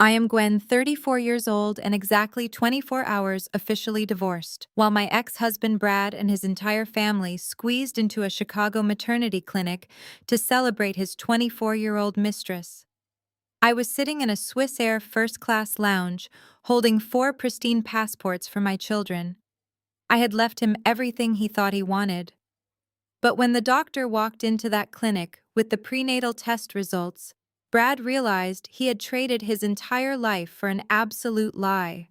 I am Gwen, 34 years old and exactly 24 hours officially divorced, while my ex-husband Brad and his entire family squeezed into a Chicago maternity clinic to celebrate his 24-year-old mistress. I was sitting in a Swiss Air first-class lounge, holding 4 pristine passports for my children. I had left him everything he thought he wanted. But when the doctor walked into that clinic with the prenatal test results, Brad realized he had traded his entire life for an absolute lie.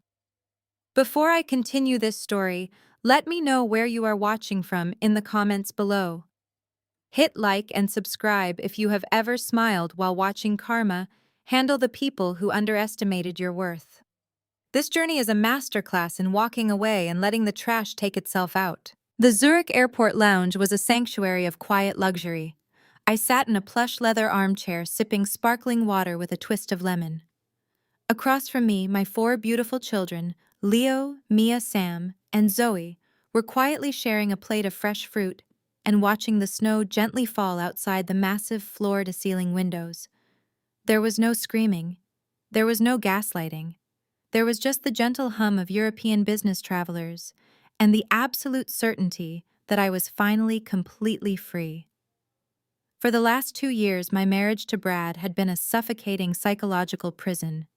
Before I continue this story, let me know where you are watching from in the comments below. Hit like and subscribe if you have ever smiled while watching karma handle the people who underestimated your worth. This journey is a masterclass in walking away and letting the trash take itself out. The Zurich airport lounge was a sanctuary of quiet luxury. I sat in a plush leather armchair sipping sparkling water with a twist of lemon. Across from me, my 4 beautiful children, Leo, Mia, Sam, and Zoe, were quietly sharing a plate of fresh fruit and watching the snow gently fall outside the massive floor-to-ceiling windows. There was no screaming. There was no gaslighting. There was just the gentle hum of European business travelers and the absolute certainty that I was finally completely free. For the last 2 years, my marriage to Brad had been a suffocating psychological prison.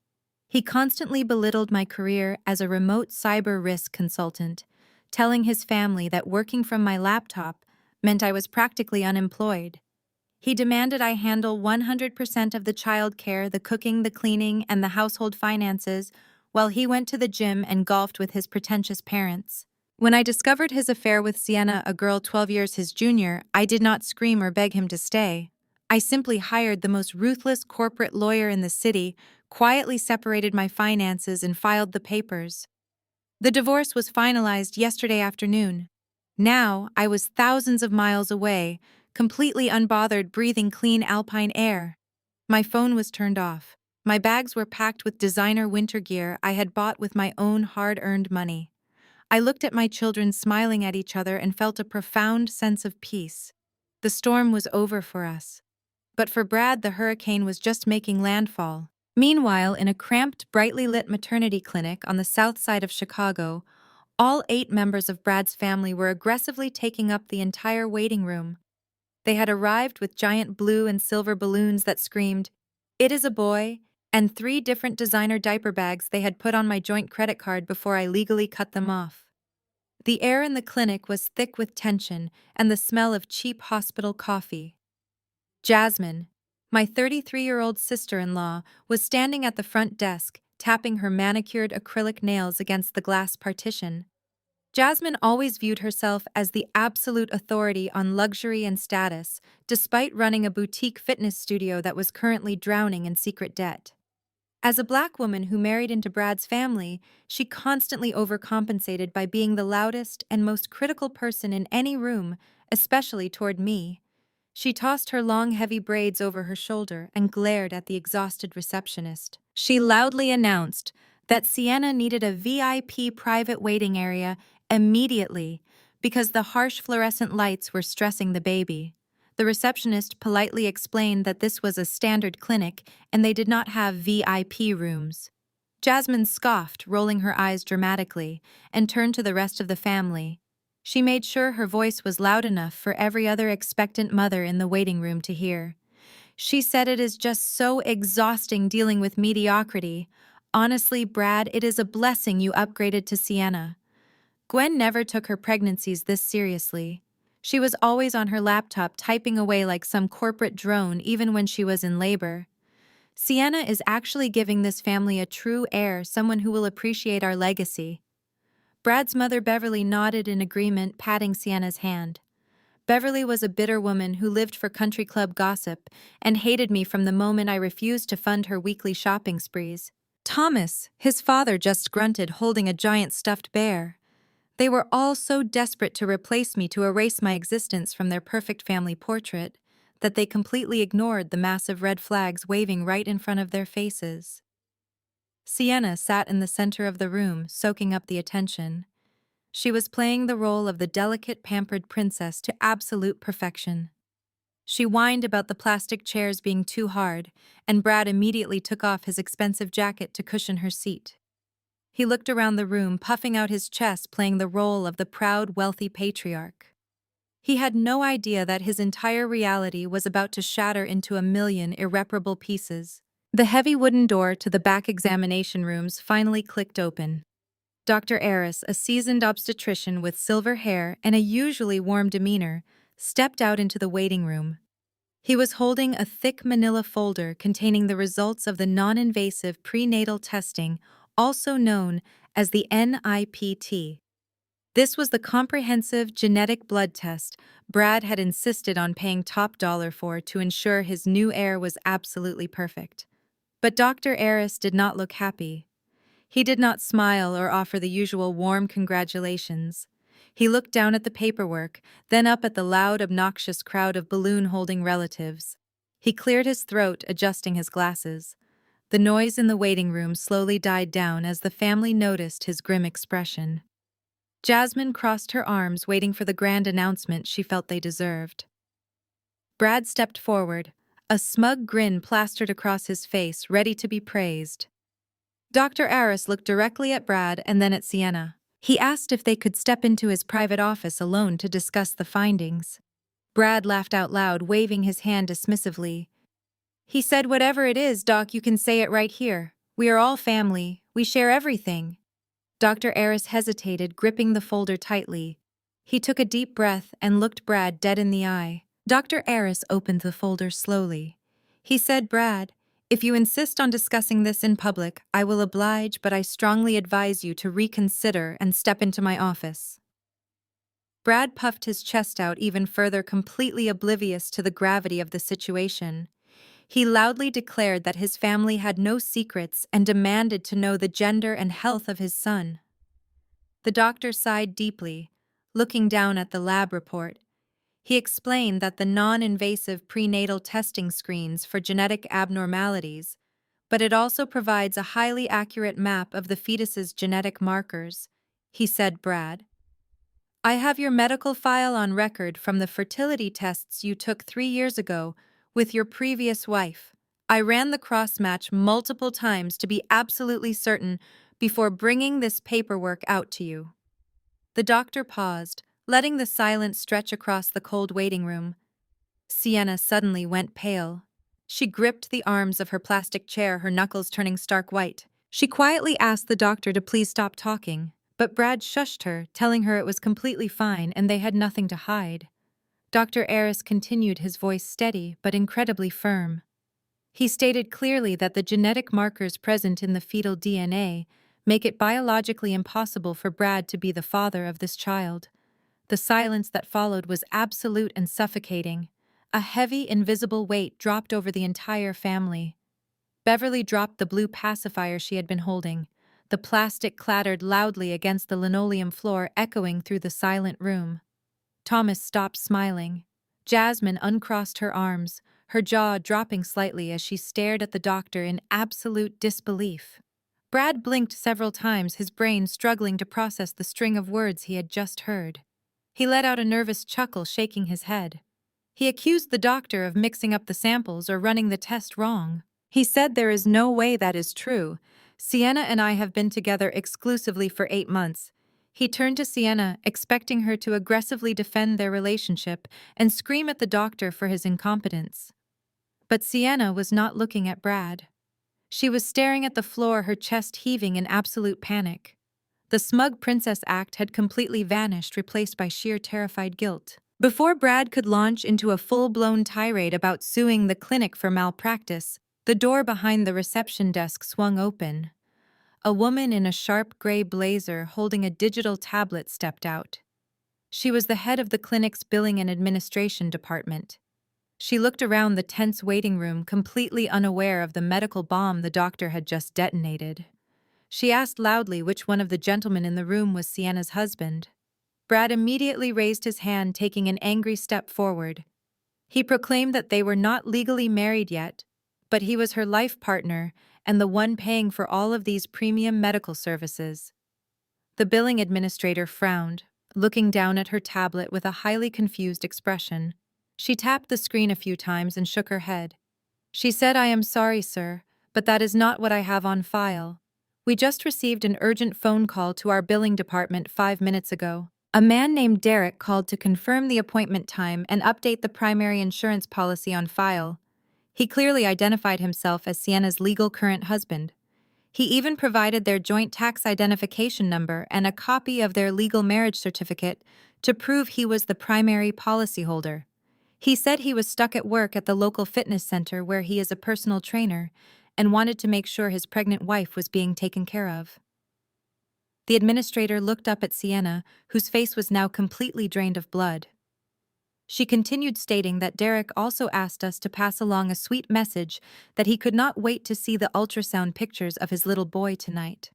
He constantly belittled my career as a remote cyber risk consultant, telling his family that working from my laptop meant I was practically unemployed. He demanded I handle 100% of the childcare, the cooking, the cleaning, and the household finances, while he went to the gym and golfed with his pretentious parents. When I discovered his affair with Sienna, a girl 12 years his junior, I did not scream or beg him to stay. I simply hired the most ruthless corporate lawyer in the city, quietly separated my finances, and filed the papers. The divorce was finalized yesterday afternoon. Now, I was thousands of miles away, completely unbothered, breathing clean Alpine air. My phone was turned off. My bags were packed with designer winter gear I had bought with my own hard-earned money. I looked at my children smiling at each other and felt a profound sense of peace. The storm was over for us. But for Brad, the hurricane was just making landfall. Meanwhile, in a cramped, brightly lit maternity clinic on the south side of Chicago, all 8 members of Brad's family were aggressively taking up the entire waiting room. They had arrived with giant blue and silver balloons that screamed, "It is a boy," and 3 different designer diaper bags they had put on my joint credit card before I legally cut them off. The air in the clinic was thick with tension and the smell of cheap hospital coffee. Jasmine, my 33-year-old sister-in-law, was standing at the front desk, tapping her manicured acrylic nails against the glass partition. Jasmine always viewed herself as the absolute authority on luxury and status, despite running a boutique fitness studio that was currently drowning in secret debt. As a Black woman who married into Brad's family, she constantly overcompensated by being the loudest and most critical person in any room, especially toward me. She tossed her long, heavy braids over her shoulder and glared at the exhausted receptionist. She loudly announced that Sienna needed a VIP private waiting area immediately because the harsh fluorescent lights were stressing the baby. The receptionist politely explained that this was a standard clinic and they did not have VIP rooms. Jasmine scoffed, rolling her eyes dramatically, and turned to the rest of the family. She made sure her voice was loud enough for every other expectant mother in the waiting room to hear. She said, "It is just so exhausting dealing with mediocrity. Honestly, Brad, it is a blessing you upgraded to Sienna." Gwen never took her pregnancies this seriously. She was always on her laptop typing away like some corporate drone even when she was in labor. Sienna is actually giving this family a true heir, someone who will appreciate our legacy. Brad's mother Beverly nodded in agreement, patting Sienna's hand. Beverly was a bitter woman who lived for country club gossip and hated me from the moment I refused to fund her weekly shopping sprees. Thomas, his father, just grunted, holding a giant stuffed bear. They were all so desperate to replace me, to erase my existence from their perfect family portrait, that they completely ignored the massive red flags waving right in front of their faces. Sienna sat in the center of the room, soaking up the attention. She was playing the role of the delicate, pampered princess to absolute perfection. She whined about the plastic chairs being too hard, and Brad immediately took off his expensive jacket to cushion her seat. He looked around the room, puffing out his chest, playing the role of the proud, wealthy patriarch. He had no idea that his entire reality was about to shatter into a million irreparable pieces. The heavy wooden door to the back examination rooms finally clicked open. Dr. Eris, a seasoned obstetrician with silver hair and a usually warm demeanor, stepped out into the waiting room. He was holding a thick manila folder containing the results of the non-invasive prenatal testing, also known as the NIPT. This was the comprehensive genetic blood test Brad had insisted on paying top dollar for to ensure his new heir was absolutely perfect. But Dr. Eris did not look happy. He did not smile or offer the usual warm congratulations. He looked down at the paperwork, then up at the loud, obnoxious crowd of balloon-holding relatives. He cleared his throat, adjusting his glasses. The noise in the waiting room slowly died down as the family noticed his grim expression. Jasmine crossed her arms, waiting for the grand announcement she felt they deserved. Brad stepped forward, a smug grin plastered across his face, ready to be praised. Dr. Aris looked directly at Brad and then at Sienna. He asked if they could step into his private office alone to discuss the findings. Brad laughed out loud, waving his hand dismissively. He said, "Whatever it is, Doc, you can say it right here. We are all family. We share everything." Dr. Aris hesitated, gripping the folder tightly. He took a deep breath and looked Brad dead in the eye. Dr. Aris opened the folder slowly. He said, "Brad, if you insist on discussing this in public, I will oblige, but I strongly advise you to reconsider and step into my office." Brad puffed his chest out even further, completely oblivious to the gravity of the situation. He loudly declared that his family had no secrets and demanded to know the gender and health of his son. The doctor sighed deeply, looking down at the lab report. He explained that the non-invasive prenatal testing screens for genetic abnormalities, but it also provides a highly accurate map of the fetus's genetic markers. He said, "Brad, I have your medical file on record from the fertility tests you took 3 years ago with your previous wife. I ran the cross-match multiple times to be absolutely certain before bringing this paperwork out to you." The doctor paused, letting the silence stretch across the cold waiting room. Sienna suddenly went pale. She gripped the arms of her plastic chair, her knuckles turning stark white. She quietly asked the doctor to please stop talking, but Brad shushed her, telling her it was completely fine and they had nothing to hide. Dr. Aris continued, his voice steady but incredibly firm. He stated clearly that the genetic markers present in the fetal DNA make it biologically impossible for Brad to be the father of this child. The silence that followed was absolute and suffocating. A heavy, invisible weight dropped over the entire family. Beverly dropped the blue pacifier she had been holding. The plastic clattered loudly against the linoleum floor, echoing through the silent room. Thomas stopped smiling. Jasmine uncrossed her arms, her jaw dropping slightly as she stared at the doctor in absolute disbelief. Brad blinked several times, his brain struggling to process the string of words he had just heard. He let out a nervous chuckle, shaking his head. He accused the doctor of mixing up the samples or running the test wrong. He said, "There is no way that is true. Sienna and I have been together exclusively for 8 months. He turned to Sienna, expecting her to aggressively defend their relationship and scream at the doctor for his incompetence. But Sienna was not looking at Brad. She was staring at the floor, her chest heaving in absolute panic. The smug princess act had completely vanished, replaced by sheer terrified guilt. Before Brad could launch into a full-blown tirade about suing the clinic for malpractice, the door behind the reception desk swung open. A woman in a sharp gray blazer holding a digital tablet stepped out. She was the head of the clinic's billing and administration department. She looked around the tense waiting room, completely unaware of the medical bomb the doctor had just detonated. She asked loudly which one of the gentlemen in the room was Sienna's husband. Brad immediately raised his hand, taking an angry step forward. He proclaimed that they were not legally married yet, but he was her life partner and the one paying for all of these premium medical services. The billing administrator frowned, looking down at her tablet with a highly confused expression. She tapped the screen a few times and shook her head. She said, "I am sorry, sir, but that is not what I have on file. We just received an urgent phone call to our billing department 5 minutes ago. A man named Derek called to confirm the appointment time and update the primary insurance policy on file. He clearly identified himself as Sienna's legal current husband. He even provided their joint tax identification number and a copy of their legal marriage certificate to prove he was the primary policyholder. He said he was stuck at work at the local fitness center where he is a personal trainer and wanted to make sure his pregnant wife was being taken care of." The administrator looked up at Sienna, whose face was now completely drained of blood. She continued, stating that Derek also asked us to pass along a sweet message that he could not wait to see the ultrasound pictures of his little boy tonight.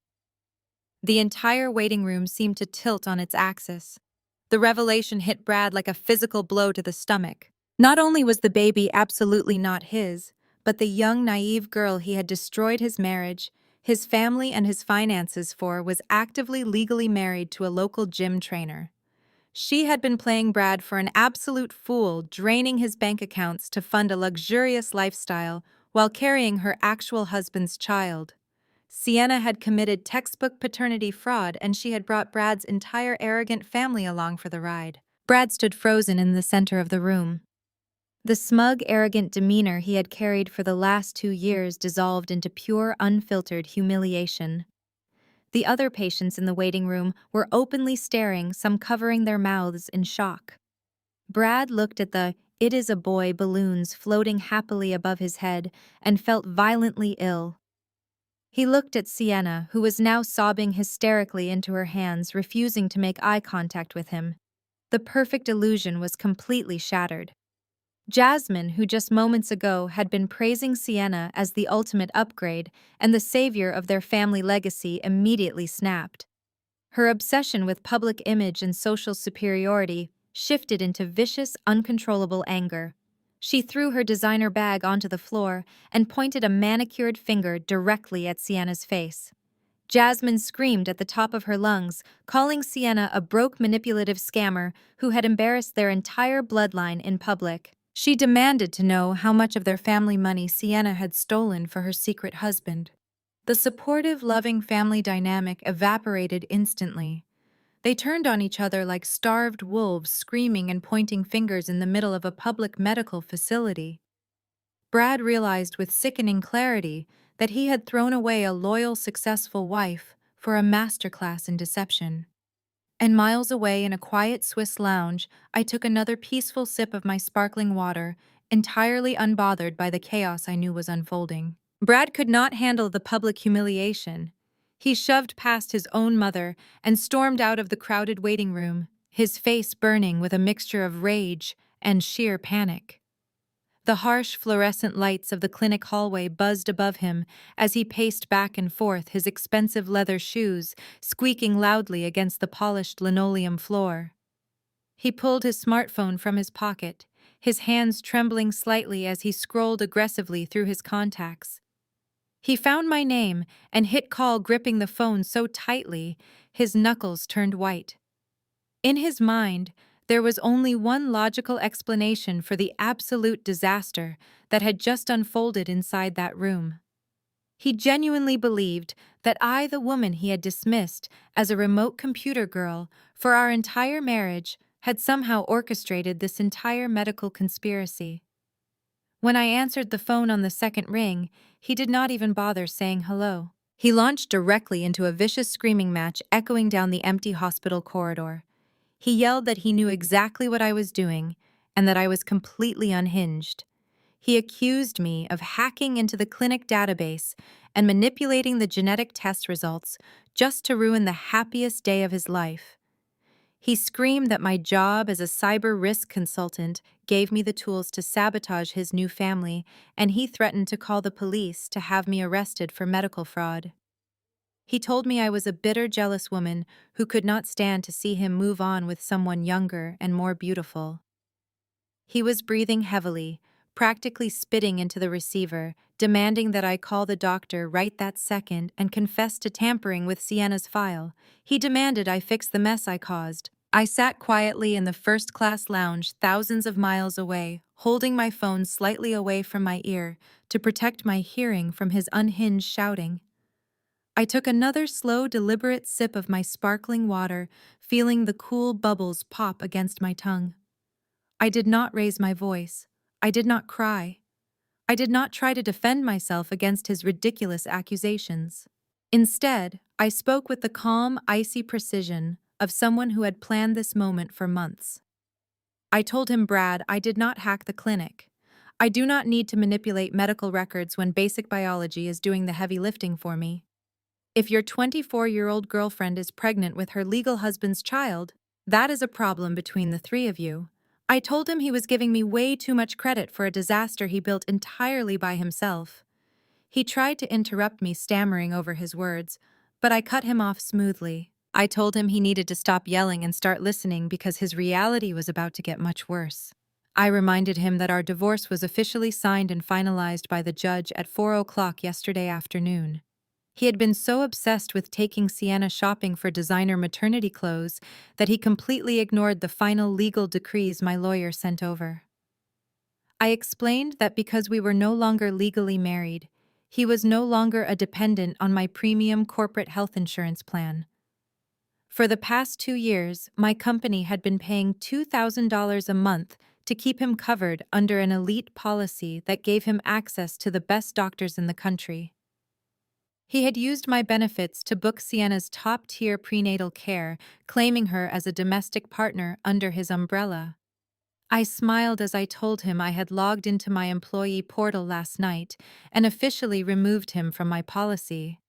The entire waiting room seemed to tilt on its axis. The revelation hit Brad like a physical blow to the stomach. Not only was the baby absolutely not his, but the young, naive girl he had destroyed his marriage, his family, and his finances for was actively legally married to a local gym trainer. She had been playing Brad for an absolute fool, draining his bank accounts to fund a luxurious lifestyle while carrying her actual husband's child. Sienna had committed textbook paternity fraud, and she had brought Brad's entire arrogant family along for the ride. Brad stood frozen in the center of the room. The smug, arrogant demeanor he had carried for the last 2 years dissolved into pure, unfiltered humiliation. The other patients in the waiting room were openly staring, some covering their mouths in shock. Brad looked at the "it is a boy" balloons floating happily above his head and felt violently ill. He looked at Sienna, who was now sobbing hysterically into her hands, refusing to make eye contact with him. The perfect illusion was completely shattered. Jasmine, who just moments ago had been praising Sienna as the ultimate upgrade and the savior of their family legacy, immediately snapped. Her obsession with public image and social superiority shifted into vicious, uncontrollable anger. She threw her designer bag onto the floor and pointed a manicured finger directly at Sienna's face. Jasmine screamed at the top of her lungs, calling Sienna a broke, manipulative scammer who had embarrassed their entire bloodline in public. She demanded to know how much of their family money Sienna had stolen for her secret husband. The supportive, loving family dynamic evaporated instantly. They turned on each other like starved wolves, screaming and pointing fingers in the middle of a public medical facility. Brad realized with sickening clarity that he had thrown away a loyal, successful wife for a masterclass in deception. And miles away in a quiet Swiss lounge, I took another peaceful sip of my sparkling water, entirely unbothered by the chaos I knew was unfolding. Brad could not handle the public humiliation. He shoved past his own mother and stormed out of the crowded waiting room, his face burning with a mixture of rage and sheer panic. The harsh fluorescent lights of the clinic hallway buzzed above him as he paced back and forth, his expensive leather shoes squeaking loudly against the polished linoleum floor. He pulled his smartphone from his pocket, his hands trembling slightly as he scrolled aggressively through his contacts. He found my name and hit call, gripping the phone so tightly his knuckles turned white. In his mind, there was only one logical explanation for the absolute disaster that had just unfolded inside that room. He genuinely believed that I, the woman he had dismissed as a remote computer girl for our entire marriage, had somehow orchestrated this entire medical conspiracy. When I answered the phone on the second ring, he did not even bother saying hello. He launched directly into a vicious screaming match echoing down the empty hospital corridor. He yelled that he knew exactly what I was doing and that I was completely unhinged. He accused me of hacking into the clinic database and manipulating the genetic test results just to ruin the happiest day of his life. He screamed that my job as a cyber risk consultant gave me the tools to sabotage his new family, and he threatened to call the police to have me arrested for medical fraud. He told me I was a bitter, jealous woman who could not stand to see him move on with someone younger and more beautiful. He was breathing heavily, practically spitting into the receiver, demanding that I call the doctor right that second and confess to tampering with Sienna's file. He demanded I fix the mess I caused. I sat quietly in the first-class lounge thousands of miles away, holding my phone slightly away from my ear to protect my hearing from his unhinged shouting. I took another slow, deliberate sip of my sparkling water, feeling the cool bubbles pop against my tongue. I did not raise my voice. I did not cry. I did not try to defend myself against his ridiculous accusations. Instead, I spoke with the calm, icy precision of someone who had planned this moment for months. I told him, Brad, I did not hack the clinic. I do not need to manipulate medical records when basic biology is doing the heavy lifting for me. If your 24-year-old girlfriend is pregnant with her legal husband's child, that is a problem between the three of you. I told him he was giving me way too much credit for a disaster he built entirely by himself. He tried to interrupt me, stammering over his words, but I cut him off smoothly. I told him he needed to stop yelling and start listening because his reality was about to get much worse. I reminded him that our divorce was officially signed and finalized by the judge at 4 o'clock yesterday afternoon. He had been so obsessed with taking Sienna shopping for designer maternity clothes that he completely ignored the final legal decrees my lawyer sent over. I explained that because we were no longer legally married, he was no longer a dependent on my premium corporate health insurance plan. For the past 2 years, my company had been paying $2,000 a month to keep him covered under an elite policy that gave him access to the best doctors in the country. He had used my benefits to book Sienna's top-tier prenatal care, claiming her as a domestic partner under his umbrella. I smiled as I told him I had logged into my employee portal last night and officially removed him from my policy.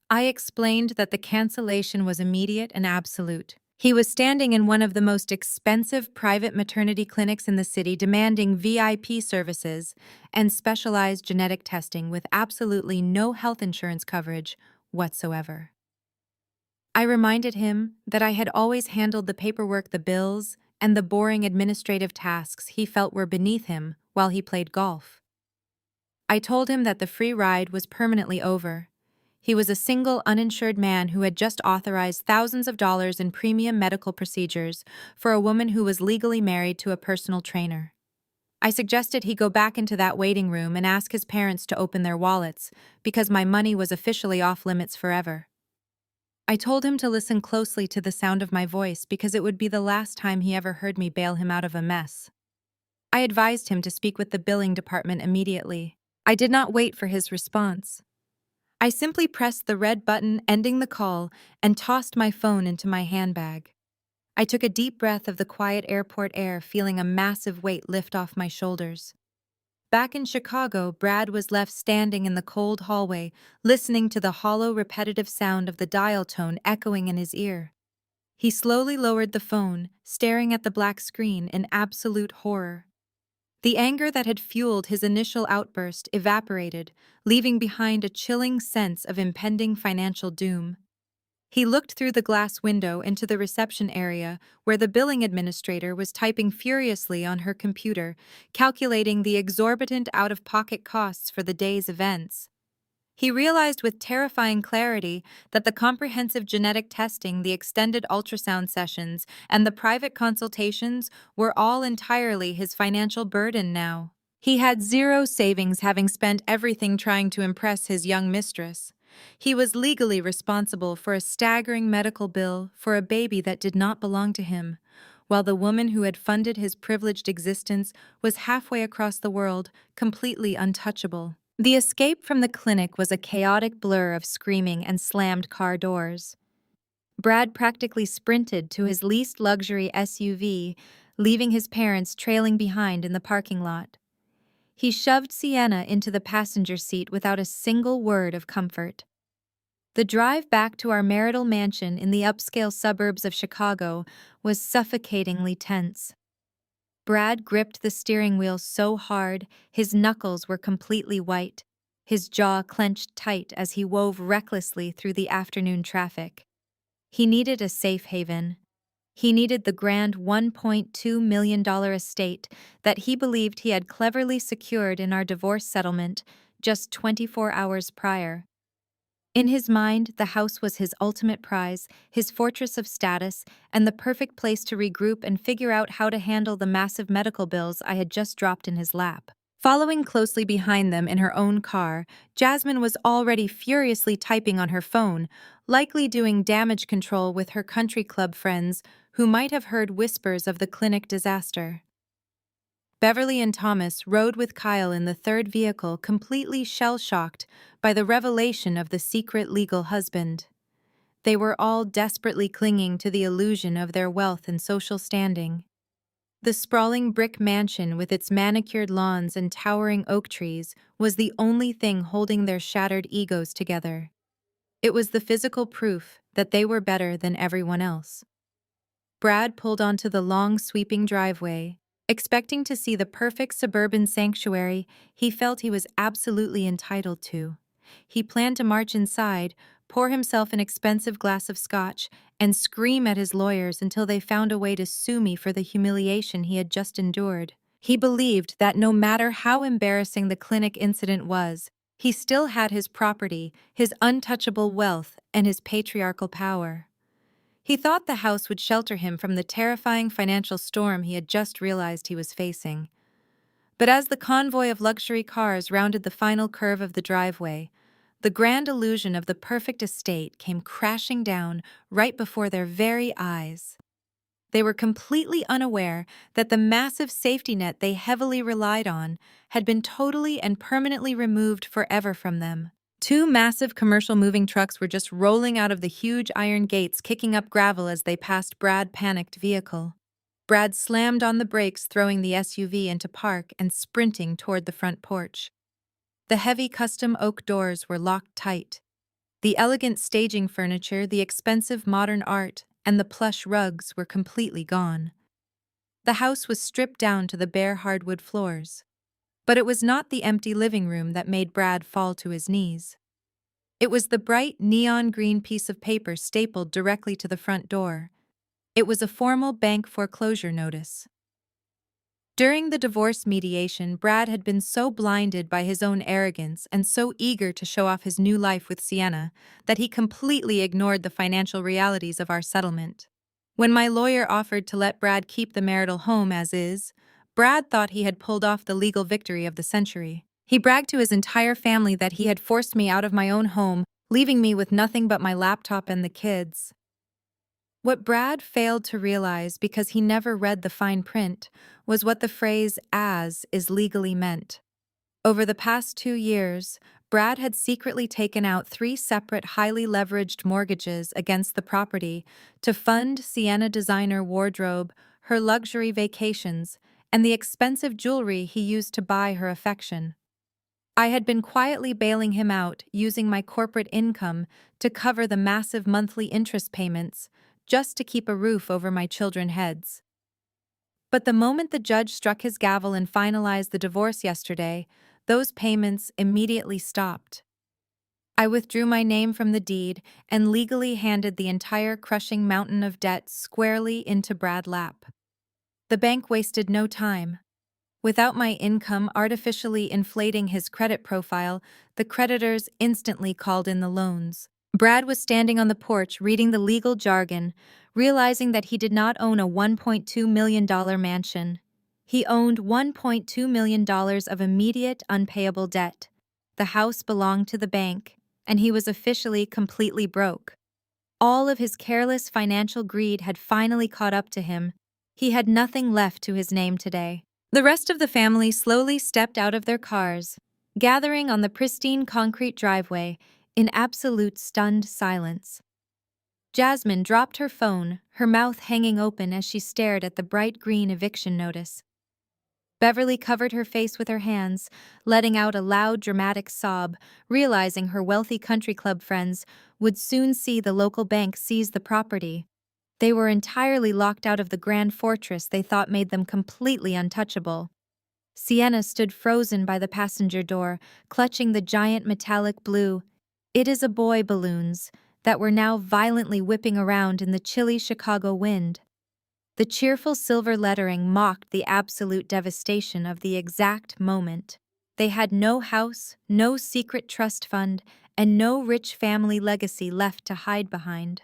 I explained that the cancellation was immediate and absolute. He was standing in one of the most expensive private maternity clinics in the city, demanding VIP services and specialized genetic testing with absolutely no health insurance coverage whatsoever. I reminded him that I had always handled the paperwork, the bills, and the boring administrative tasks he felt were beneath him while he played golf. I told him that the free ride was permanently over. He was a single, uninsured man who had just authorized thousands of dollars in premium medical procedures for a woman who was legally married to a personal trainer. I suggested he go back into that waiting room and ask his parents to open their wallets, because my money was officially off limits forever. I told him to listen closely to the sound of my voice because it would be the last time he ever heard me bail him out of a mess. I advised him to speak with the billing department immediately. I did not wait for his response. I simply pressed the red button ending the call and tossed my phone into my handbag. I took a deep breath of the quiet airport air, feeling a massive weight lift off my shoulders. Back in Chicago, Brad was left standing in the cold hallway, listening to the hollow, repetitive sound of the dial tone echoing in his ear. He slowly lowered the phone, staring at the black screen in absolute horror. The anger that had fueled his initial outburst evaporated, leaving behind a chilling sense of impending financial doom. He looked through the glass window into the reception area where the billing administrator was typing furiously on her computer, calculating the exorbitant out-of-pocket costs for the day's events. He realized with terrifying clarity that the comprehensive genetic testing, the extended ultrasound sessions, and the private consultations were all entirely his financial burden now. He had zero savings, having spent everything trying to impress his young mistress. He was legally responsible for a staggering medical bill for a baby that did not belong to him, while the woman who had funded his privileged existence was halfway across the world, completely untouchable. The escape from the clinic was a chaotic blur of screaming and slammed car doors. Brad practically sprinted to his leased luxury SUV, leaving his parents trailing behind in the parking lot. He shoved Sienna into the passenger seat without a single word of comfort. The drive back to our marital mansion in the upscale suburbs of Chicago was suffocatingly tense. Brad gripped the steering wheel so hard, his knuckles were completely white, his jaw clenched tight as he wove recklessly through the afternoon traffic. He needed a safe haven. He needed the grand $1.2 million estate that he believed he had cleverly secured in our divorce settlement just 24 hours prior. In his mind, the house was his ultimate prize, his fortress of status, and the perfect place to regroup and figure out how to handle the massive medical bills I had just dropped in his lap. Following closely behind them in her own car, Jasmine was already furiously typing on her phone, likely doing damage control with her country club friends who might have heard whispers of the clinic disaster. Beverly and Thomas rode with Kyle in the third vehicle, completely shell-shocked by the revelation of the secret legal husband. They were all desperately clinging to the illusion of their wealth and social standing. The sprawling brick mansion with its manicured lawns and towering oak trees was the only thing holding their shattered egos together. It was the physical proof that they were better than everyone else. Brad pulled onto the long, sweeping driveway. Expecting to see the perfect suburban sanctuary he felt he was absolutely entitled to. He planned to march inside, pour himself an expensive glass of scotch, and scream at his lawyers until they found a way to sue me for the humiliation he had just endured. He believed that no matter how embarrassing the clinic incident was, he still had his property, his untouchable wealth, and his patriarchal power. He thought the house would shelter him from the terrifying financial storm he had just realized he was facing. But as the convoy of luxury cars rounded the final curve of the driveway, the grand illusion of the perfect estate came crashing down right before their very eyes. They were completely unaware that the massive safety net they heavily relied on had been totally and permanently removed forever from them. Two massive commercial moving trucks were just rolling out of the huge iron gates, kicking up gravel as they passed Brad's panicked vehicle. Brad slammed on the brakes, throwing the SUV into park and sprinting toward the front porch. The heavy custom oak doors were locked tight. The elegant staging furniture, the expensive modern art, and the plush rugs were completely gone. The house was stripped down to the bare hardwood floors. But it was not the empty living room that made Brad fall to his knees. It was the bright neon green piece of paper stapled directly to the front door. It was a formal bank foreclosure notice. During the divorce mediation, Brad had been so blinded by his own arrogance and so eager to show off his new life with Sienna that he completely ignored the financial realities of our settlement. When my lawyer offered to let Brad keep the marital home as is, Brad thought he had pulled off the legal victory of the century. He bragged to his entire family that he had forced me out of my own home, leaving me with nothing but my laptop and the kids. What Brad failed to realize, because he never read the fine print, was what the phrase "as" is legally meant. Over the past 2 years, Brad had secretly taken out 3 separate highly leveraged mortgages against the property to fund Sienna designer wardrobe, her luxury vacations, and the expensive jewelry he used to buy her affection. I had been quietly bailing him out, using my corporate income to cover the massive monthly interest payments, just to keep a roof over my children's heads. But the moment the judge struck his gavel and finalized the divorce yesterday, those payments immediately stopped. I withdrew my name from the deed and legally handed the entire crushing mountain of debt squarely into Brad's lap. The bank wasted no time. Without my income artificially inflating his credit profile, the creditors instantly called in the loans. Brad was standing on the porch reading the legal jargon, realizing that he did not own a $1.2 million mansion. He owned $1.2 million of immediate unpayable debt. The house belonged to the bank, and he was officially completely broke. All of his careless financial greed had finally caught up to him. He had nothing left to his name today. The rest of the family slowly stepped out of their cars, gathering on the pristine concrete driveway in absolute stunned silence. Jasmine dropped her phone, her mouth hanging open as she stared at the bright green eviction notice. Beverly covered her face with her hands, letting out a loud, dramatic sob, realizing her wealthy country club friends would soon see the local bank seize the property. They were entirely locked out of the grand fortress they thought made them completely untouchable. Sienna stood frozen by the passenger door, clutching the giant metallic blue "It is a boy" balloons that were now violently whipping around in the chilly Chicago wind. The cheerful silver lettering mocked the absolute devastation of the exact moment. They had no house, no secret trust fund, and no rich family legacy left to hide behind.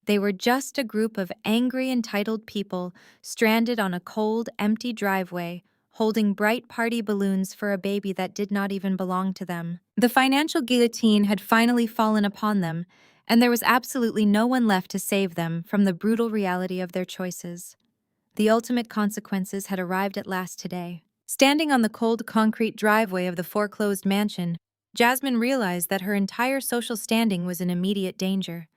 They were just a group of angry, entitled people stranded on a cold, empty driveway, holding bright party balloons for a baby that did not even belong to them. The financial guillotine had finally fallen upon them, and there was absolutely no one left to save them from the brutal reality of their choices. The ultimate consequences had arrived at last today. Standing on the cold concrete driveway of the foreclosed mansion, Jasmine realized that her entire social standing was in immediate danger.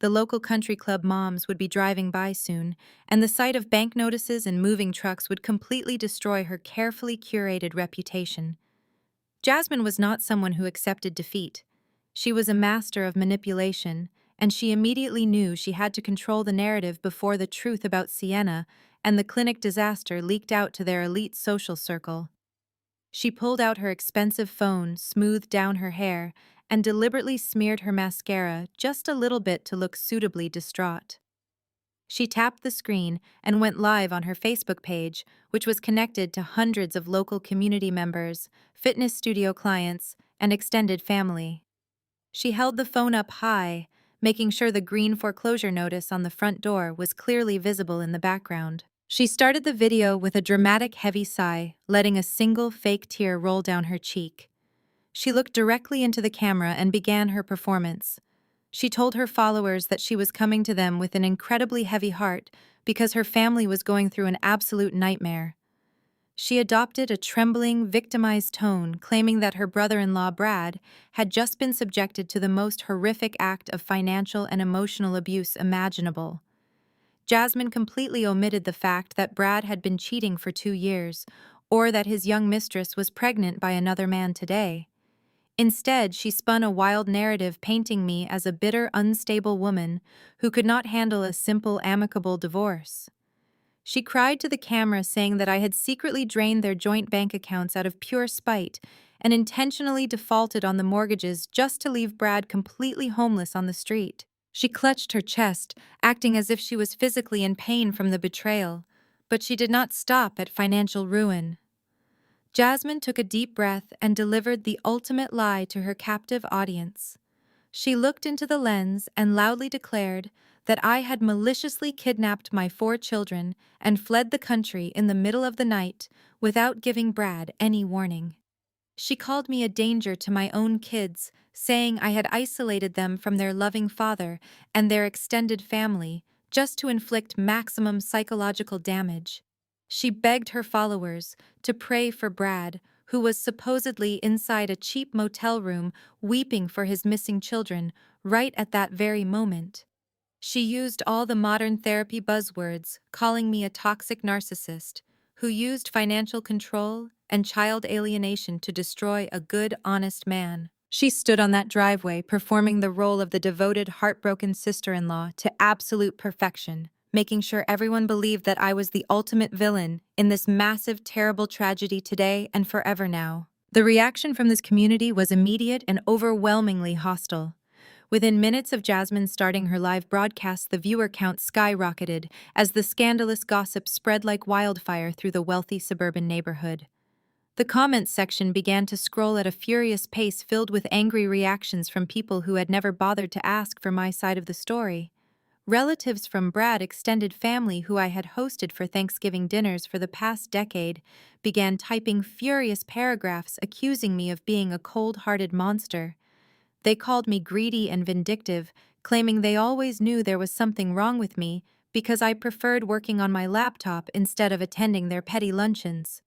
The local country club moms would be driving by soon, and the sight of bank notices and moving trucks would completely destroy her carefully curated reputation. Jasmine was not someone who accepted defeat. She was a master of manipulation, and she immediately knew she had to control the narrative before the truth about Sienna and the clinic disaster leaked out to their elite social circle. She pulled out her expensive phone, smoothed down her hair, and deliberately smeared her mascara just a little bit to look suitably distraught. She tapped the screen and went live on her Facebook page, which was connected to hundreds of local community members, fitness studio clients, and extended family. She held the phone up high, making sure the green foreclosure notice on the front door was clearly visible in the background. She started the video with a dramatic heavy sigh, letting a single fake tear roll down her cheek. She looked directly into the camera and began her performance. She told her followers that she was coming to them with an incredibly heavy heart because her family was going through an absolute nightmare. She adopted a trembling, victimized tone, claiming that her brother-in-law, Brad, had just been subjected to the most horrific act of financial and emotional abuse imaginable. Jasmine completely omitted the fact that Brad had been cheating for 2 years, or that his young mistress was pregnant by another man today. Instead, she spun a wild narrative painting me as a bitter, unstable woman who could not handle a simple, amicable divorce. She cried to the camera saying that I had secretly drained their joint bank accounts out of pure spite and intentionally defaulted on the mortgages just to leave Brad completely homeless on the street. She clutched her chest, acting as if she was physically in pain from the betrayal, but she did not stop at financial ruin. Jasmine took a deep breath and delivered the ultimate lie to her captive audience. She looked into the lens and loudly declared that I had maliciously kidnapped my 4 children and fled the country in the middle of the night without giving Brad any warning. She called me a danger to my own kids, saying I had isolated them from their loving father and their extended family just to inflict maximum psychological damage. She begged her followers to pray for Brad, who was supposedly inside a cheap motel room weeping for his missing children right at that very moment. She used all the modern therapy buzzwords, calling me a toxic narcissist who used financial control and child alienation to destroy a good, honest man. She stood on that driveway, performing the role of the devoted, heartbroken sister-in-law to absolute perfection, making sure everyone believed that I was the ultimate villain in this massive, terrible tragedy today and forever now. The reaction from this community was immediate and overwhelmingly hostile. Within minutes of Jasmine starting her live broadcast, the viewer count skyrocketed as the scandalous gossip spread like wildfire through the wealthy suburban neighborhood. The comments section began to scroll at a furious pace, filled with angry reactions from people who had never bothered to ask for my side of the story. Relatives from Brad's extended family, who I had hosted for Thanksgiving dinners for the past decade, began typing furious paragraphs accusing me of being a cold-hearted monster. They called me greedy and vindictive, claiming they always knew there was something wrong with me because I preferred working on my laptop instead of attending their petty luncheons.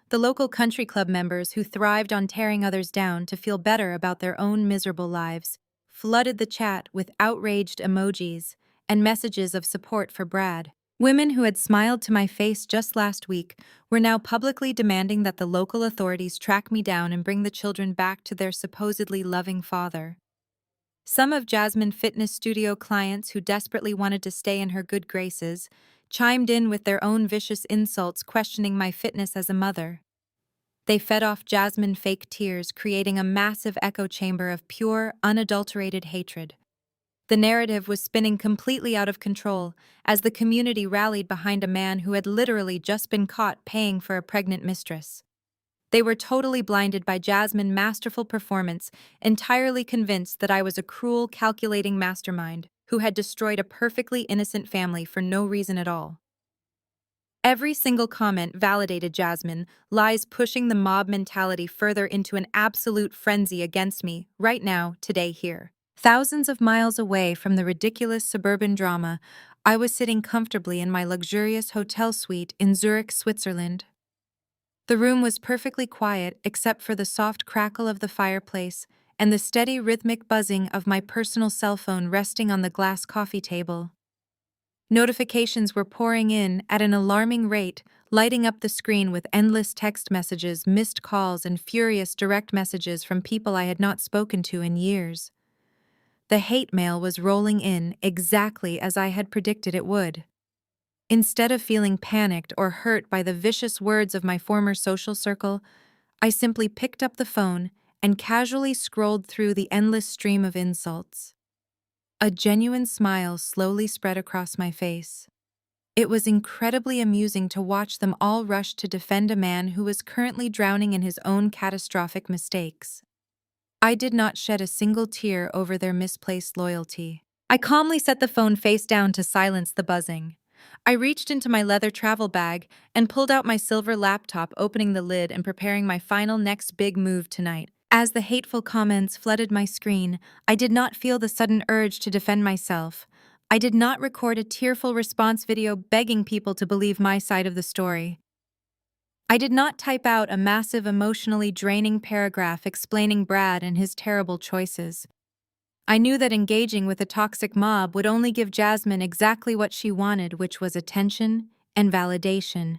The local country club members, who thrived on tearing others down to feel better about their own miserable lives, flooded the chat with outraged emojis and messages of support for Brad. Women who had smiled to my face just last week were now publicly demanding that the local authorities track me down and bring the children back to their supposedly loving father. Some of Jasmine's fitness studio clients, who desperately wanted to stay in her good graces, chimed in with their own vicious insults, questioning my fitness as a mother. They fed off Jasmine's fake tears, creating a massive echo chamber of pure, unadulterated hatred. The narrative was spinning completely out of control as the community rallied behind a man who had literally just been caught paying for a pregnant mistress. They were totally blinded by Jasmine's masterful performance, entirely convinced that I was a cruel, calculating mastermind who had destroyed a perfectly innocent family for no reason at all. Every single comment validated Jasmine, lies pushing the mob mentality further into an absolute frenzy against me, right now, today, here. Thousands of miles away from the ridiculous suburban drama, I was sitting comfortably in my luxurious hotel suite in Zurich, Switzerland. The room was perfectly quiet except for the soft crackle of the fireplace and the steady rhythmic buzzing of my personal cell phone resting on the glass coffee table. Notifications were pouring in at an alarming rate, lighting up the screen with endless text messages, missed calls, and furious direct messages from people I had not spoken to in years. The hate mail was rolling in exactly as I had predicted it would. Instead of feeling panicked or hurt by the vicious words of my former social circle, I simply picked up the phone and casually scrolled through the endless stream of insults. A genuine smile slowly spread across my face. It was incredibly amusing to watch them all rush to defend a man who was currently drowning in his own catastrophic mistakes. I did not shed a single tear over their misplaced loyalty. I calmly set the phone face down to silence the buzzing. I reached into my leather travel bag and pulled out my silver laptop, opening the lid and preparing my final next big move tonight. As the hateful comments flooded my screen, I did not feel the sudden urge to defend myself. I did not record a tearful response video begging people to believe my side of the story. I did not type out a massive, emotionally draining paragraph explaining Brad and his terrible choices. I knew that engaging with a toxic mob would only give Jasmine exactly what she wanted, which was attention and validation.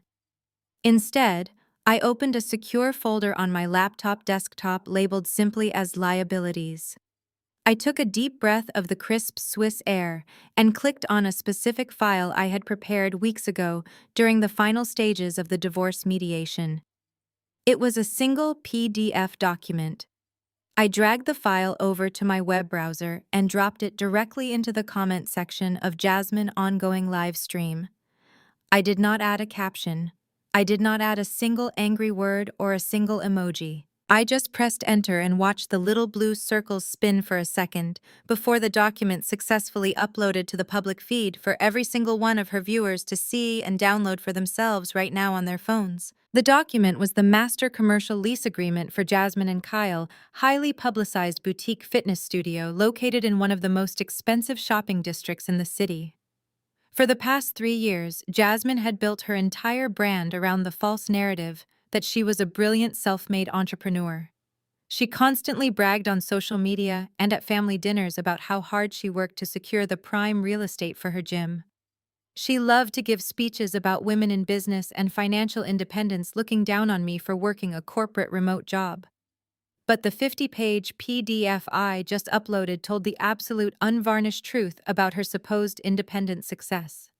Instead, I opened a secure folder on my laptop desktop labeled simply as liabilities. I took a deep breath of the crisp Swiss air and clicked on a specific file I had prepared weeks ago during the final stages of the divorce mediation. It was a single PDF document. I dragged the file over to my web browser and dropped it directly into the comment section of Jasmine ongoing live stream. I did not add a caption. I did not add a single angry word or a single emoji. I just pressed enter and watched the little blue circles spin for a second before the document successfully uploaded to the public feed for every single one of her viewers to see and download for themselves right now on their phones. The document was the master commercial lease agreement for Jasmine and Kyle, highly publicized boutique fitness studio located in one of the most expensive shopping districts in the city. For the past 3 years, Jasmine had built her entire brand around the false narrative that she was a brilliant self-made entrepreneur. She constantly bragged on social media and at family dinners about how hard she worked to secure the prime real estate for her gym. She loved to give speeches about women in business and financial independence, looking down on me for working a corporate remote job. But the 50-page PDF I just uploaded told the absolute unvarnished truth about her supposed independent success.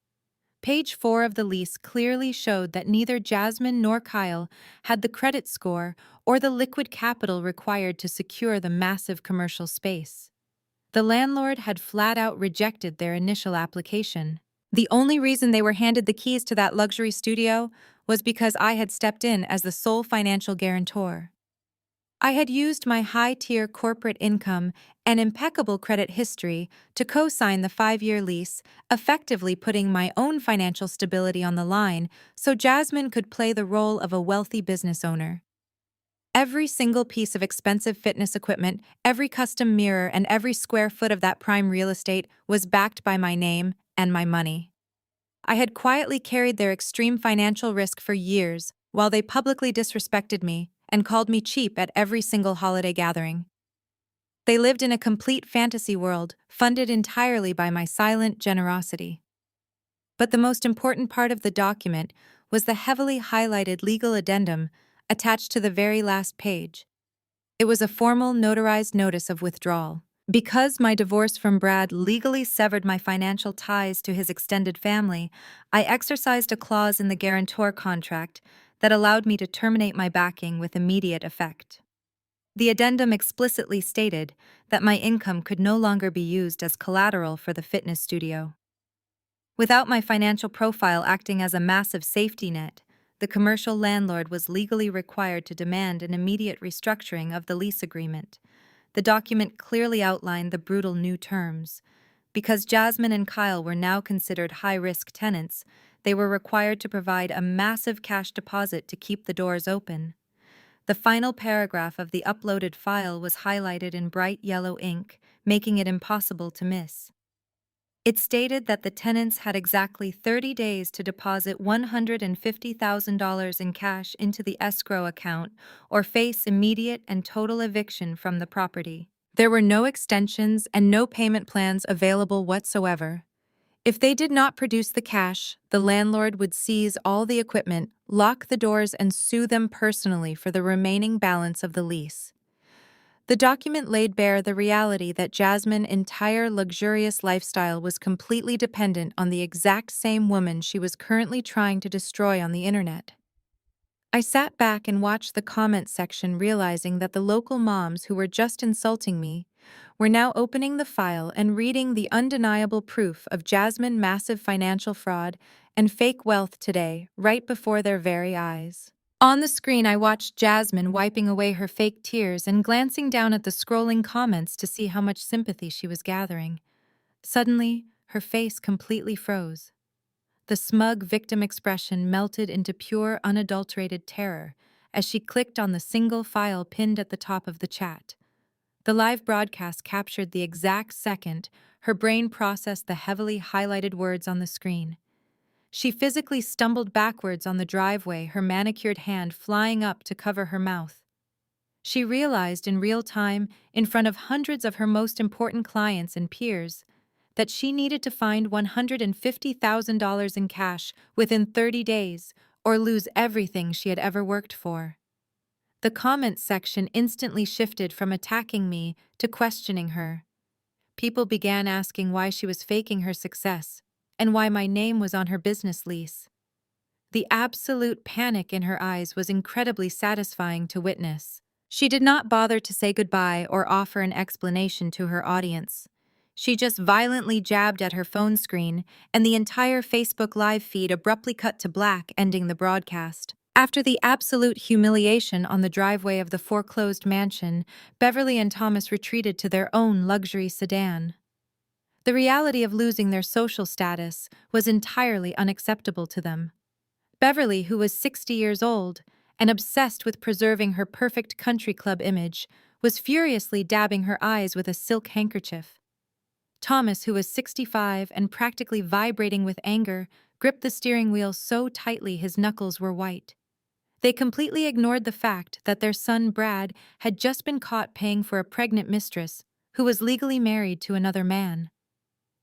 Page 4 of the lease clearly showed that neither Jasmine nor Kyle had the credit score or the liquid capital required to secure the massive commercial space. The landlord had flat out rejected their initial application. The only reason they were handed the keys to that luxury studio was because I had stepped in as the sole financial guarantor. I had used my high-tier corporate income and impeccable credit history to co-sign the 5-year lease, effectively putting my own financial stability on the line so Jasmine could play the role of a wealthy business owner. Every single piece of expensive fitness equipment, every custom mirror, and every square foot of that prime real estate was backed by my name and my money. I had quietly carried their extreme financial risk for years while they publicly disrespected me and called me cheap at every single holiday gathering. They lived in a complete fantasy world, funded entirely by my silent generosity. But the most important part of the document was the heavily highlighted legal addendum attached to the very last page. It was a formal, notarized notice of withdrawal. Because my divorce from Brad legally severed my financial ties to his extended family, I exercised a clause in the guarantor contract that allowed me to terminate my backing with immediate effect. The addendum explicitly stated that my income could no longer be used as collateral for the fitness studio. Without my financial profile acting as a massive safety net, The commercial landlord was legally required to demand an immediate restructuring of the lease agreement. The document clearly outlined the brutal new terms. Because Jasmine and Kyle were now considered high-risk tenants, they were required to provide a massive cash deposit to keep the doors open. The final paragraph of the uploaded file was highlighted in bright yellow ink, making it impossible to miss. It stated that the tenants had exactly 30 days to deposit $150,000 in cash into the escrow account or face immediate and total eviction from the property. There were no extensions and no payment plans available whatsoever. If they did not produce the cash, the landlord would seize all the equipment, lock the doors, and sue them personally for the remaining balance of the lease. The document laid bare the reality that Jasmine's entire luxurious lifestyle was completely dependent on the exact same woman she was currently trying to destroy on the internet. I sat back and watched the comment section, realizing that the local moms who were just insulting me were now opening the file and reading the undeniable proof of Jasmine's massive financial fraud and fake wealth today, right before their very eyes. On the screen, I watched Jasmine wiping away her fake tears and glancing down at the scrolling comments to see how much sympathy she was gathering. Suddenly, her face completely froze. The smug victim expression melted into pure, unadulterated terror as she clicked on the single file pinned at the top of the chat. The live broadcast captured the exact second her brain processed the heavily highlighted words on the screen. She physically stumbled backwards on the driveway, her manicured hand flying up to cover her mouth. She realized in real time, in front of hundreds of her most important clients and peers, that she needed to find $150,000 in cash within 30 days or lose everything she had ever worked for. The comments section instantly shifted from attacking me to questioning her. People began asking why she was faking her success and why my name was on her business lease. The absolute panic in her eyes was incredibly satisfying to witness. She did not bother to say goodbye or offer an explanation to her audience. She just violently jabbed at her phone screen, and the entire Facebook Live feed abruptly cut to black, ending the broadcast. After the absolute humiliation on the driveway of the foreclosed mansion, Beverly and Thomas retreated to their own luxury sedan. The reality of losing their social status was entirely unacceptable to them. Beverly, who was 60 years old and obsessed with preserving her perfect country club image, was furiously dabbing her eyes with a silk handkerchief. Thomas, who was 65 and practically vibrating with anger, gripped the steering wheel so tightly his knuckles were white. They completely ignored the fact that their son Brad had just been caught paying for a pregnant mistress who was legally married to another man.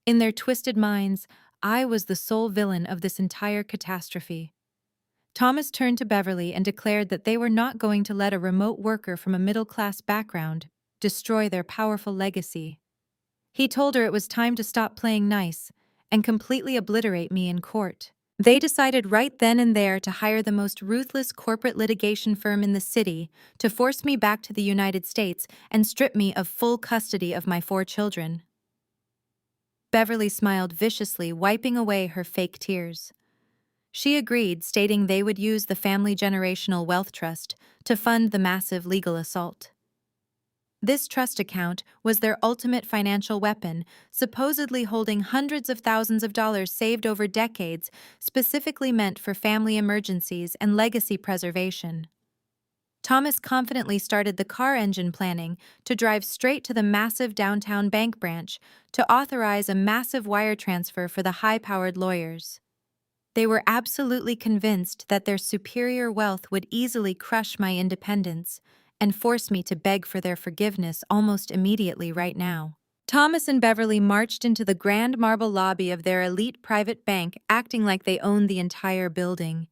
In their twisted minds, I was the sole villain of this entire catastrophe. Thomas turned to Beverly and declared that they were not going to let a remote worker from a middle-class background destroy their powerful legacy. He told her it was time to stop playing nice and completely obliterate me in court. They decided right then and there to hire the most ruthless corporate litigation firm in the city to force me back to the United States and strip me of full custody of my 4 children. Beverly smiled viciously, wiping away her fake tears. She agreed, stating they would use the family generational wealth trust to fund the massive legal assault. This trust account was their ultimate financial weapon, supposedly holding hundreds of thousands of dollars saved over decades, specifically meant for family emergencies and legacy preservation. Thomas confidently started the car engine planning to drive straight to the massive downtown bank branch to authorize a massive wire transfer for the high-powered lawyers. They were absolutely convinced that their superior wealth would easily crush my independence and force me to beg for their forgiveness almost immediately right now. Thomas and Beverly marched into the grand marble lobby of their elite private bank, acting like they owned the entire building.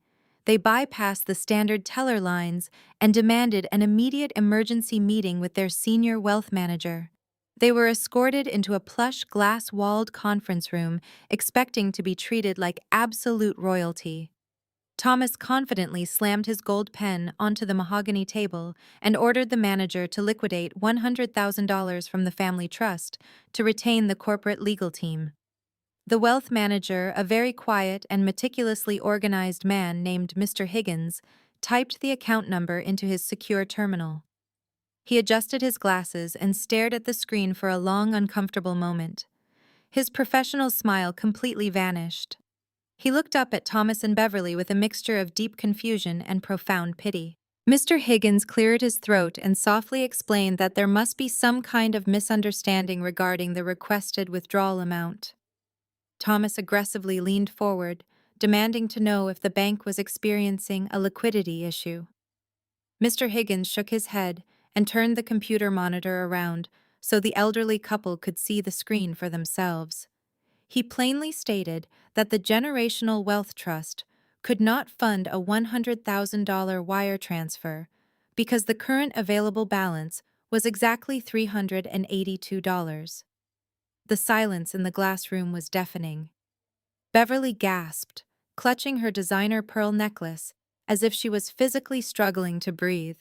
They bypassed the standard teller lines and demanded an immediate emergency meeting with their senior wealth manager. They were escorted into a plush glass-walled conference room, expecting to be treated like absolute royalty. Thomas confidently slammed his gold pen onto the mahogany table and ordered the manager to liquidate $100,000 from the family trust to retain the corporate legal team. The wealth manager, a very quiet and meticulously organized man named Mr. Higgins, typed the account number into his secure terminal. He adjusted his glasses and stared at the screen for a long, uncomfortable moment. His professional smile completely vanished. He looked up at Thomas and Beverly with a mixture of deep confusion and profound pity. Mr. Higgins cleared his throat and softly explained that there must be some kind of misunderstanding regarding the requested withdrawal amount. Thomas aggressively leaned forward, demanding to know if the bank was experiencing a liquidity issue. Mr. Higgins shook his head and turned the computer monitor around so the elderly couple could see the screen for themselves. He plainly stated that the Generational Wealth Trust could not fund a $100,000 wire transfer because the current available balance was exactly $382. The silence in the glass room was deafening. Beverly gasped, clutching her designer pearl necklace as if she was physically struggling to breathe.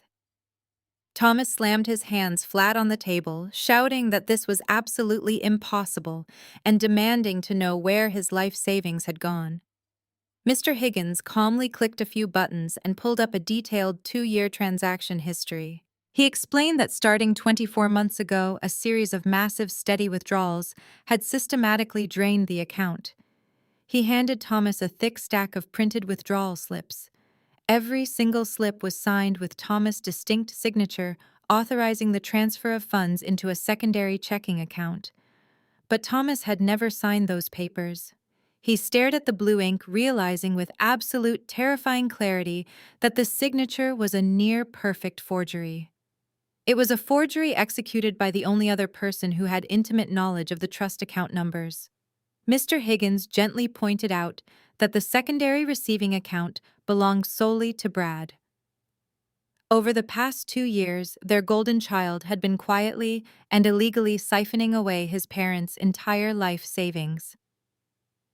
Thomas slammed his hands flat on the table, shouting that this was absolutely impossible and demanding to know where his life savings had gone. Mr. Higgins calmly clicked a few buttons and pulled up a detailed 2-year transaction history. He explained that starting 24 months ago, a series of massive steady withdrawals had systematically drained the account. He handed Thomas a thick stack of printed withdrawal slips. Every single slip was signed with Thomas' distinct signature, authorizing the transfer of funds into a secondary checking account. But Thomas had never signed those papers. He stared at the blue ink, realizing with absolute terrifying clarity that the signature was a near-perfect forgery. It was a forgery executed by the only other person who had intimate knowledge of the trust account numbers. Mr. Higgins gently pointed out that the secondary receiving account belonged solely to Brad. Over the past 2 years, their golden child had been quietly and illegally siphoning away his parents' entire life savings.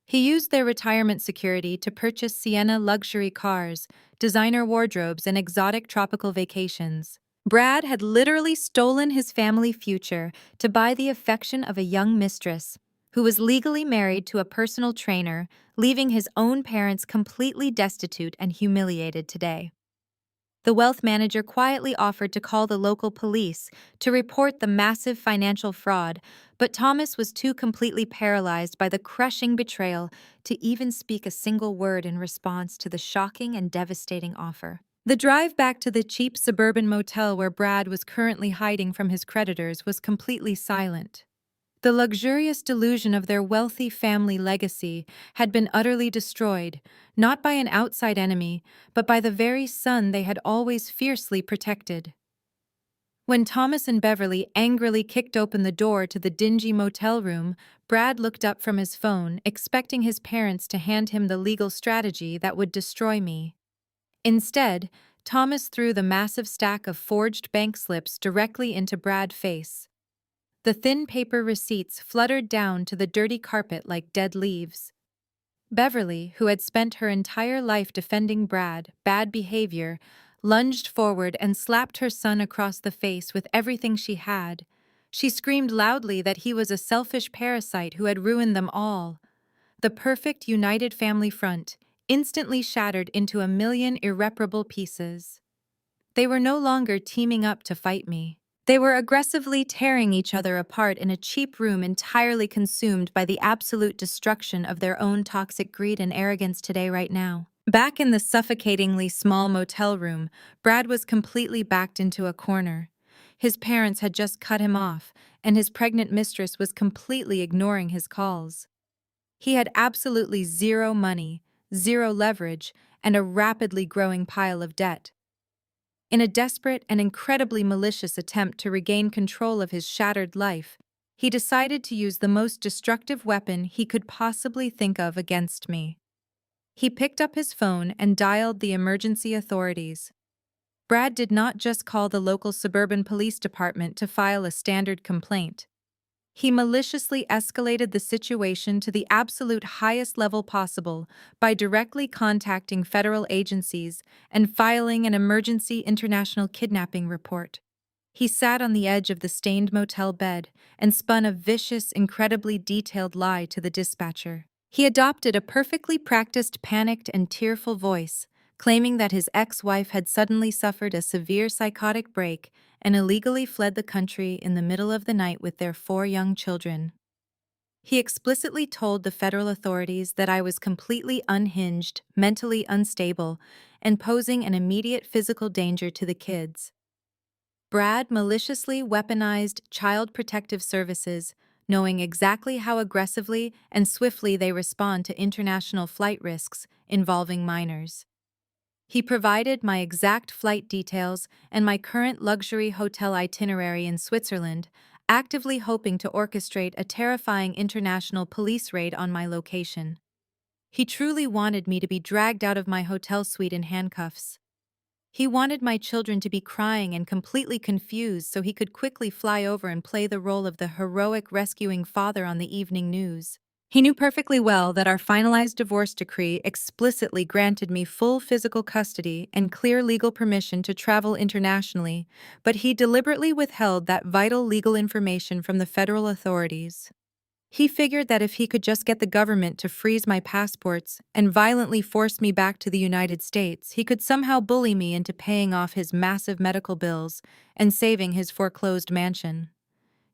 He used their retirement security to purchase Sienna luxury cars, designer wardrobes, and exotic tropical vacations. Brad had literally stolen his family future to buy the affection of a young mistress who was legally married to a personal trainer, leaving his own parents completely destitute and humiliated today. The wealth manager quietly offered to call the local police to report the massive financial fraud, but Thomas was too completely paralyzed by the crushing betrayal to even speak a single word in response to the shocking and devastating offer. The drive back to the cheap suburban motel where Brad was currently hiding from his creditors was completely silent. The luxurious delusion of their wealthy family legacy had been utterly destroyed, not by an outside enemy, but by the very son they had always fiercely protected. When Thomas and Beverly angrily kicked open the door to the dingy motel room, Brad looked up from his phone, expecting his parents to hand him the legal strategy that would destroy me. Instead, Thomas threw the massive stack of forged bank slips directly into Brad's face. The thin paper receipts fluttered down to the dirty carpet like dead leaves. Beverly, who had spent her entire life defending Brad's bad behavior, lunged forward and slapped her son across the face with everything she had. She screamed loudly that he was a selfish parasite who had ruined them all. The perfect united family front instantly shattered into a million irreparable pieces. They were no longer teaming up to fight me. They were aggressively tearing each other apart in a cheap room entirely consumed by the absolute destruction of their own toxic greed and arrogance today right now. Back in the suffocatingly small motel room, Brad was completely backed into a corner. His parents had just cut him off, and his pregnant mistress was completely ignoring his calls. He had absolutely zero money, zero leverage, and a rapidly growing pile of debt. In a desperate and incredibly malicious attempt to regain control of his shattered life, he decided to use the most destructive weapon he could possibly think of against me. He picked up his phone and dialed the emergency authorities. Brad did not just call the local suburban police department to file a standard complaint. He maliciously escalated the situation to the absolute highest level possible by directly contacting federal agencies and filing an emergency international kidnapping report. He sat on the edge of the stained motel bed and spun a vicious, incredibly detailed lie to the dispatcher. He adopted a perfectly practiced, panicked, and tearful voice, claiming that his ex-wife had suddenly suffered a severe psychotic break and illegally fled the country in the middle of the night with their 4 young children. He explicitly told the federal authorities that I was completely unhinged, mentally unstable, and posing an immediate physical danger to the kids. Brad maliciously weaponized Child Protective Services, knowing exactly how aggressively and swiftly they respond to international flight risks involving minors. He provided my exact flight details and my current luxury hotel itinerary in Switzerland, actively hoping to orchestrate a terrifying international police raid on my location. He truly wanted me to be dragged out of my hotel suite in handcuffs. He wanted my children to be crying and completely confused so he could quickly fly over and play the role of the heroic rescuing father on the evening news. He knew perfectly well that our finalized divorce decree explicitly granted me full physical custody and clear legal permission to travel internationally, but he deliberately withheld that vital legal information from the federal authorities. He figured that if he could just get the government to freeze my passports and violently force me back to the United States, he could somehow bully me into paying off his massive medical bills and saving his foreclosed mansion.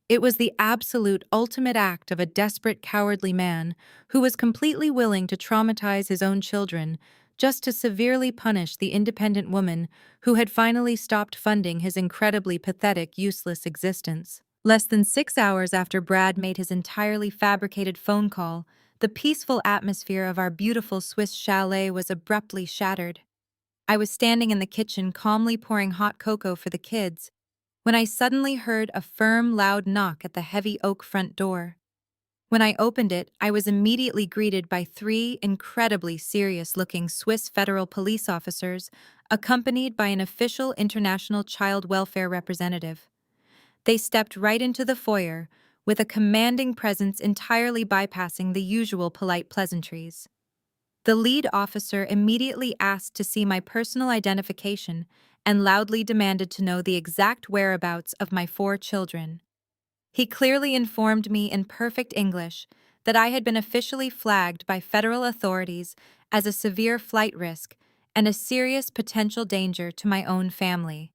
It was the absolute ultimate act of a desperate, cowardly man who was completely willing to traumatize his own children just to severely punish the independent woman who had finally stopped funding his incredibly pathetic, useless existence. Less than 6 hours after Brad made his entirely fabricated phone call, the peaceful atmosphere of our beautiful Swiss chalet was abruptly shattered. I was standing in the kitchen calmly pouring hot cocoa for the kids when I suddenly heard a firm, loud knock at the heavy oak front door. When I opened it, I was immediately greeted by 3 incredibly serious-looking Swiss federal police officers, accompanied by an official international child welfare representative. They stepped right into the foyer, with a commanding presence entirely bypassing the usual polite pleasantries. The lead officer immediately asked to see my personal identification and loudly demanded to know the exact whereabouts of my 4 children. He clearly informed me in perfect English that I had been officially flagged by federal authorities as a severe flight risk and a serious potential danger to my own family.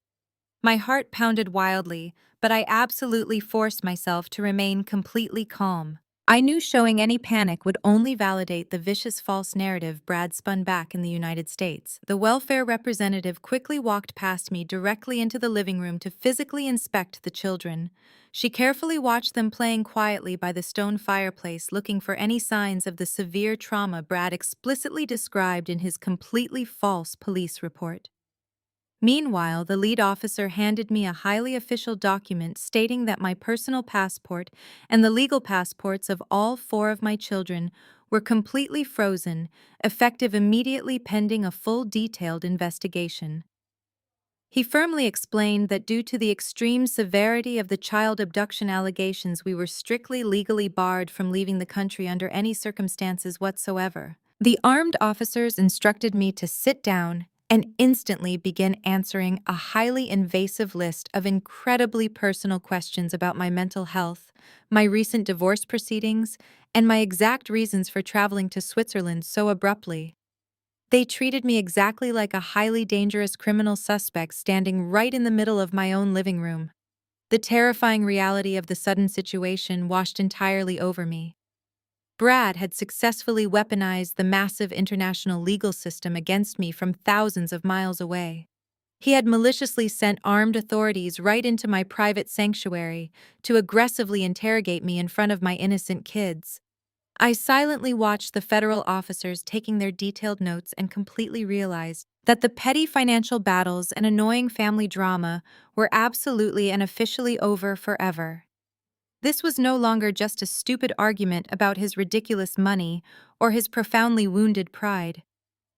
My heart pounded wildly, but I absolutely forced myself to remain completely calm. I knew showing any panic would only validate the vicious false narrative Brad spun back in the United States. The welfare representative quickly walked past me directly into the living room to physically inspect the children. She carefully watched them playing quietly by the stone fireplace, looking for any signs of the severe trauma Brad explicitly described in his completely false police report. Meanwhile, the lead officer handed me a highly official document stating that my personal passport and the legal passports of all 4 of my children were completely frozen, effective immediately pending a full detailed investigation. He firmly explained that due to the extreme severity of the child abduction allegations, we were strictly legally barred from leaving the country under any circumstances whatsoever. The armed officers instructed me to sit down and instantly begin answering a highly invasive list of incredibly personal questions about my mental health, my recent divorce proceedings, and my exact reasons for traveling to Switzerland so abruptly. They treated me exactly like a highly dangerous criminal suspect standing right in the middle of my own living room. The terrifying reality of the sudden situation washed entirely over me. Brad had successfully weaponized the massive international legal system against me from thousands of miles away. He had maliciously sent armed authorities right into my private sanctuary to aggressively interrogate me in front of my innocent kids. I silently watched the federal officers taking their detailed notes and completely realized that the petty financial battles and annoying family drama were absolutely and officially over forever. This was no longer just a stupid argument about his ridiculous money or his profoundly wounded pride.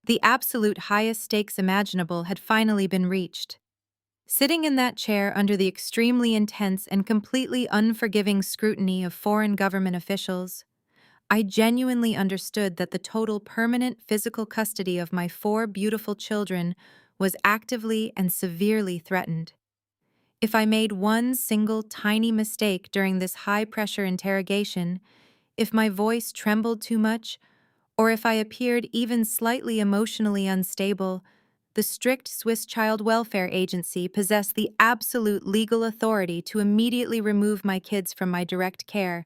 The absolute highest stakes imaginable had finally been reached. Sitting in that chair under the extremely intense and completely unforgiving scrutiny of foreign government officials, I genuinely understood that the total permanent physical custody of my 4 beautiful children was actively and severely threatened. If I made one single tiny mistake during this high-pressure interrogation, if my voice trembled too much, or if I appeared even slightly emotionally unstable, the strict Swiss Child Welfare Agency possessed the absolute legal authority to immediately remove my kids from my direct care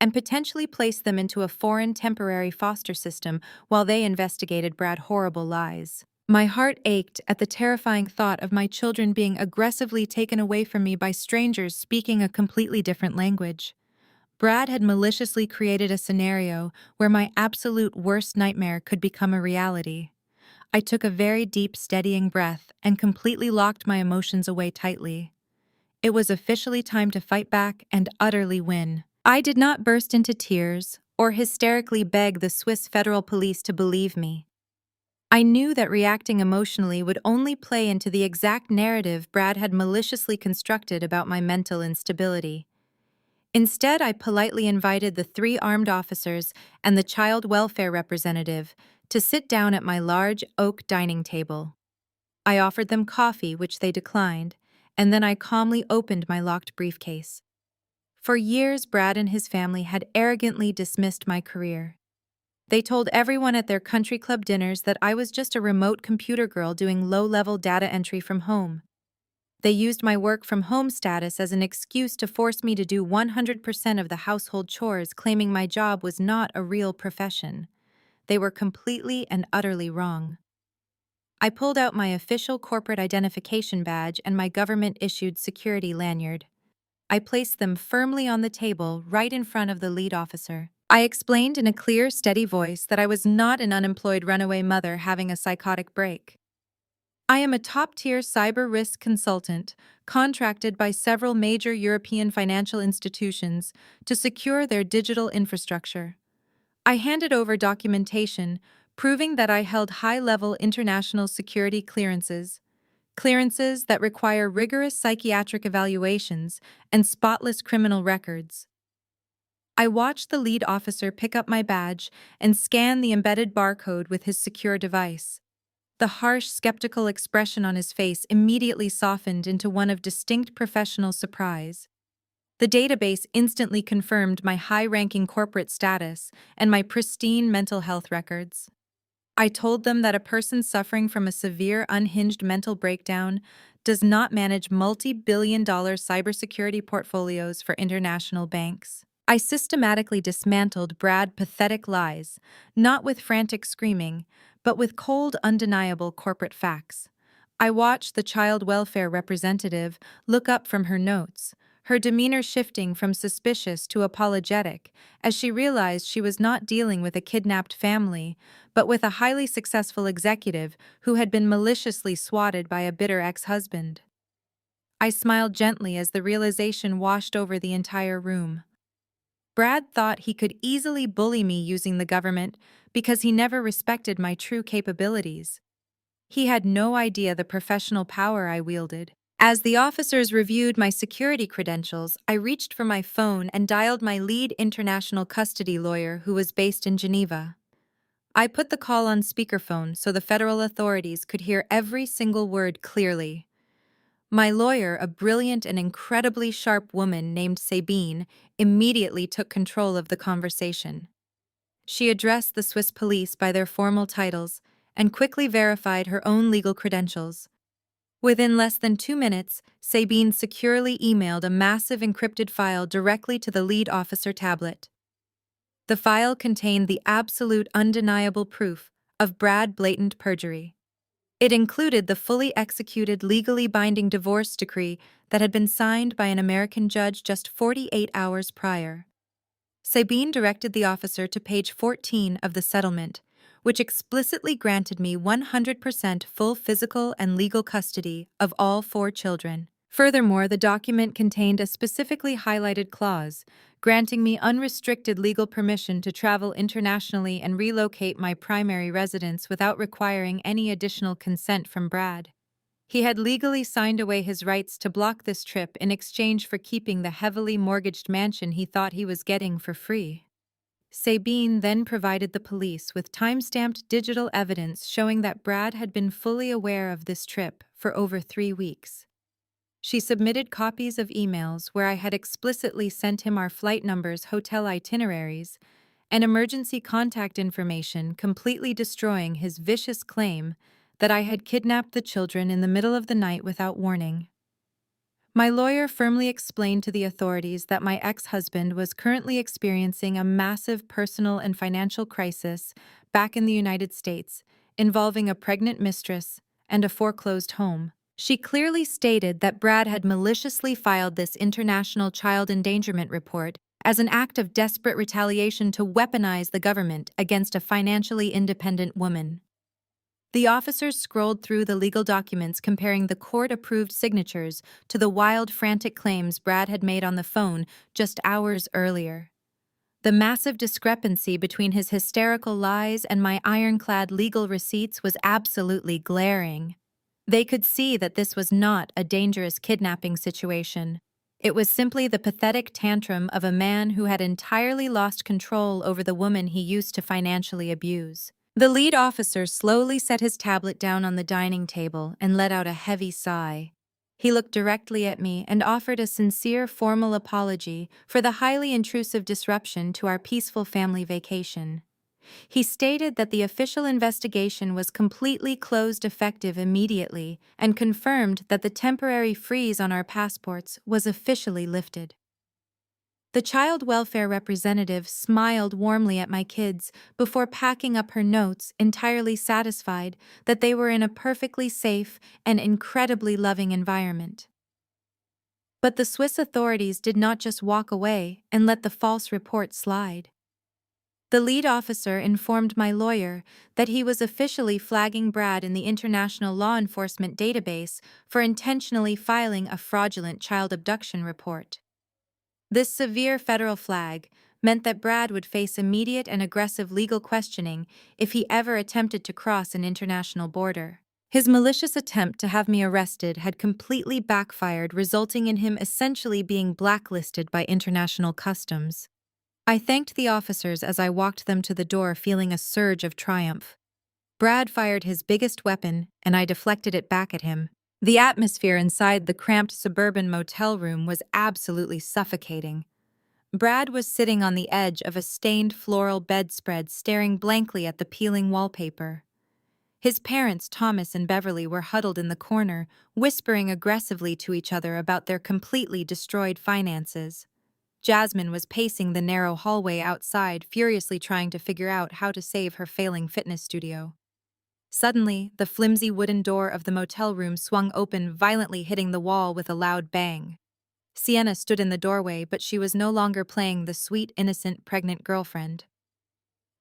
and potentially place them into a foreign temporary foster system while they investigated Brad's horrible lies. My heart ached at the terrifying thought of my children being aggressively taken away from me by strangers speaking a completely different language. Brad had maliciously created a scenario where my absolute worst nightmare could become a reality. I took a very deep, steadying breath and completely locked my emotions away tightly. It was officially time to fight back and utterly win. I did not burst into tears or hysterically beg the Swiss federal police to believe me. I knew that reacting emotionally would only play into the exact narrative Brad had maliciously constructed about my mental instability. Instead, I politely invited the 3 armed officers and the child welfare representative to sit down at my large oak dining table. I offered them coffee, which they declined, and then I calmly opened my locked briefcase. For years, Brad and his family had arrogantly dismissed my career. They told everyone at their country club dinners that I was just a remote computer girl doing low-level data entry from home. They used my work from home status as an excuse to force me to do 100% of the household chores, claiming my job was not a real profession. They were completely and utterly wrong. I pulled out my official corporate identification badge and my government-issued security lanyard. I placed them firmly on the table right in front of the lead officer. I explained in a clear, steady voice that I was not an unemployed runaway mother having a psychotic break. I am a top-tier cyber risk consultant, contracted by several major European financial institutions to secure their digital infrastructure. I handed over documentation proving that I held high-level international security clearances that require rigorous psychiatric evaluations and spotless criminal records. I watched the lead officer pick up my badge and scan the embedded barcode with his secure device. The harsh, skeptical expression on his face immediately softened into one of distinct professional surprise. The database instantly confirmed my high-ranking corporate status and my pristine mental health records. I told them that a person suffering from a severe, unhinged mental breakdown does not manage multi-billion-dollar cybersecurity portfolios for international banks. I systematically dismantled Brad's pathetic lies, not with frantic screaming, but with cold, undeniable corporate facts. I watched the child welfare representative look up from her notes, her demeanor shifting from suspicious to apologetic, as she realized she was not dealing with a kidnapped family, but with a highly successful executive who had been maliciously swatted by a bitter ex-husband. I smiled gently as the realization washed over the entire room. Brad thought he could easily bully me using the government because he never respected my true capabilities. He had no idea the professional power I wielded. As the officers reviewed my security credentials, I reached for my phone and dialed my lead international custody lawyer who was based in Geneva. I put the call on speakerphone so the federal authorities could hear every single word clearly. My lawyer, a brilliant and incredibly sharp woman named Sabine, immediately took control of the conversation. She addressed the Swiss police by their formal titles and quickly verified her own legal credentials. Within less than 2 minutes, Sabine securely emailed a massive encrypted file directly to the lead officer tablet. The file contained the absolute undeniable proof of Brad's blatant perjury. It included the fully executed, legally binding divorce decree that had been signed by an American judge just 48 hours prior. Sabine directed the officer to page 14 of the settlement, which explicitly granted me 100% full physical and legal custody of all 4 children. Furthermore, the document contained a specifically highlighted clause granting me unrestricted legal permission to travel internationally and relocate my primary residence without requiring any additional consent from Brad. He had legally signed away his rights to block this trip in exchange for keeping the heavily mortgaged mansion he thought he was getting for free. Sabine then provided the police with time-stamped digital evidence showing that Brad had been fully aware of this trip for over 3 weeks. She submitted copies of emails where I had explicitly sent him our flight numbers, hotel itineraries, and emergency contact information, completely destroying his vicious claim that I had kidnapped the children in the middle of the night without warning. My lawyer firmly explained to the authorities that my ex-husband was currently experiencing a massive personal and financial crisis back in the United States, involving a pregnant mistress and a foreclosed home. She clearly stated that Brad had maliciously filed this international child endangerment report as an act of desperate retaliation to weaponize the government against a financially independent woman. The officers scrolled through the legal documents comparing the court-approved signatures to the wild, frantic claims Brad had made on the phone just hours earlier. The massive discrepancy between his hysterical lies and my ironclad legal receipts was absolutely glaring. They could see that this was not a dangerous kidnapping situation. It was simply the pathetic tantrum of a man who had entirely lost control over the woman he used to financially abuse. The lead officer slowly set his tablet down on the dining table and let out a heavy sigh. He looked directly at me and offered a sincere, formal apology for the highly intrusive disruption to our peaceful family vacation. He stated that the official investigation was completely closed effective immediately and confirmed that the temporary freeze on our passports was officially lifted. The child welfare representative smiled warmly at my kids before packing up her notes, entirely satisfied that they were in a perfectly safe and incredibly loving environment. But the Swiss authorities did not just walk away and let the false report slide. The lead officer informed my lawyer that he was officially flagging Brad in the International Law Enforcement Database for intentionally filing a fraudulent child abduction report. This severe federal flag meant that Brad would face immediate and aggressive legal questioning if he ever attempted to cross an international border. His malicious attempt to have me arrested had completely backfired, resulting in him essentially being blacklisted by international customs. I thanked the officers as I walked them to the door, feeling a surge of triumph. Brad fired his biggest weapon, and I deflected it back at him. The atmosphere inside the cramped suburban motel room was absolutely suffocating. Brad was sitting on the edge of a stained floral bedspread, staring blankly at the peeling wallpaper. His parents, Thomas and Beverly, were huddled in the corner, whispering aggressively to each other about their completely destroyed finances. Jasmine was pacing the narrow hallway outside, furiously trying to figure out how to save her failing fitness studio. Suddenly, the flimsy wooden door of the motel room swung open, violently hitting the wall with a loud bang. Sienna stood in the doorway, but she was no longer playing the sweet, innocent, pregnant girlfriend.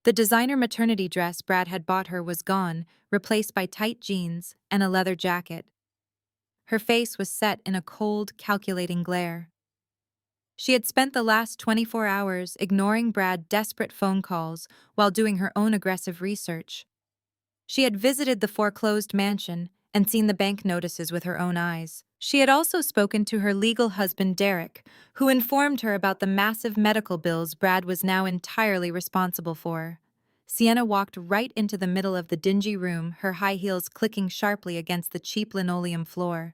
The designer maternity dress Brad had bought her was gone, replaced by tight jeans and a leather jacket. Her face was set in a cold, calculating glare. She had spent the last 24 hours ignoring Brad's desperate phone calls while doing her own aggressive research. She had visited the foreclosed mansion and seen the bank notices with her own eyes. She had also spoken to her legal husband, Derek, who informed her about the massive medical bills Brad was now entirely responsible for. Sienna walked right into the middle of the dingy room, her high heels clicking sharply against the cheap linoleum floor.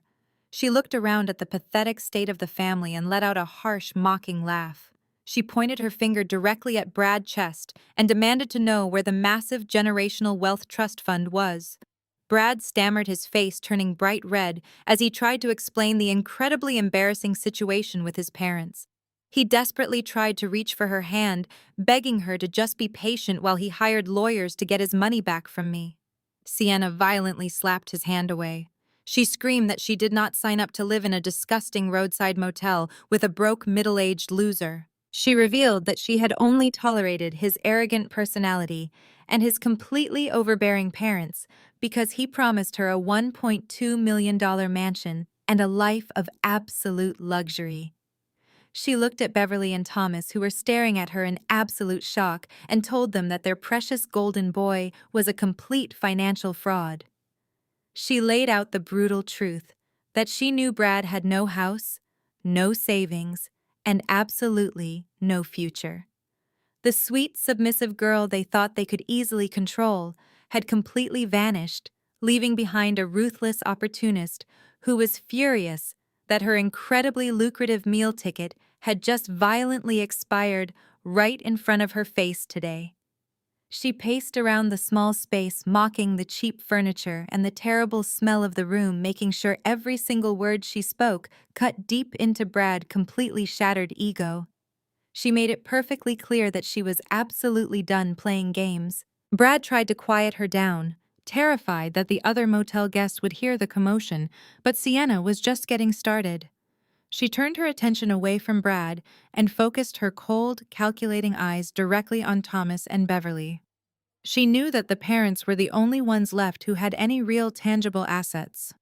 She looked around at the pathetic state of the family and let out a harsh, mocking laugh. She pointed her finger directly at Brad's chest and demanded to know where the massive generational wealth trust fund was. Brad stammered, his face turning bright red as he tried to explain the incredibly embarrassing situation with his parents. He desperately tried to reach for her hand, begging her to just be patient while he hired lawyers to get his money back from me. Sienna violently slapped his hand away. She screamed that she did not sign up to live in a disgusting roadside motel with a broke, middle-aged loser. She revealed that she had only tolerated his arrogant personality and his completely overbearing parents because he promised her a $1.2 million mansion and a life of absolute luxury. She looked at Beverly and Thomas, who were staring at her in absolute shock, and told them that their precious golden boy was a complete financial fraud. She laid out the brutal truth that she knew Brad had no house, no savings, and absolutely no future. The sweet, submissive girl they thought they could easily control had completely vanished, leaving behind a ruthless opportunist who was furious that her incredibly lucrative meal ticket had just violently expired right in front of her face today. She paced around the small space, mocking the cheap furniture and the terrible smell of the room, making sure every single word she spoke cut deep into Brad's completely shattered ego. She made it perfectly clear that she was absolutely done playing games. Brad tried to quiet her down, terrified that the other motel guests would hear the commotion, but Sienna was just getting started. She turned her attention away from Brad and focused her cold, calculating eyes directly on Thomas and Beverly. She knew that the parents were the only ones left who had any real tangible assets.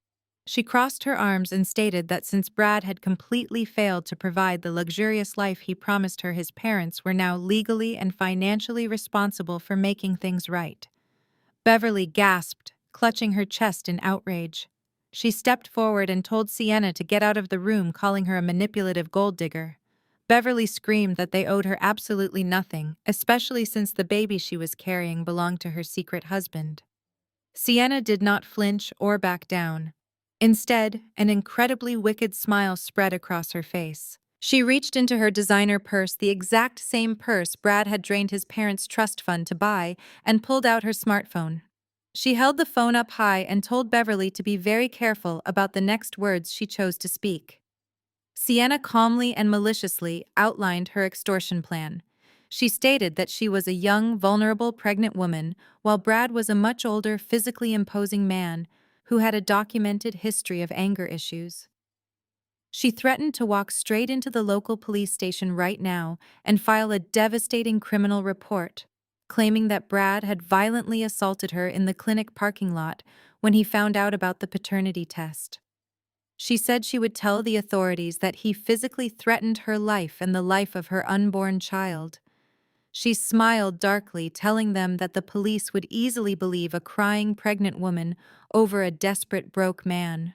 She crossed her arms and stated that since Brad had completely failed to provide the luxurious life he promised her, his parents were now legally and financially responsible for making things right. Beverly gasped, clutching her chest in outrage. She stepped forward and told Sienna to get out of the room, calling her a manipulative gold digger. Beverly screamed that they owed her absolutely nothing, especially since the baby she was carrying belonged to her secret husband. Sienna did not flinch or back down. Instead, an incredibly wicked smile spread across her face. She reached into her designer purse, the exact same purse Brad had drained his parents' trust fund to buy, and pulled out her smartphone. She held the phone up high and told Beverly to be very careful about the next words she chose to speak. Sienna calmly and maliciously outlined her extortion plan. She stated that she was a young, vulnerable pregnant woman, while Brad was a much older, physically imposing man who had a documented history of anger issues. She threatened to walk straight into the local police station right now and file a devastating criminal report, claiming that Brad had violently assaulted her in the clinic parking lot when he found out about the paternity test. She said she would tell the authorities that he physically threatened her life and the life of her unborn child. She smiled darkly, telling them that the police would easily believe a crying pregnant woman over a desperate broke man.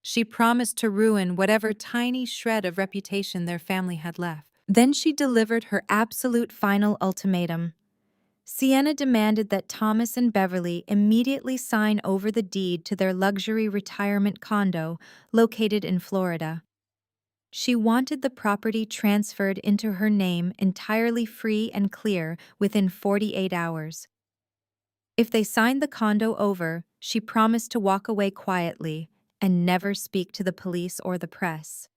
She promised to ruin whatever tiny shred of reputation their family had left. Then she delivered her absolute final ultimatum. Sienna demanded that Thomas and Beverly immediately sign over the deed to their luxury retirement condo located in Florida. She wanted the property transferred into her name entirely free and clear within 48 hours. If they signed the condo over, she promised to walk away quietly and never speak to the police or the press.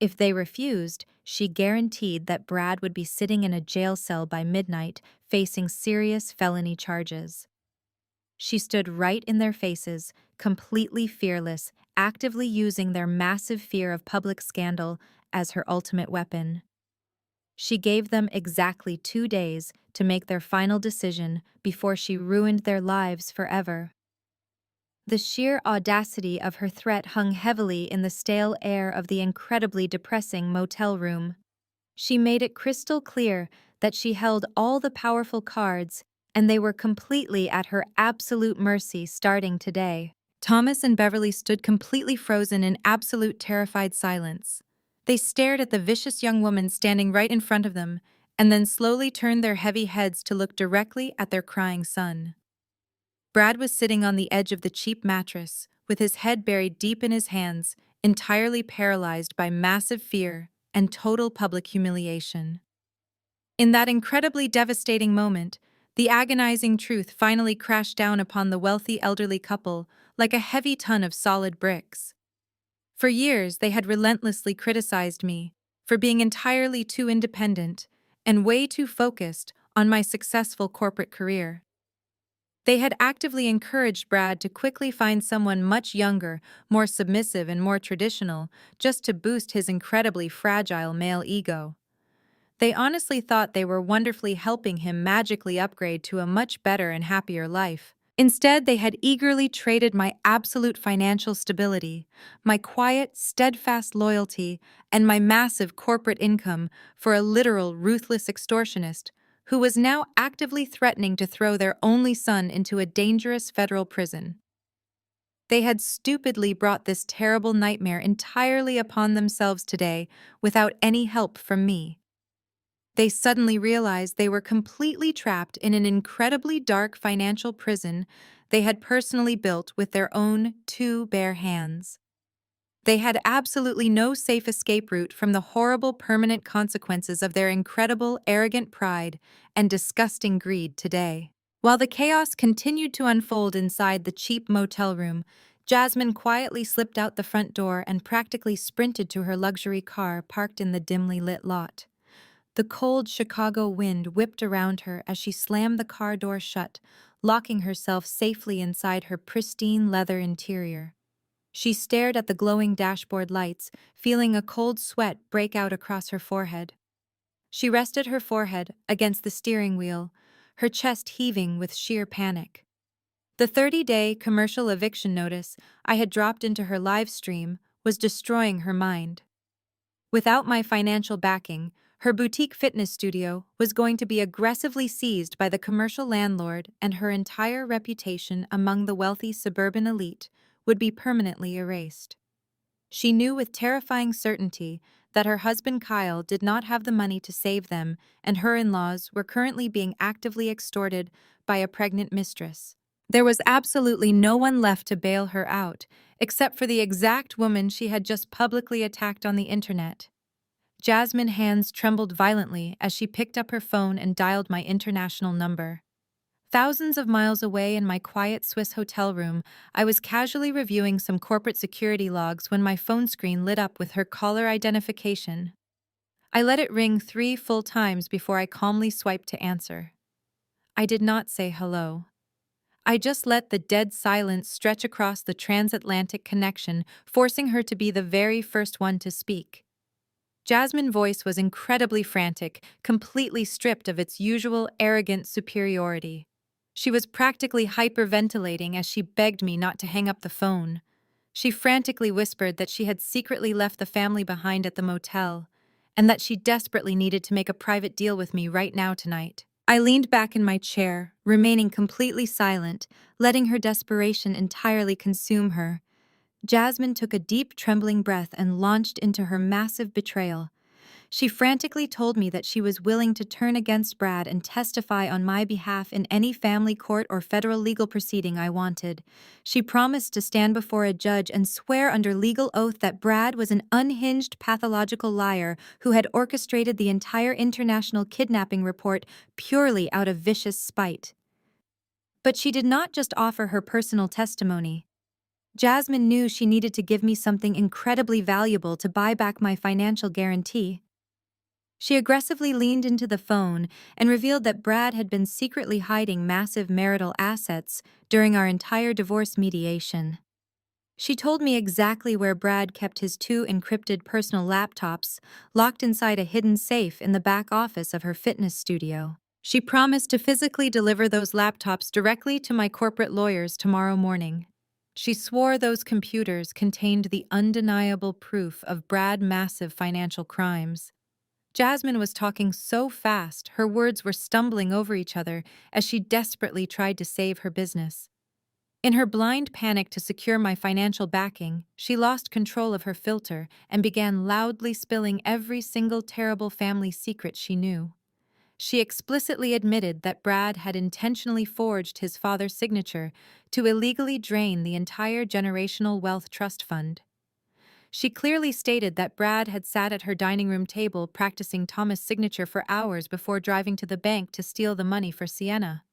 If they refused, she guaranteed that Brad would be sitting in a jail cell by midnight, facing serious felony charges. She stood right in their faces, completely fearless, actively using their massive fear of public scandal as her ultimate weapon. She gave them exactly 2 days to make their final decision before she ruined their lives forever. The sheer audacity of her threat hung heavily in the stale air of the incredibly depressing motel room. She made it crystal clear that she held all the powerful cards, and they were completely at her absolute mercy starting today. Thomas and Beverly stood completely frozen in absolute terrified silence. They stared at the vicious young woman standing right in front of them, and then slowly turned their heavy heads to look directly at their crying son. Brad was sitting on the edge of the cheap mattress, with his head buried deep in his hands, entirely paralyzed by massive fear and total public humiliation. In that incredibly devastating moment, the agonizing truth finally crashed down upon the wealthy elderly couple like a heavy ton of solid bricks. For years, they had relentlessly criticized me for being entirely too independent and way too focused on my successful corporate career. They had actively encouraged Brad to quickly find someone much younger, more submissive, and more traditional, just to boost his incredibly fragile male ego. They honestly thought they were wonderfully helping him magically upgrade to a much better and happier life. Instead, they had eagerly traded my absolute financial stability, my quiet, steadfast loyalty, and my massive corporate income for a literal ruthless extortionist who was now actively threatening to throw their only son into a dangerous federal prison. They had stupidly brought this terrible nightmare entirely upon themselves today without any help from me. They suddenly realized they were completely trapped in an incredibly dark financial prison they had personally built with their own 2 bare hands. They had absolutely no safe escape route from the horrible permanent consequences of their incredible, arrogant pride and disgusting greed today. While the chaos continued to unfold inside the cheap motel room, Jasmine quietly slipped out the front door and practically sprinted to her luxury car parked in the dimly lit lot. The cold Chicago wind whipped around her as she slammed the car door shut, locking herself safely inside her pristine leather interior. She stared at the glowing dashboard lights, feeling a cold sweat break out across her forehead. She rested her forehead against the steering wheel, her chest heaving with sheer panic. The 30-day commercial eviction notice I had dropped into her live stream was destroying her mind. Without my financial backing, her boutique fitness studio was going to be aggressively seized by the commercial landlord, and her entire reputation among the wealthy suburban elite would be permanently erased. She knew with terrifying certainty that her husband Kyle did not have the money to save them, and her in-laws were currently being actively extorted by a pregnant mistress. There was absolutely no one left to bail her out, except for the exact woman she had just publicly attacked on the internet. Jasmine's hands trembled violently as she picked up her phone and dialed my international number. Thousands of miles away in my quiet Swiss hotel room, I was casually reviewing some corporate security logs when my phone screen lit up with her caller identification. I let it ring 3 full times before I calmly swiped to answer. I did not say hello. I just let the dead silence stretch across the transatlantic connection, forcing her to be the very first one to speak. Jasmine's voice was incredibly frantic, completely stripped of its usual arrogant superiority. She was practically hyperventilating as she begged me not to hang up the phone. She frantically whispered that she had secretly left the family behind at the motel, and that she desperately needed to make a private deal with me right now tonight. I leaned back in my chair, remaining completely silent, letting her desperation entirely consume her. Jasmine took a deep, trembling breath and launched into her massive betrayal. She frantically told me that she was willing to turn against Brad and testify on my behalf in any family court or federal legal proceeding I wanted. She promised to stand before a judge and swear under legal oath that Brad was an unhinged, pathological liar who had orchestrated the entire international kidnapping report purely out of vicious spite. But she did not just offer her personal testimony. Jasmine knew she needed to give me something incredibly valuable to buy back my financial guarantee. She aggressively leaned into the phone and revealed that Brad had been secretly hiding massive marital assets during our entire divorce mediation. She told me exactly where Brad kept his 2 encrypted personal laptops, locked inside a hidden safe in the back office of her fitness studio. She promised to physically deliver those laptops directly to my corporate lawyers tomorrow morning. She swore those computers contained the undeniable proof of Brad's massive financial crimes. Jasmine was talking so fast, her words were stumbling over each other as she desperately tried to save her business. In her blind panic to secure my financial backing, she lost control of her filter and began loudly spilling every single terrible family secret she knew. She explicitly admitted that Brad had intentionally forged his father's signature to illegally drain the entire generational wealth trust fund. She clearly stated that Brad had sat at her dining room table practicing Thomas' signature for hours before driving to the bank to steal the money for Sienna.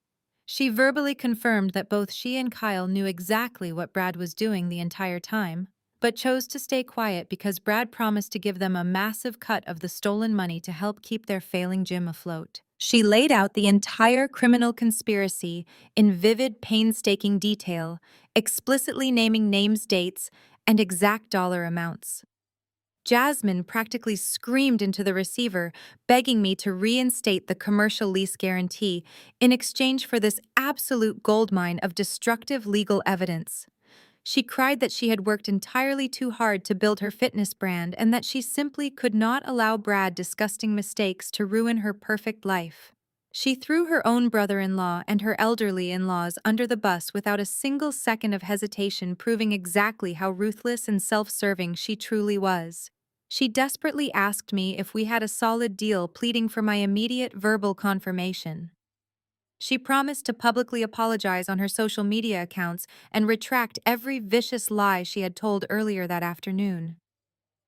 She verbally confirmed that both she and Kyle knew exactly what Brad was doing the entire time, but chose to stay quiet because Brad promised to give them a massive cut of the stolen money to help keep their failing gym afloat. She laid out the entire criminal conspiracy in vivid, painstaking detail, explicitly naming names, dates, and exact dollar amounts. Jasmine practically screamed into the receiver, begging me to reinstate the commercial lease guarantee in exchange for this absolute goldmine of destructive legal evidence. She cried that she had worked entirely too hard to build her fitness brand and that she simply could not allow Brad's disgusting mistakes to ruin her perfect life. She threw her own brother-in-law and her elderly in-laws under the bus without a single second of hesitation, proving exactly how ruthless and self-serving she truly was. She desperately asked me if we had a solid deal, pleading for my immediate verbal confirmation. She promised to publicly apologize on her social media accounts and retract every vicious lie she had told earlier that afternoon.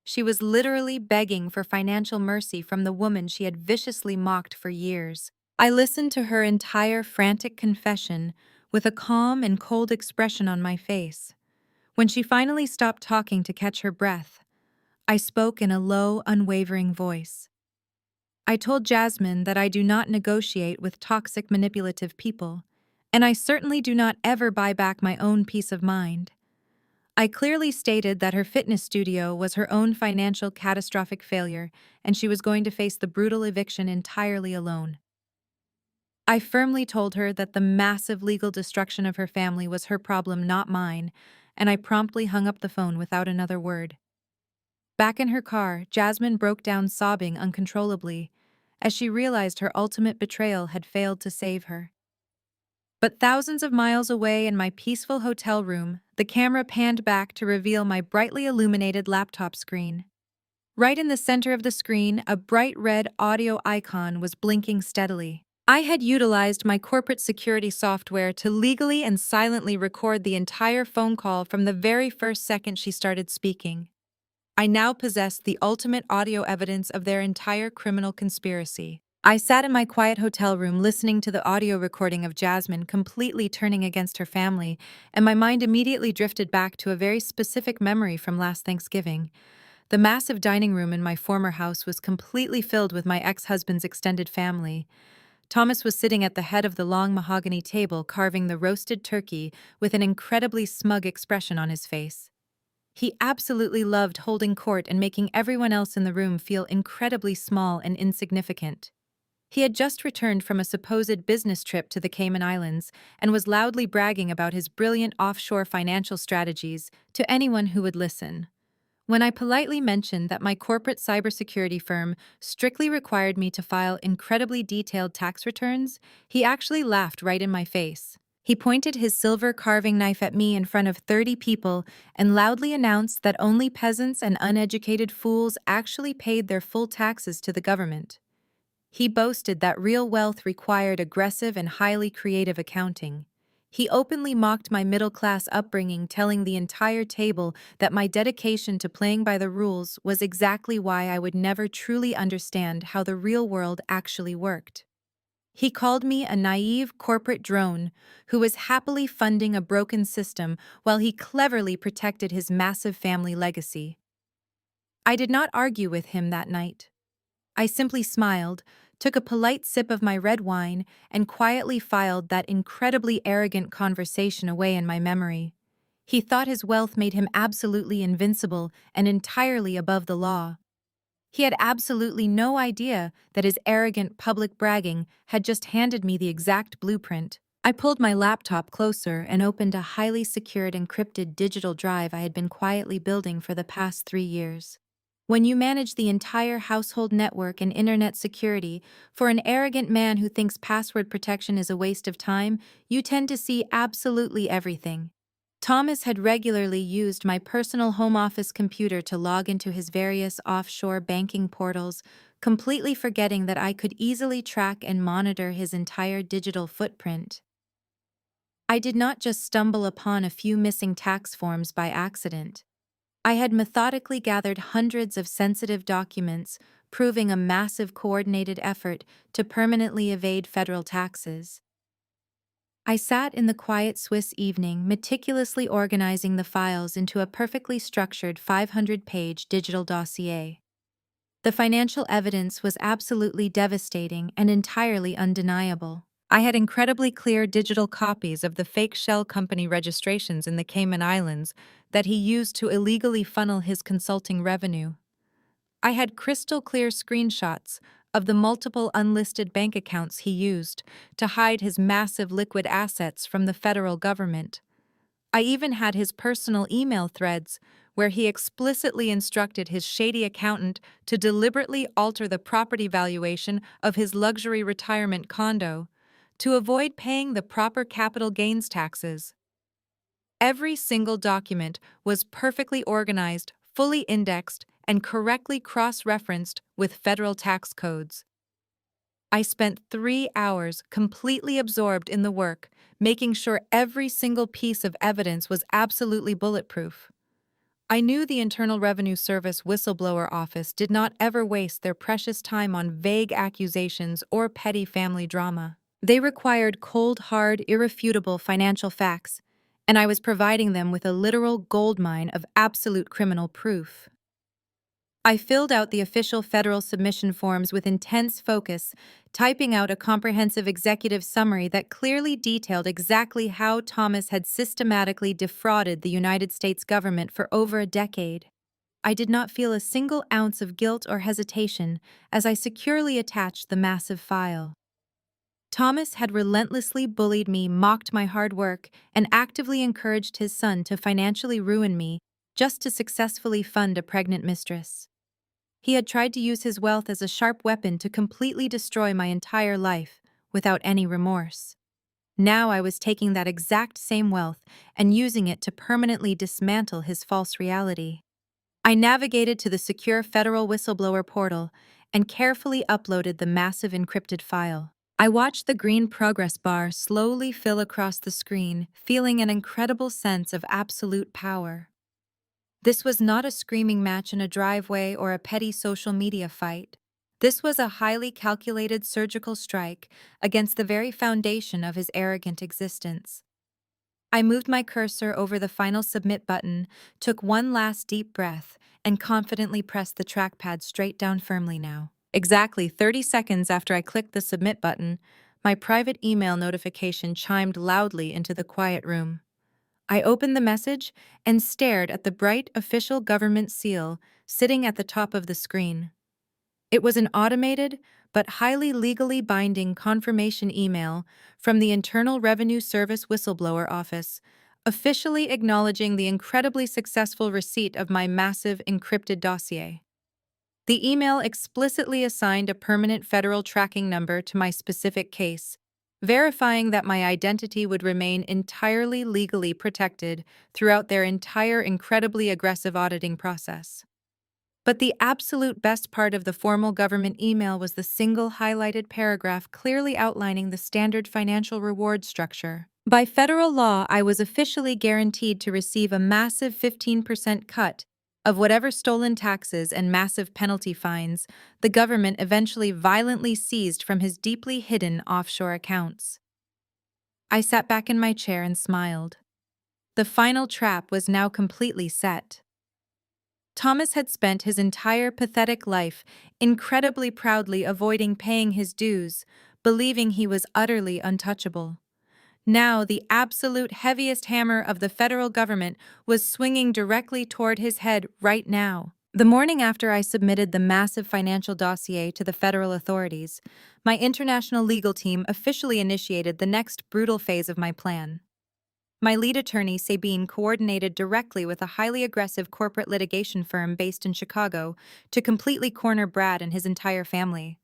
She was literally begging for financial mercy from the woman she had viciously mocked for years. I listened to her entire frantic confession with a calm and cold expression on my face. When she finally stopped talking to catch her breath, I spoke in a low, unwavering voice. I told Jasmine that I do not negotiate with toxic, manipulative people, and I certainly do not ever buy back my own peace of mind. I clearly stated that her fitness studio was her own financial catastrophic failure, and she was going to face the brutal eviction entirely alone. I firmly told her that the massive legal destruction of her family was her problem, not mine, and I promptly hung up the phone without another word. Back in her car, Jasmine broke down sobbing uncontrollably as she realized her ultimate betrayal had failed to save her. But thousands of miles away in my peaceful hotel room, the camera panned back to reveal my brightly illuminated laptop screen. Right in the center of the screen, a bright red audio icon was blinking steadily. I had utilized my corporate security software to legally and silently record the entire phone call from the very first second she started speaking. I now possessed the ultimate audio evidence of their entire criminal conspiracy. I sat in my quiet hotel room listening to the audio recording of Jasmine completely turning against her family, and my mind immediately drifted back to a very specific memory from last Thanksgiving. The massive dining room in my former house was completely filled with my ex-husband's extended family. Thomas was sitting at the head of the long mahogany table carving the roasted turkey with an incredibly smug expression on his face. He absolutely loved holding court and making everyone else in the room feel incredibly small and insignificant. He had just returned from a supposed business trip to the Cayman Islands and was loudly bragging about his brilliant offshore financial strategies to anyone who would listen. When I politely mentioned that my corporate cybersecurity firm strictly required me to file incredibly detailed tax returns, he actually laughed right in my face. He pointed his silver carving knife at me in front of 30 people and loudly announced that only peasants and uneducated fools actually paid their full taxes to the government. He boasted that real wealth required aggressive and highly creative accounting. He openly mocked my middle-class upbringing, telling the entire table that my dedication to playing by the rules was exactly why I would never truly understand how the real world actually worked. He called me a naive corporate drone who was happily funding a broken system while he cleverly protected his massive family legacy. I did not argue with him that night. I simply smiled, took a polite sip of my red wine, and quietly filed that incredibly arrogant conversation away in my memory. He thought his wealth made him absolutely invincible and entirely above the law. He had absolutely no idea that his arrogant public bragging had just handed me the exact blueprint. I pulled my laptop closer and opened a highly secured encrypted digital drive I had been quietly building for the past 3 years. When you manage the entire household network and internet security for an arrogant man who thinks password protection is a waste of time, you tend to see absolutely everything. Thomas had regularly used my personal home office computer to log into his various offshore banking portals, completely forgetting that I could easily track and monitor his entire digital footprint. I did not just stumble upon a few missing tax forms by accident. I had methodically gathered hundreds of sensitive documents, proving a massive coordinated effort to permanently evade federal taxes. I sat in the quiet Swiss evening, meticulously organizing the files into a perfectly structured 500-page digital dossier. The financial evidence was absolutely devastating and entirely undeniable. I had incredibly clear digital copies of the fake shell company registrations in the Cayman Islands that he used to illegally funnel his consulting revenue. I had crystal clear screenshots of the multiple unlisted bank accounts he used to hide his massive liquid assets from the federal government. I even had his personal email threads where he explicitly instructed his shady accountant to deliberately alter the property valuation of his luxury retirement condo to avoid paying the proper capital gains taxes. Every single document was perfectly organized, fully indexed, and correctly cross-referenced with federal tax codes. I spent 3 hours completely absorbed in the work, making sure every single piece of evidence was absolutely bulletproof. I knew the Internal Revenue Service whistleblower office did not ever waste their precious time on vague accusations or petty family drama. They required cold, hard, irrefutable financial facts, and I was providing them with a literal goldmine of absolute criminal proof. I filled out the official federal submission forms with intense focus, typing out a comprehensive executive summary that clearly detailed exactly how Thomas had systematically defrauded the United States government for over a decade. I did not feel a single ounce of guilt or hesitation as I securely attached the massive file. Thomas had relentlessly bullied me, mocked my hard work, and actively encouraged his son to financially ruin me just to successfully fund a pregnant mistress. He had tried to use his wealth as a sharp weapon to completely destroy my entire life, without any remorse. Now I was taking that exact same wealth and using it to permanently dismantle his false reality. I navigated to the secure federal whistleblower portal and carefully uploaded the massive encrypted file. I watched the green progress bar slowly fill across the screen, feeling an incredible sense of absolute power. This was not a screaming match in a driveway or a petty social media fight. This was a highly calculated surgical strike against the very foundation of his arrogant existence. I moved my cursor over the final submit button, took one last deep breath, and confidently pressed the trackpad straight down firmly now. Exactly 30 seconds after I clicked the submit button, my private email notification chimed loudly into the quiet room. I opened the message and stared at the bright official government seal sitting at the top of the screen. It was an automated but highly legally binding confirmation email from the Internal Revenue Service whistleblower office, officially acknowledging the incredibly successful receipt of my massive encrypted dossier. The email explicitly assigned a permanent federal tracking number to my specific case, verifying that my identity would remain entirely legally protected throughout their entire incredibly aggressive auditing process. But the absolute best part of the formal government email was the single highlighted paragraph clearly outlining the standard financial reward structure. By federal law, I was officially guaranteed to receive a massive 15% cut of whatever stolen taxes and massive penalty fines the government eventually violently seized from his deeply hidden offshore accounts. I sat back in my chair and smiled. The final trap was now completely set. Thomas had spent his entire pathetic life incredibly proudly avoiding paying his dues, believing he was utterly untouchable. Now, the absolute heaviest hammer of the federal government was swinging directly toward his head right now. The morning after I submitted the massive financial dossier to the federal authorities, my international legal team officially initiated the next brutal phase of my plan. My lead attorney, Sabine, coordinated directly with a highly aggressive corporate litigation firm based in Chicago to completely corner Brad and his entire family.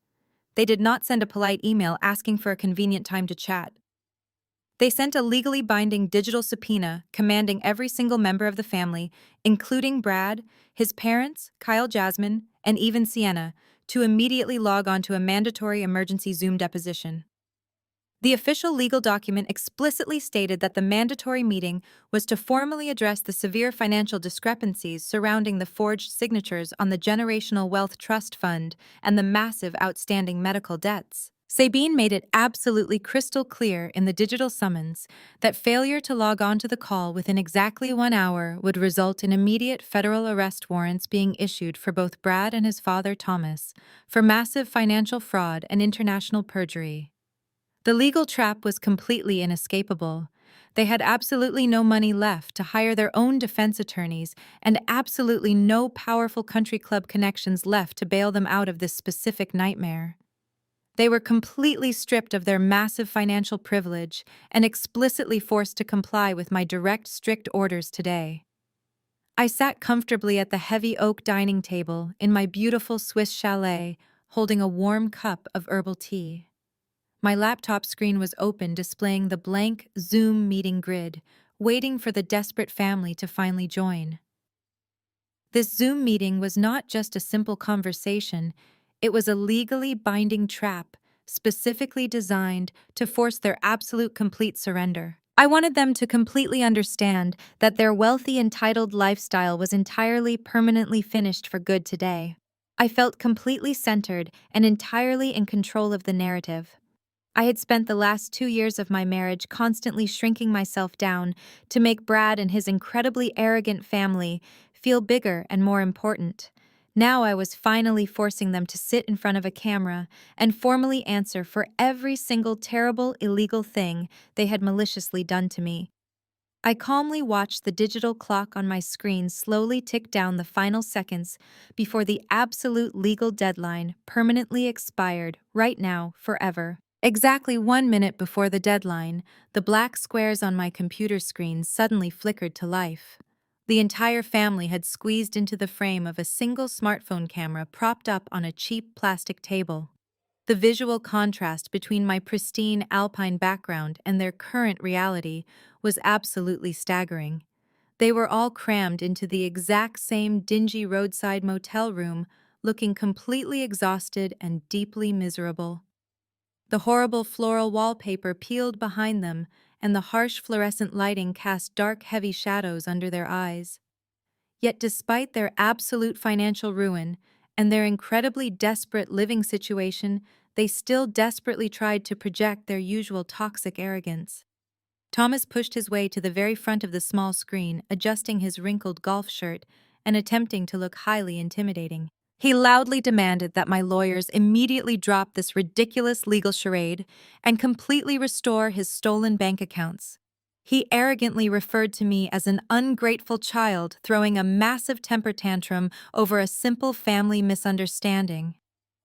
They did not send a polite email asking for a convenient time to chat. They sent a legally binding digital subpoena commanding every single member of the family, including Brad, his parents, Kyle, Jasmine, and even Sienna, to immediately log on to a mandatory emergency Zoom deposition. The official legal document explicitly stated that the mandatory meeting was to formally address the severe financial discrepancies surrounding the forged signatures on the Generational Wealth Trust Fund and the massive outstanding medical debts. Sabine made it absolutely crystal clear in the digital summons that failure to log on to the call within exactly 1 hour would result in immediate federal arrest warrants being issued for both Brad and his father Thomas for massive financial fraud and international perjury. The legal trap was completely inescapable. They had absolutely no money left to hire their own defense attorneys and absolutely no powerful country club connections left to bail them out of this specific nightmare. They were completely stripped of their massive financial privilege and explicitly forced to comply with my direct, strict orders today. I sat comfortably at the heavy oak dining table in my beautiful Swiss chalet, holding a warm cup of herbal tea. My laptop screen was open, displaying the blank Zoom meeting grid, waiting for the desperate family to finally join. This Zoom meeting was not just a simple conversation, it was a legally binding trap specifically designed to force their absolute complete surrender. I wanted them to completely understand that their wealthy, entitled lifestyle was entirely permanently finished for good today. I felt completely centered and entirely in control of the narrative. I had spent the last 2 years of my marriage constantly shrinking myself down to make Brad and his incredibly arrogant family feel bigger and more important. Now I was finally forcing them to sit in front of a camera and formally answer for every single terrible, illegal thing they had maliciously done to me. I calmly watched the digital clock on my screen slowly tick down the final seconds before the absolute legal deadline permanently expired right now, forever. Exactly 1 minute before the deadline, the black squares on my computer screen suddenly flickered to life. The entire family had squeezed into the frame of a single smartphone camera propped up on a cheap plastic table. The visual contrast between my pristine Alpine background and their current reality was absolutely staggering. They were all crammed into the exact same dingy roadside motel room, looking completely exhausted and deeply miserable. The horrible floral wallpaper peeled behind them, and the harsh fluorescent lighting cast dark, heavy shadows under their eyes. Yet despite their absolute financial ruin and their incredibly desperate living situation, they still desperately tried to project their usual toxic arrogance. Thomas pushed his way to the very front of the small screen, adjusting his wrinkled golf shirt and attempting to look highly intimidating. He loudly demanded that my lawyers immediately drop this ridiculous legal charade and completely restore his stolen bank accounts. He arrogantly referred to me as an ungrateful child throwing a massive temper tantrum over a simple family misunderstanding.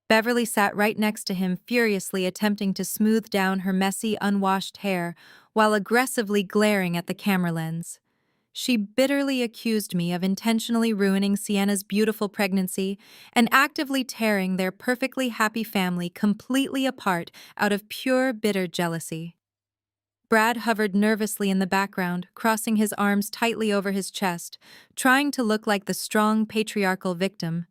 Beverly sat right next to him, furiously attempting to smooth down her messy, unwashed hair while aggressively glaring at the camera lens. She bitterly accused me of intentionally ruining Sienna's beautiful pregnancy and actively tearing their perfectly happy family completely apart out of pure, bitter jealousy. Brad hovered nervously in the background, crossing his arms tightly over his chest, trying to look like the strong, patriarchal victim.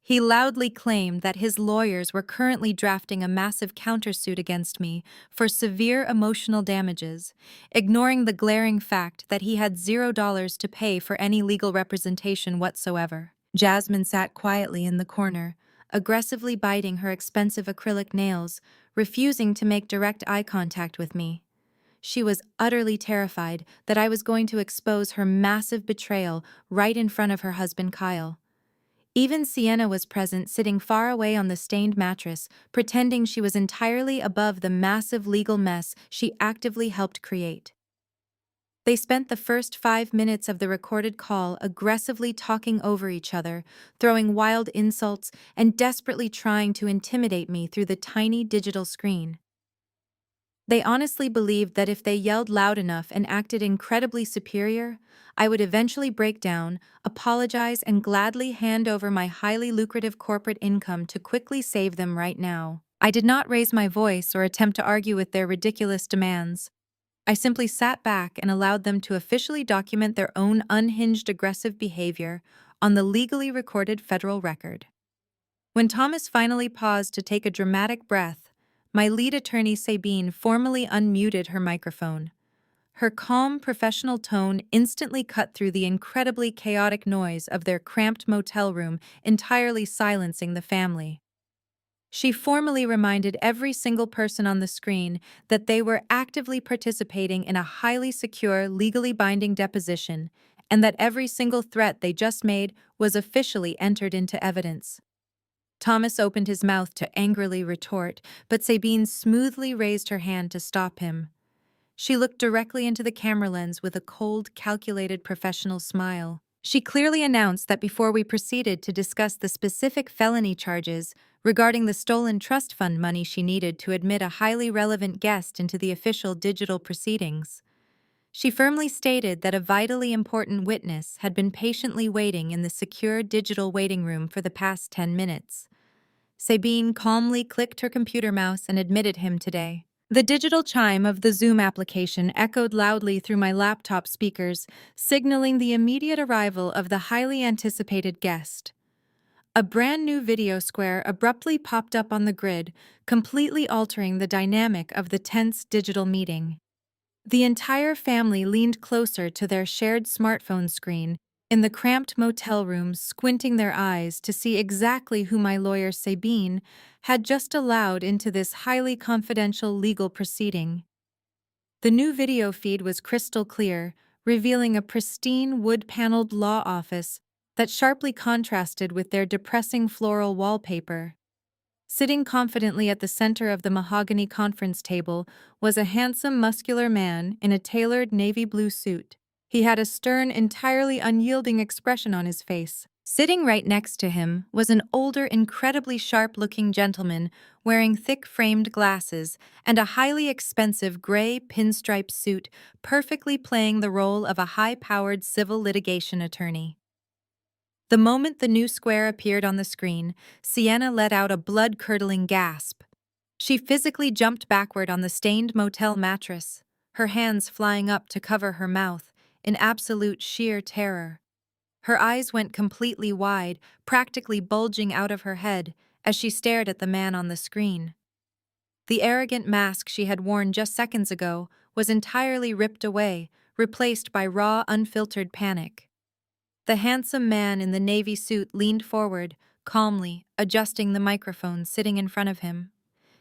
He loudly claimed that his lawyers were currently drafting a massive countersuit against me for severe emotional damages, ignoring the glaring fact that he had $0 to pay for any legal representation whatsoever. Jasmine sat quietly in the corner, aggressively biting her expensive acrylic nails, refusing to make direct eye contact with me. She was utterly terrified that I was going to expose her massive betrayal right in front of her husband Kyle. Even Sienna was present, sitting far away on the stained mattress, pretending she was entirely above the massive legal mess she actively helped create. They spent the first 5 minutes of the recorded call aggressively talking over each other, throwing wild insults, and desperately trying to intimidate me through the tiny digital screen. They honestly believed that if they yelled loud enough and acted incredibly superior, I would eventually break down, apologize, and gladly hand over my highly lucrative corporate income to quickly save them right now. I did not raise my voice or attempt to argue with their ridiculous demands. I simply sat back and allowed them to officially document their own unhinged aggressive behavior on the legally recorded federal record. When Thomas finally paused to take a dramatic breath, my lead attorney Sabine formally unmuted her microphone. Her calm, professional tone instantly cut through the incredibly chaotic noise of their cramped motel room, entirely silencing the family. She formally reminded every single person on the screen that they were actively participating in a highly secure, legally binding deposition, and that every single threat they just made was officially entered into evidence. Thomas opened his mouth to angrily retort, but Sabine smoothly raised her hand to stop him. She looked directly into the camera lens with a cold, calculated professional smile. She clearly announced that before we proceeded to discuss the specific felony charges regarding the stolen trust fund money she needed to admit a highly relevant guest into the official digital proceedings, she firmly stated that a vitally important witness had been patiently waiting in the secure digital waiting room for the past 10 minutes. Sabine calmly clicked her computer mouse and admitted him today. The digital chime of the Zoom application echoed loudly through my laptop speakers, signaling the immediate arrival of the highly anticipated guest. A brand new video square abruptly popped up on the grid, completely altering the dynamic of the tense digital meeting. The entire family leaned closer to their shared smartphone screen in the cramped motel room, squinting their eyes to see exactly who my lawyer Sabine had just allowed into this highly confidential legal proceeding. The new video feed was crystal clear, revealing a pristine wood-paneled law office that sharply contrasted with their depressing floral wallpaper. Sitting confidently at the center of the mahogany conference table was a handsome, muscular man in a tailored navy blue suit. He had a stern, entirely unyielding expression on his face. Sitting right next to him was an older, incredibly sharp-looking gentleman wearing thick-framed glasses and a highly expensive gray pinstripe suit, perfectly playing the role of a high-powered civil litigation attorney. The moment the new square appeared on the screen, Sienna let out a blood-curdling gasp. She physically jumped backward on the stained motel mattress, her hands flying up to cover her mouth, in absolute sheer terror. Her eyes went completely wide, practically bulging out of her head, as she stared at the man on the screen. The arrogant mask she had worn just seconds ago was entirely ripped away, replaced by raw, unfiltered panic. The handsome man in the navy suit leaned forward, calmly, adjusting the microphone sitting in front of him.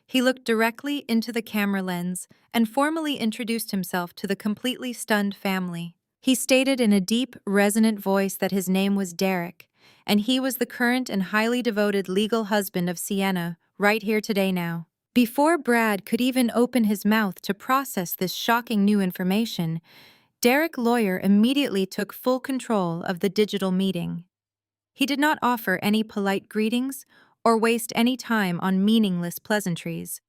He looked directly into the camera lens and formally introduced himself to the completely stunned family. He stated in a deep, resonant voice that his name was Derek, and he was the current and highly devoted legal husband of Sienna, right here today now. Before Brad could even open his mouth to process this shocking new information, Derek Lawyer immediately took full control of the digital meeting. He did not offer any polite greetings or waste any time on meaningless pleasantries.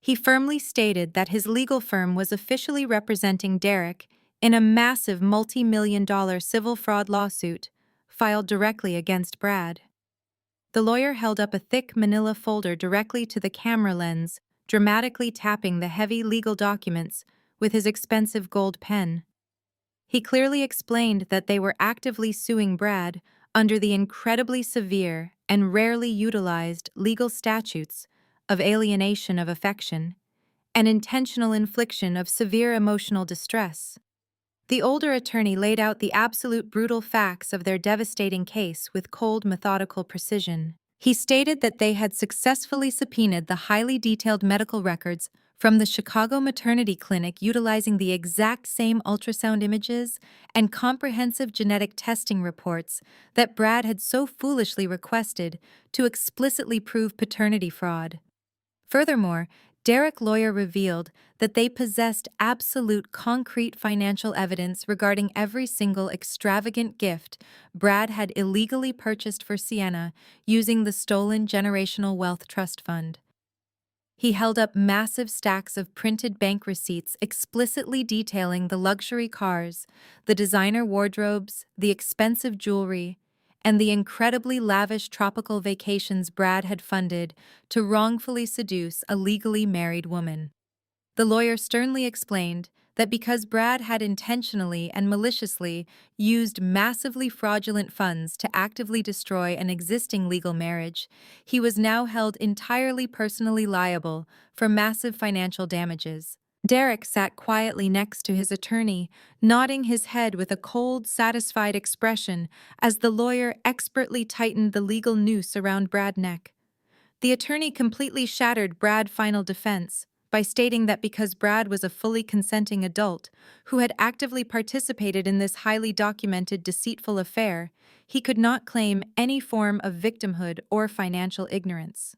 He firmly stated that his legal firm was officially representing Derek in a massive multi-million-dollar civil fraud lawsuit filed directly against Brad. The lawyer held up a thick manila folder directly to the camera lens, dramatically tapping the heavy legal documents with his expensive gold pen. He clearly explained that they were actively suing Brad under the incredibly severe and rarely utilized legal statutes of alienation of affection and intentional infliction of severe emotional distress. The older attorney laid out the absolute brutal facts of their devastating case with cold, methodical precision. He stated that they had successfully subpoenaed the highly detailed medical records from the Chicago maternity clinic utilizing the exact same ultrasound images and comprehensive genetic testing reports that Brad had so foolishly requested to explicitly prove paternity fraud. Furthermore, Derek Lawyer revealed that they possessed absolute concrete financial evidence regarding every single extravagant gift Brad had illegally purchased for Sienna using the stolen generational wealth trust fund. He held up massive stacks of printed bank receipts explicitly detailing the luxury cars, the designer wardrobes, the expensive jewelry, and the incredibly lavish tropical vacations Brad had funded to wrongfully seduce a legally married woman. The lawyer sternly explained that because Brad had intentionally and maliciously used massively fraudulent funds to actively destroy an existing legal marriage, he was now held entirely personally liable for massive financial damages. Derek sat quietly next to his attorney, nodding his head with a cold, satisfied expression as the lawyer expertly tightened the legal noose around Brad's neck. The attorney completely shattered Brad's final defense by stating that because Brad was a fully consenting adult who had actively participated in this highly documented deceitful affair, he could not claim any form of victimhood or financial ignorance.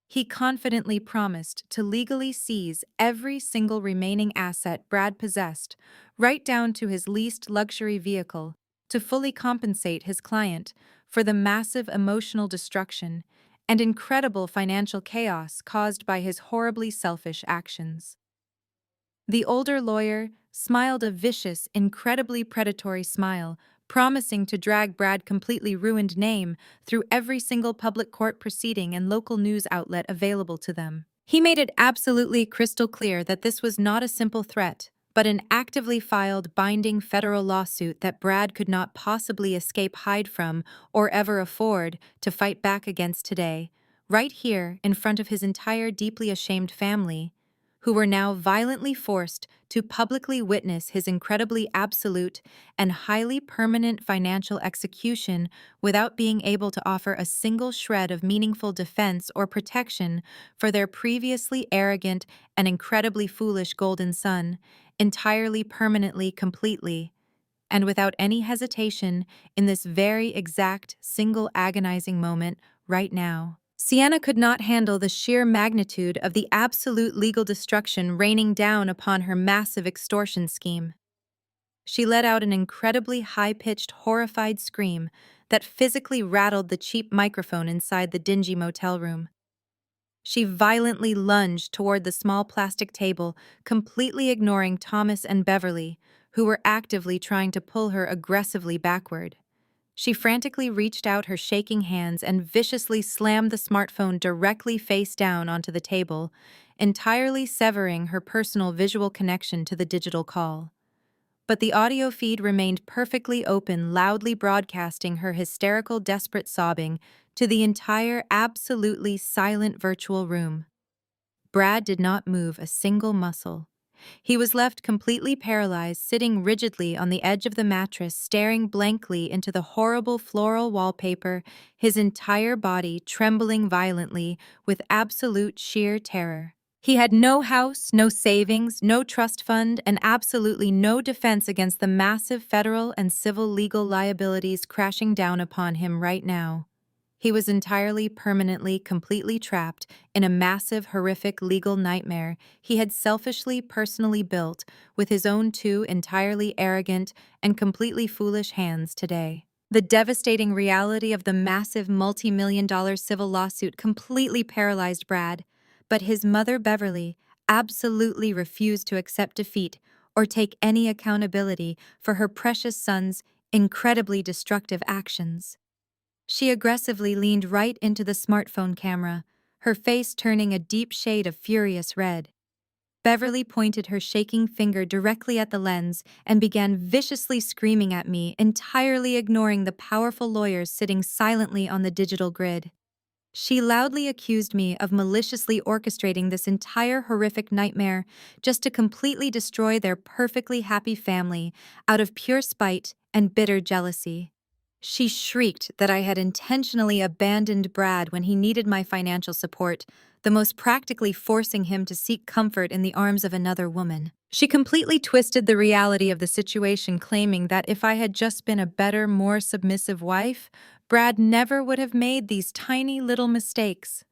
He confidently promised to legally seize every single remaining asset Brad possessed, right down to his leased luxury vehicle, to fully compensate his client for the massive emotional destruction and incredible financial chaos caused by his horribly selfish actions. The older lawyer smiled a vicious, incredibly predatory smile, promising to drag Brad's completely ruined name through every single public court proceeding and local news outlet available to them. He made it absolutely crystal clear that this was not a simple threat, but an actively filed binding federal lawsuit that Brad could not possibly escape, hide from, or ever afford to fight back against today, right here in front of his entire deeply ashamed family, who were now violently forced to publicly witness his incredibly absolute and highly permanent financial execution without being able to offer a single shred of meaningful defense or protection for their previously arrogant and incredibly foolish golden son, entirely, permanently, completely, and without any hesitation in this very exact, single agonizing moment right now. Sienna could not handle the sheer magnitude of the absolute legal destruction raining down upon her massive extortion scheme. She let out an incredibly high-pitched, horrified scream that physically rattled the cheap microphone inside the dingy motel room. She violently lunged toward the small plastic table, completely ignoring Thomas and Beverly, who were actively trying to pull her aggressively backward. She frantically reached out her shaking hands and viciously slammed the smartphone directly face down onto the table, entirely severing her personal visual connection to the digital call. But the audio feed remained perfectly open, loudly broadcasting her hysterical, desperate sobbing to the entire, absolutely silent virtual room. Brad did not move a single muscle. He was left completely paralyzed, sitting rigidly on the edge of the mattress, staring blankly into the horrible floral wallpaper, his entire body trembling violently with absolute sheer terror. He had no house, no savings, no trust fund, and absolutely no defense against the massive federal and civil legal liabilities crashing down upon him right now. He was entirely, permanently, completely trapped in a massive, horrific legal nightmare he had selfishly, personally built with his own two entirely arrogant and completely foolish hands today. The devastating reality of the massive multi-million-dollar civil lawsuit completely paralyzed Brad, but his mother, Beverly, absolutely refused to accept defeat or take any accountability for her precious son's incredibly destructive actions. She aggressively leaned right into the smartphone camera, her face turning a deep shade of furious red. Beverly pointed her shaking finger directly at the lens and began viciously screaming at me, entirely ignoring the powerful lawyers sitting silently on the digital grid. She loudly accused me of maliciously orchestrating this entire horrific nightmare just to completely destroy their perfectly happy family out of pure spite and bitter jealousy. She shrieked that I had intentionally abandoned Brad when he needed my financial support, the most practically forcing him to seek comfort in the arms of another woman. She completely twisted the reality of the situation, claiming that if I had just been a better, more submissive wife, Brad never would have made these tiny little mistakes.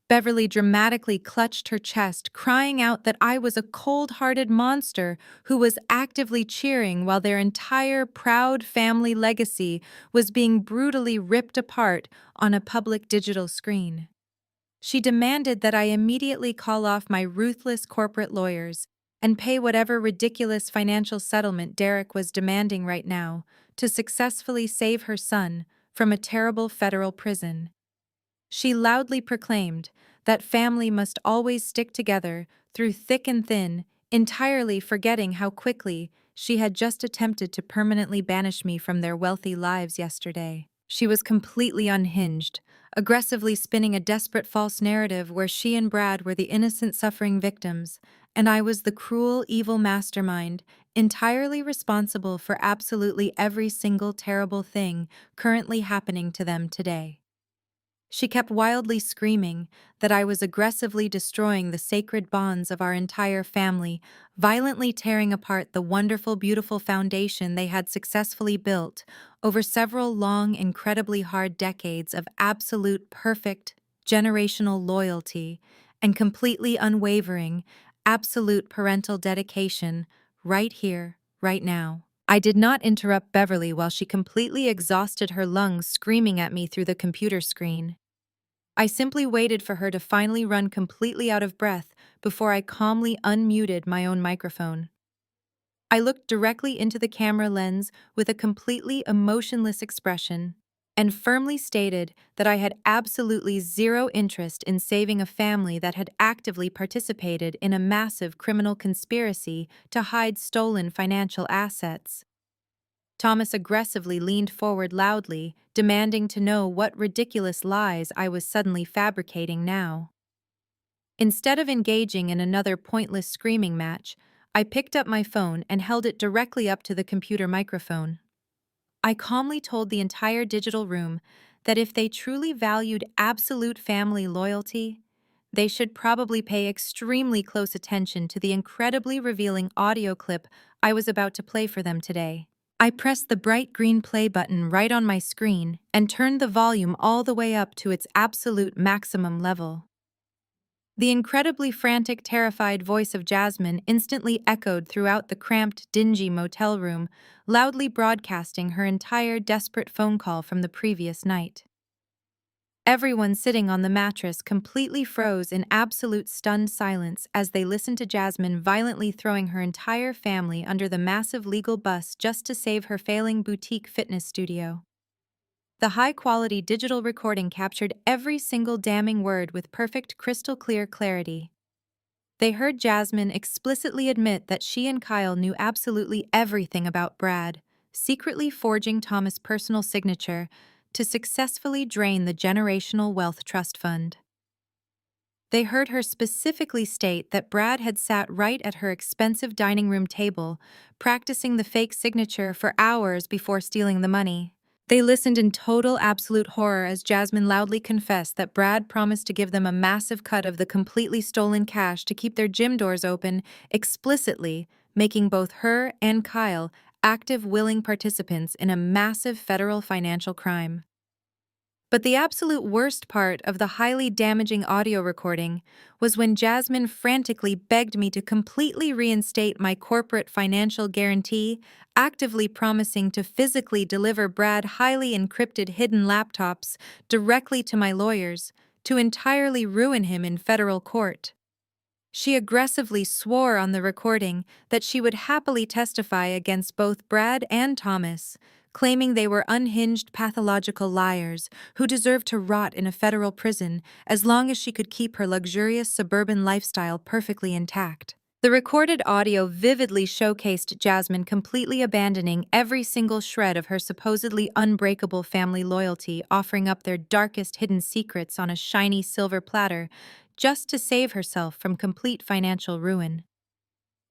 Beverly dramatically clutched her chest, crying out that I was a cold-hearted monster who was actively cheering while their entire proud family legacy was being brutally ripped apart on a public digital screen. She demanded that I immediately call off my ruthless corporate lawyers and pay whatever ridiculous financial settlement Derek was demanding right now to successfully save her son from a terrible federal prison. She loudly proclaimed that family must always stick together through thick and thin, entirely forgetting how quickly she had just attempted to permanently banish me from their wealthy lives yesterday. She was completely unhinged, aggressively spinning a desperate false narrative where she and Brad were the innocent suffering victims, and I was the cruel, evil mastermind, entirely responsible for absolutely every single terrible thing currently happening to them today. She kept wildly screaming that I was aggressively destroying the sacred bonds of our entire family, violently tearing apart the wonderful, beautiful foundation they had successfully built over several long, incredibly hard decades of absolute, perfect, generational loyalty and completely unwavering, absolute parental dedication right here, right now. I did not interrupt Beverly while she completely exhausted her lungs screaming at me through the computer screen. I simply waited for her to finally run completely out of breath before I calmly unmuted my own microphone. I looked directly into the camera lens with a completely emotionless expression. and firmly stated that I had absolutely zero interest in saving a family that had actively participated in a massive criminal conspiracy to hide stolen financial assets. Thomas aggressively leaned forward loudly, demanding to know what ridiculous lies I was suddenly fabricating now. Instead of engaging in another pointless screaming match, I picked up my phone and held it directly up to the computer microphone. I calmly told the entire digital room that if they truly valued absolute family loyalty, they should probably pay extremely close attention to the incredibly revealing audio clip I was about to play for them today. I pressed the bright green play button right on my screen and turned the volume all the way up to its absolute maximum level. The incredibly frantic, terrified voice of Jasmine instantly echoed throughout the cramped, dingy motel room, loudly broadcasting her entire desperate phone call from the previous night. Everyone sitting on the mattress completely froze in absolute stunned silence as they listened to Jasmine violently throwing her entire family under the massive legal bus just to save her failing boutique fitness studio. The high-quality digital recording captured every single damning word with perfect crystal-clear clarity. They heard Jasmine explicitly admit that she and Kyle knew absolutely everything about Brad, secretly forging Thomas' personal signature to successfully drain the generational wealth trust fund. They heard her specifically state that Brad had sat right at her expensive dining room table, practicing the fake signature for hours before stealing the money. They listened in total absolute horror as Jasmine loudly confessed that Brad promised to give them a massive cut of the completely stolen cash to keep their gym doors open, explicitly making both her and Kyle active, willing participants in a massive federal financial crime. But the absolute worst part of the highly damaging audio recording was when Jasmine frantically begged me to completely reinstate my corporate financial guarantee, actively promising to physically deliver Brad highly encrypted hidden laptops directly to my lawyers to entirely ruin him in federal court. She aggressively swore on the recording that she would happily testify against both Brad and Thomas, claiming they were unhinged pathological liars who deserved to rot in a federal prison as long as she could keep her luxurious suburban lifestyle perfectly intact. The recorded audio vividly showcased Jasmine completely abandoning every single shred of her supposedly unbreakable family loyalty, offering up their darkest hidden secrets on a shiny silver platter just to save herself from complete financial ruin.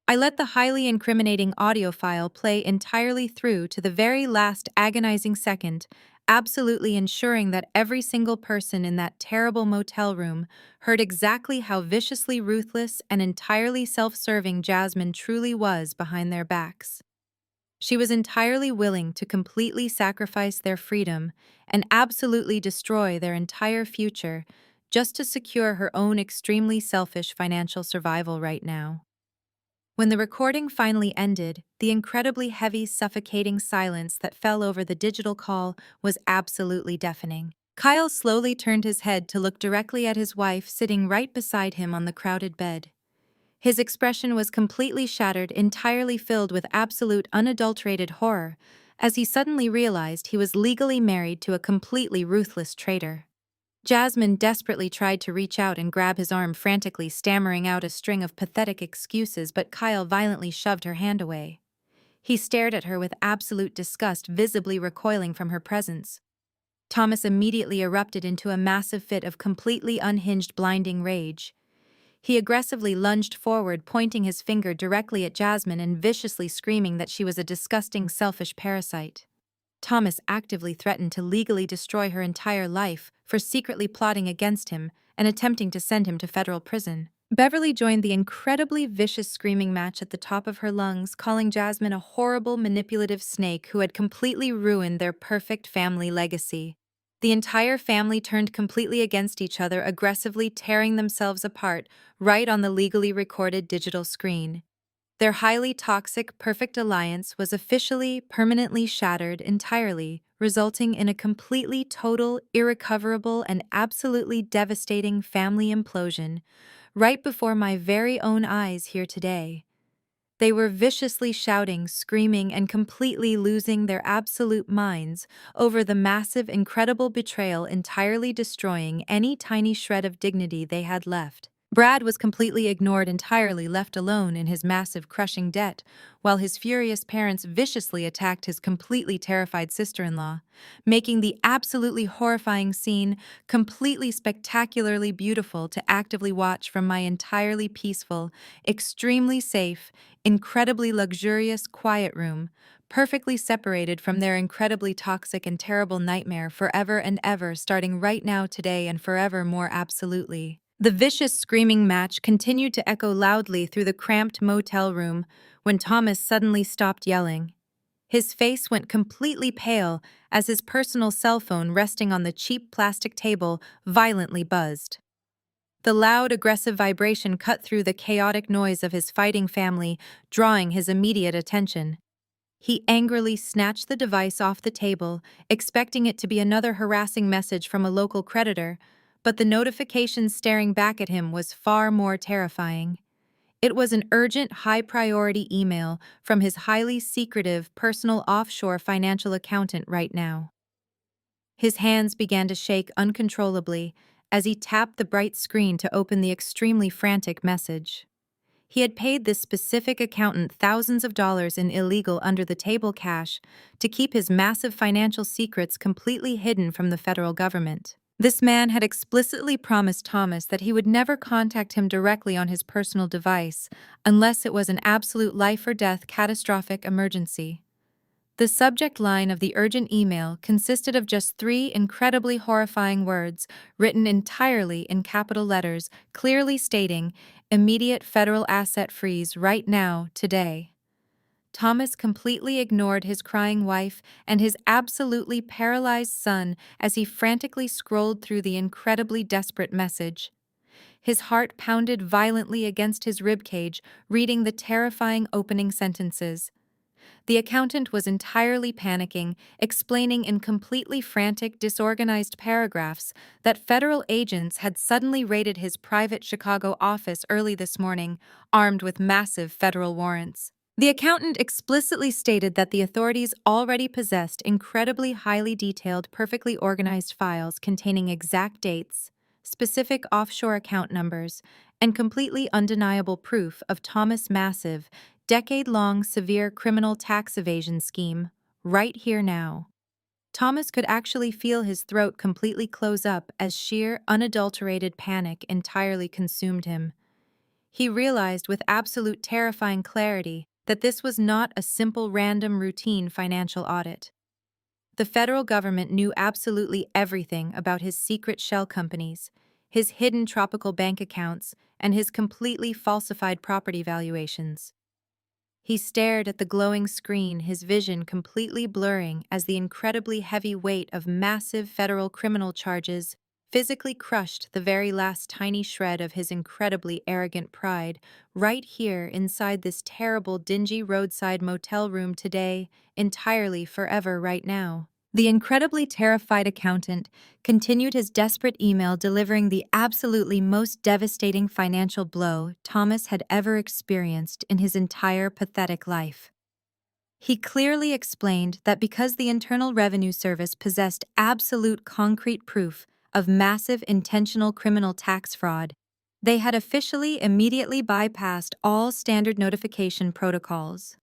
I let the highly incriminating audio file play entirely through to the very last agonizing second, absolutely ensuring that every single person in that terrible motel room heard exactly how viciously ruthless and entirely self-serving Jasmine truly was behind their backs. She was entirely willing to completely sacrifice their freedom and absolutely destroy their entire future just to secure her own extremely selfish financial survival right now. When the recording finally ended, the incredibly heavy, suffocating silence that fell over the digital call was absolutely deafening. Kyle slowly turned his head to look directly at his wife sitting right beside him on the crowded bed. His expression was completely shattered, entirely filled with absolute unadulterated horror, as he suddenly realized he was legally married to a completely ruthless traitor. Jasmine desperately tried to reach out and grab his arm, frantically stammering out a string of pathetic excuses, but Kyle violently shoved her hand away. He stared at her with absolute disgust, visibly recoiling from her presence. Thomas immediately erupted into a massive fit of completely unhinged, blinding rage. He aggressively lunged forward, pointing his finger directly at Jasmine and viciously screaming that she was a disgusting, selfish parasite. Thomas actively threatened to legally destroy her entire life for secretly plotting against him and attempting to send him to federal prison. Beverly joined the incredibly vicious screaming match at the top of her lungs, calling Jasmine a horrible, manipulative snake who had completely ruined their perfect family legacy. The entire family turned completely against each other, aggressively tearing themselves apart right on the legally recorded digital screen. Their highly toxic, perfect alliance was officially, permanently shattered entirely, resulting in a completely total, irrecoverable, and absolutely devastating family implosion right before my very own eyes here today. They were viciously shouting, screaming, and completely losing their absolute minds over the massive, incredible betrayal entirely destroying any tiny shred of dignity they had left. Brad was completely ignored entirely, left alone in his massive, crushing debt, while his furious parents viciously attacked his completely terrified sister-in-law, making the absolutely horrifying scene completely spectacularly beautiful to actively watch from my entirely peaceful, extremely safe, incredibly luxurious, quiet room, perfectly separated from their incredibly toxic and terrible nightmare forever and ever, starting right now, today, and forever more absolutely. The vicious screaming match continued to echo loudly through the cramped motel room when Thomas suddenly stopped yelling. His face went completely pale as his personal cell phone resting on the cheap plastic table violently buzzed. The loud, aggressive vibration cut through the chaotic noise of his fighting family, drawing his immediate attention. He angrily snatched the device off the table, expecting it to be another harassing message from a local creditor, but the notification staring back at him was far more terrifying. It was an urgent, high-priority email from his highly secretive, personal offshore financial accountant right now. His hands began to shake uncontrollably as he tapped the bright screen to open the extremely frantic message. He had paid this specific accountant thousands of dollars in illegal under-the-table cash to keep his massive financial secrets completely hidden from the federal government. This man had explicitly promised Thomas that he would never contact him directly on his personal device unless it was an absolute life-or-death catastrophic emergency. The subject line of the urgent email consisted of just 3 incredibly horrifying words written entirely in capital letters, clearly stating, "Immediate federal asset freeze right now, today." Thomas completely ignored his crying wife and his absolutely paralyzed son as he frantically scrolled through the incredibly desperate message. His heart pounded violently against his ribcage, reading the terrifying opening sentences. The accountant was entirely panicking, explaining in completely frantic, disorganized paragraphs that federal agents had suddenly raided his private Chicago office early this morning, armed with massive federal warrants. The accountant explicitly stated that the authorities already possessed incredibly highly detailed, perfectly organized files containing exact dates, specific offshore account numbers, and completely undeniable proof of Thomas' massive, decade-long severe criminal tax evasion scheme, right here now. Thomas could actually feel his throat completely close up as sheer, unadulterated panic entirely consumed him. He realized with absolute terrifying clarity that this was not a simple random routine financial audit. The federal government knew absolutely everything about his secret shell companies, his hidden tropical bank accounts, and his completely falsified property valuations. He stared at the glowing screen, his vision completely blurring as the incredibly heavy weight of massive federal criminal charges physically crushed the very last tiny shred of his incredibly arrogant pride right here inside this terrible, dingy roadside motel room today, entirely forever right now. The incredibly terrified accountant continued his desperate email, delivering the absolutely most devastating financial blow Thomas had ever experienced in his entire pathetic life. He clearly explained that because the Internal Revenue Service possessed absolute concrete proof of massive intentional criminal tax fraud, they had officially immediately bypassed all standard notification protocols.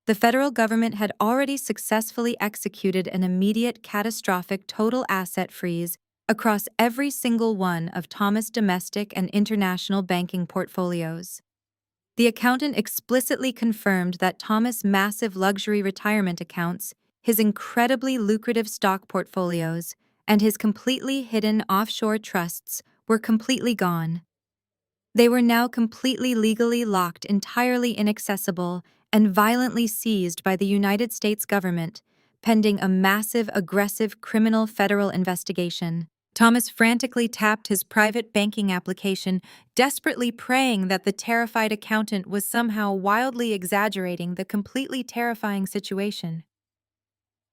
The federal government had already successfully executed an immediate catastrophic total asset freeze across every single one of Thomas' domestic and international banking portfolios. The accountant explicitly confirmed that Thomas' massive luxury retirement accounts, his incredibly lucrative stock portfolios, and his completely hidden offshore trusts were completely gone. They were now completely legally locked, entirely inaccessible, and violently seized by the United States government, pending a massive, aggressive criminal federal investigation. Thomas frantically tapped his private banking application, desperately praying that the terrified accountant was somehow wildly exaggerating the completely terrifying situation.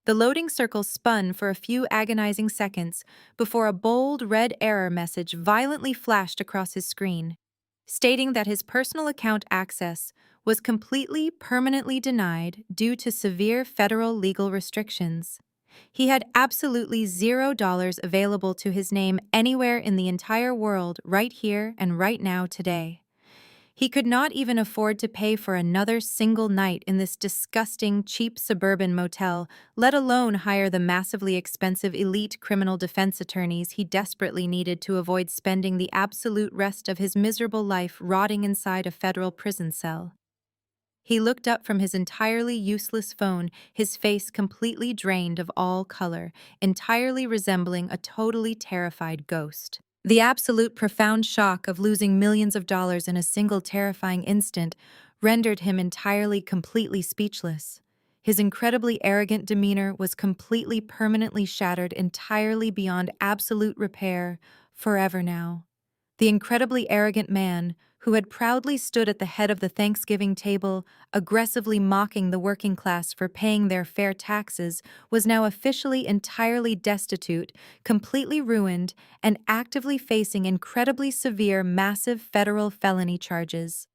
The loading circle spun for a few agonizing seconds before a bold red error message violently flashed across his screen. stating that his personal account access was completely permanently denied due to severe federal legal restrictions. He had absolutely $0 available to his name anywhere in the entire world right here and right now today. He could not even afford to pay for another single night in this disgusting, cheap suburban motel, let alone hire the massively expensive elite criminal defense attorneys he desperately needed to avoid spending the absolute rest of his miserable life rotting inside a federal prison cell. He looked up from his entirely useless phone, his face completely drained of all color, entirely resembling a totally terrified ghost. The absolute profound shock of losing millions of dollars in a single terrifying instant rendered him entirely completely speechless. His incredibly arrogant demeanor was completely permanently shattered entirely beyond absolute repair, forever now. The incredibly arrogant man, who had proudly stood at the head of the Thanksgiving table, aggressively mocking the working class for paying their fair taxes, was now officially entirely destitute, completely ruined, and actively facing incredibly severe, massive federal felony charges.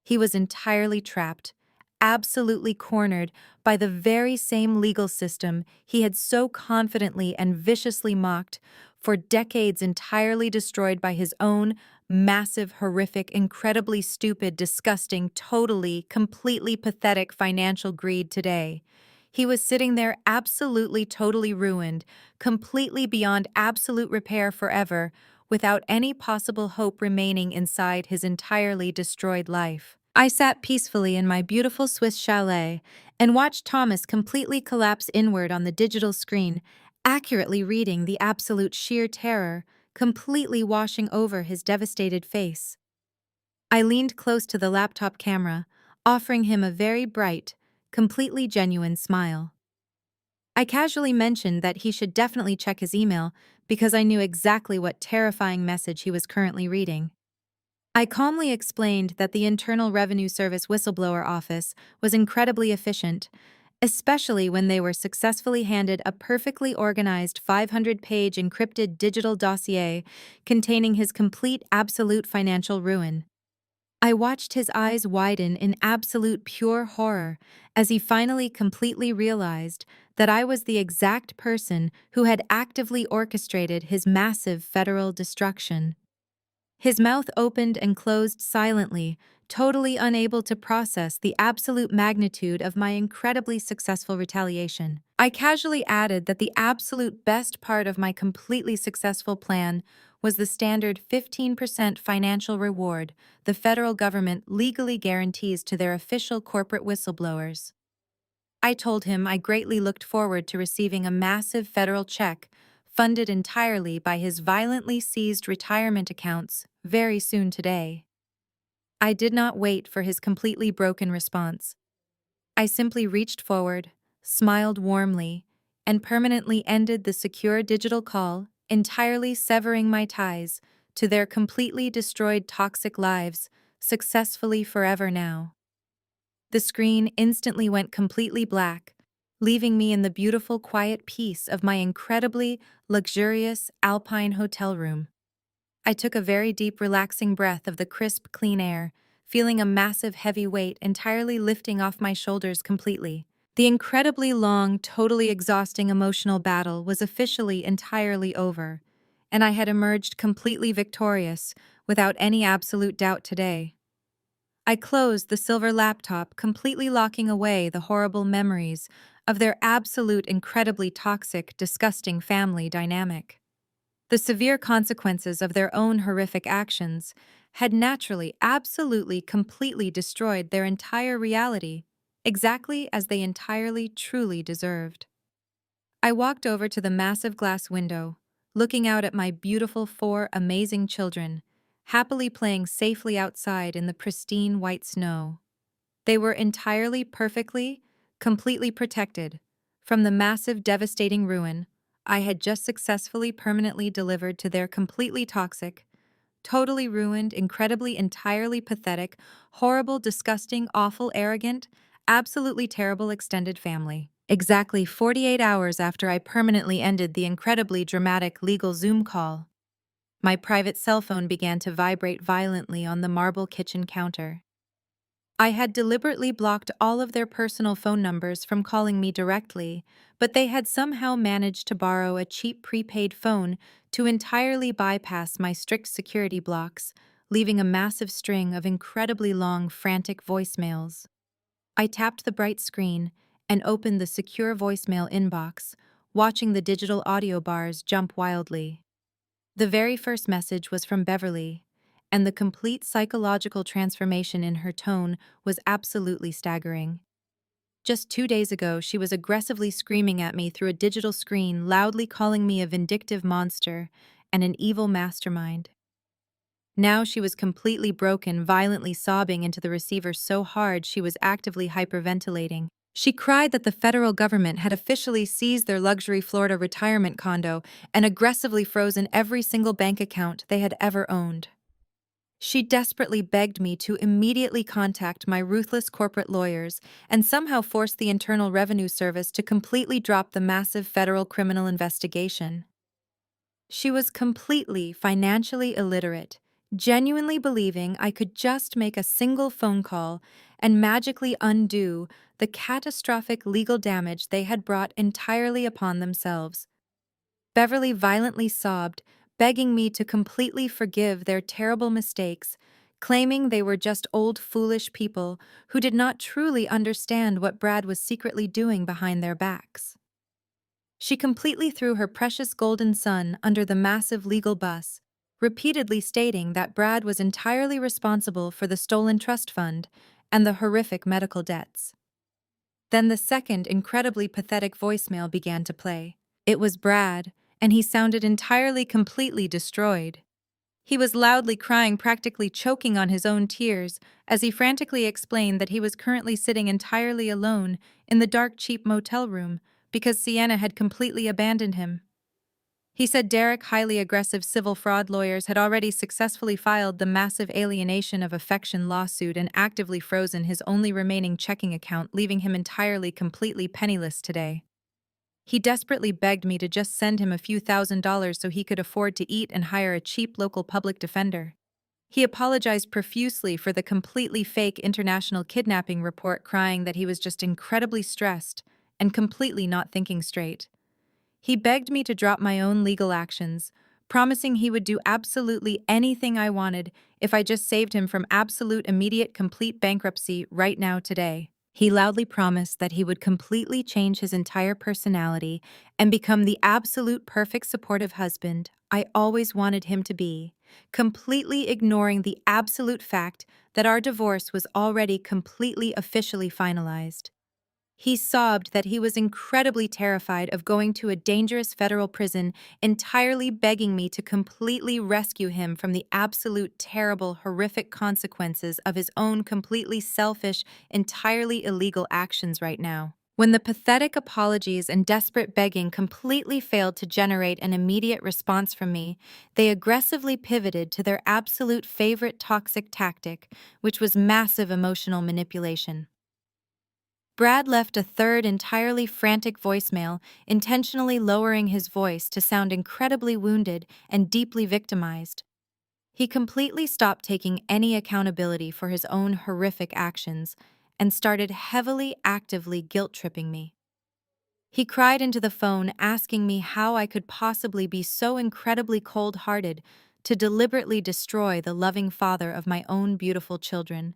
He was entirely trapped, absolutely cornered by the very same legal system he had so confidently and viciously mocked, for decades entirely destroyed by his own massive, horrific, incredibly stupid, disgusting, totally, completely pathetic financial greed today. He was sitting there absolutely, totally ruined, completely beyond absolute repair forever, without any possible hope remaining inside his entirely destroyed life. I sat peacefully in my beautiful Swiss chalet and watched Thomas completely collapse inward on the digital screen, accurately reading the absolute sheer terror, completely washing over his devastated face. I leaned close to the laptop camera, offering him a very bright, completely genuine smile. I casually mentioned that he should definitely check his email because I knew exactly what terrifying message he was currently reading. I calmly explained that the Internal Revenue Service whistleblower office was incredibly efficient, especially when they were successfully handed a perfectly organized 500-page encrypted digital dossier containing his complete absolute financial ruin. I watched his eyes widen in absolute pure horror as he finally completely realized that I was the exact person who had actively orchestrated his massive federal destruction. His mouth opened and closed silently, totally unable to process the absolute magnitude of my incredibly successful retaliation. I casually added that the absolute best part of my completely successful plan was the standard 15% financial reward the federal government legally guarantees to their official corporate whistleblowers. I told him I greatly looked forward to receiving a massive federal check funded entirely by his violently seized retirement accounts very soon today. I did not wait for his completely broken response. I simply reached forward, smiled warmly, and permanently ended the secure digital call, entirely severing my ties to their completely destroyed toxic lives, successfully forever now. The screen instantly went completely black, leaving me in the beautiful quiet peace of my incredibly luxurious Alpine hotel room. I took a very deep, relaxing breath of the crisp, clean air, feeling a massive, heavy weight entirely lifting off my shoulders completely. The incredibly long, totally exhausting emotional battle was officially entirely over, and I had emerged completely victorious, without any absolute doubt today. I closed the silver laptop, completely locking away the horrible memories of their absolute, incredibly toxic, disgusting family dynamic. The severe consequences of their own horrific actions had naturally, absolutely, completely destroyed their entire reality, exactly as they entirely, truly deserved. I walked over to the massive glass window, looking out at my beautiful four amazing children, happily playing safely outside in the pristine white snow. They were entirely, perfectly, completely protected from the massive, devastating ruin I had just successfully permanently delivered to their completely toxic, totally ruined, incredibly, entirely pathetic, horrible, disgusting, awful, arrogant, absolutely terrible extended family. Exactly 48 hours after I permanently ended the incredibly dramatic legal Zoom call. My private cell phone began to vibrate violently on the marble kitchen counter. I had deliberately blocked all of their personal phone numbers from calling me directly, but they had somehow managed to borrow a cheap prepaid phone to entirely bypass my strict security blocks, leaving a massive string of incredibly long, frantic voicemails. I tapped the bright screen and opened the secure voicemail inbox, watching the digital audio bars jump wildly. The very first message was from Beverly, and the complete psychological transformation in her tone was absolutely staggering. Just 2 days ago, she was aggressively screaming at me through a digital screen, loudly calling me a vindictive monster and an evil mastermind. Now she was completely broken, violently sobbing into the receiver so hard she was actively hyperventilating. She cried that the federal government had officially seized their luxury Florida retirement condo and aggressively frozen every single bank account they had ever owned. She desperately begged me to immediately contact my ruthless corporate lawyers and somehow force the Internal Revenue Service to completely drop the massive federal criminal investigation. She was completely financially illiterate, genuinely believing I could just make a single phone call and magically undo the catastrophic legal damage they had brought entirely upon themselves. Beverly violently sobbed, begging me to completely forgive their terrible mistakes, claiming they were just old foolish people who did not truly understand what Brad was secretly doing behind their backs. She completely threw her precious golden son under the massive legal bus, repeatedly stating that Brad was entirely responsible for the stolen trust fund and the horrific medical debts. Then the second incredibly pathetic voicemail began to play. It was Brad, and he sounded entirely completely destroyed. He was loudly crying, practically choking on his own tears, as he frantically explained that he was currently sitting entirely alone in the dark, cheap motel room because Sienna had completely abandoned him. He said Derek highly aggressive civil fraud lawyers had already successfully filed the massive alienation of affection lawsuit and actively frozen his only remaining checking account, leaving him entirely completely penniless today. He desperately begged me to just send him a few $1,000s so he could afford to eat and hire a cheap local public defender. He apologized profusely for the completely fake international kidnapping report, crying that he was just incredibly stressed and completely not thinking straight. He begged me to drop my own legal actions, promising he would do absolutely anything I wanted if I just saved him from absolute immediate complete bankruptcy right now today. He loudly promised that he would completely change his entire personality and become the absolute perfect supportive husband I always wanted him to be, completely ignoring the absolute fact that our divorce was already completely officially finalized. He sobbed that he was incredibly terrified of going to a dangerous federal prison, entirely begging me to completely rescue him from the absolute terrible, horrific consequences of his own completely selfish, entirely illegal actions right now. When the pathetic apologies and desperate begging completely failed to generate an immediate response from me, they aggressively pivoted to their absolute favorite toxic tactic, which was massive emotional manipulation. Brad left a third entirely frantic voicemail, intentionally lowering his voice to sound incredibly wounded and deeply victimized. He completely stopped taking any accountability for his own horrific actions and started heavily, actively guilt-tripping me. He cried into the phone, asking me how I could possibly be so incredibly cold-hearted to deliberately destroy the loving father of my own beautiful children.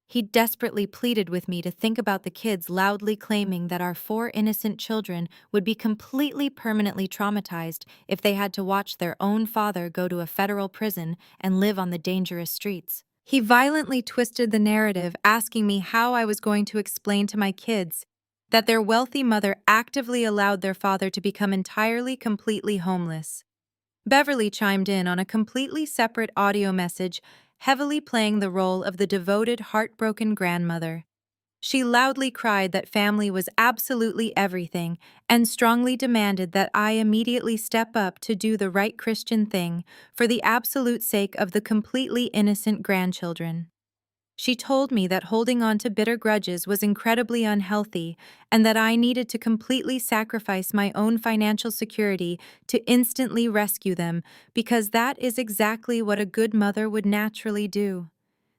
He desperately pleaded with me to think about the kids, loudly claiming that our 4 innocent children would be completely permanently traumatized if they had to watch their own father go to a federal prison and live on the dangerous streets. He violently twisted the narrative, asking me how I was going to explain to my kids that their wealthy mother actively allowed their father to become entirely, completely homeless. Beverly chimed in on a completely separate audio message, heavily playing the role of the devoted, heartbroken grandmother. She loudly cried that family was absolutely everything and strongly demanded that I immediately step up to do the right Christian thing for the absolute sake of the completely innocent grandchildren. She told me that holding on to bitter grudges was incredibly unhealthy and that I needed to completely sacrifice my own financial security to instantly rescue them because that is exactly what a good mother would naturally do.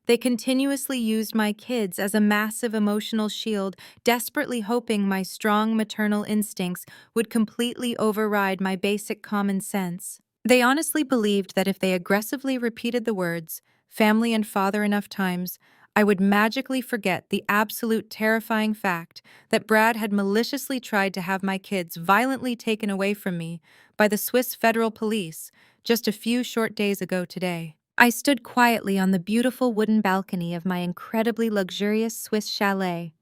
They continuously used my kids as a massive emotional shield, desperately hoping my strong maternal instincts would completely override my basic common sense. They honestly believed that if they aggressively repeated the words, family and father enough times, I would magically forget the absolute terrifying fact that Brad had maliciously tried to have my kids violently taken away from me by the Swiss federal police just a few short days ago today. I stood quietly on the beautiful wooden balcony of my incredibly luxurious Swiss chalet,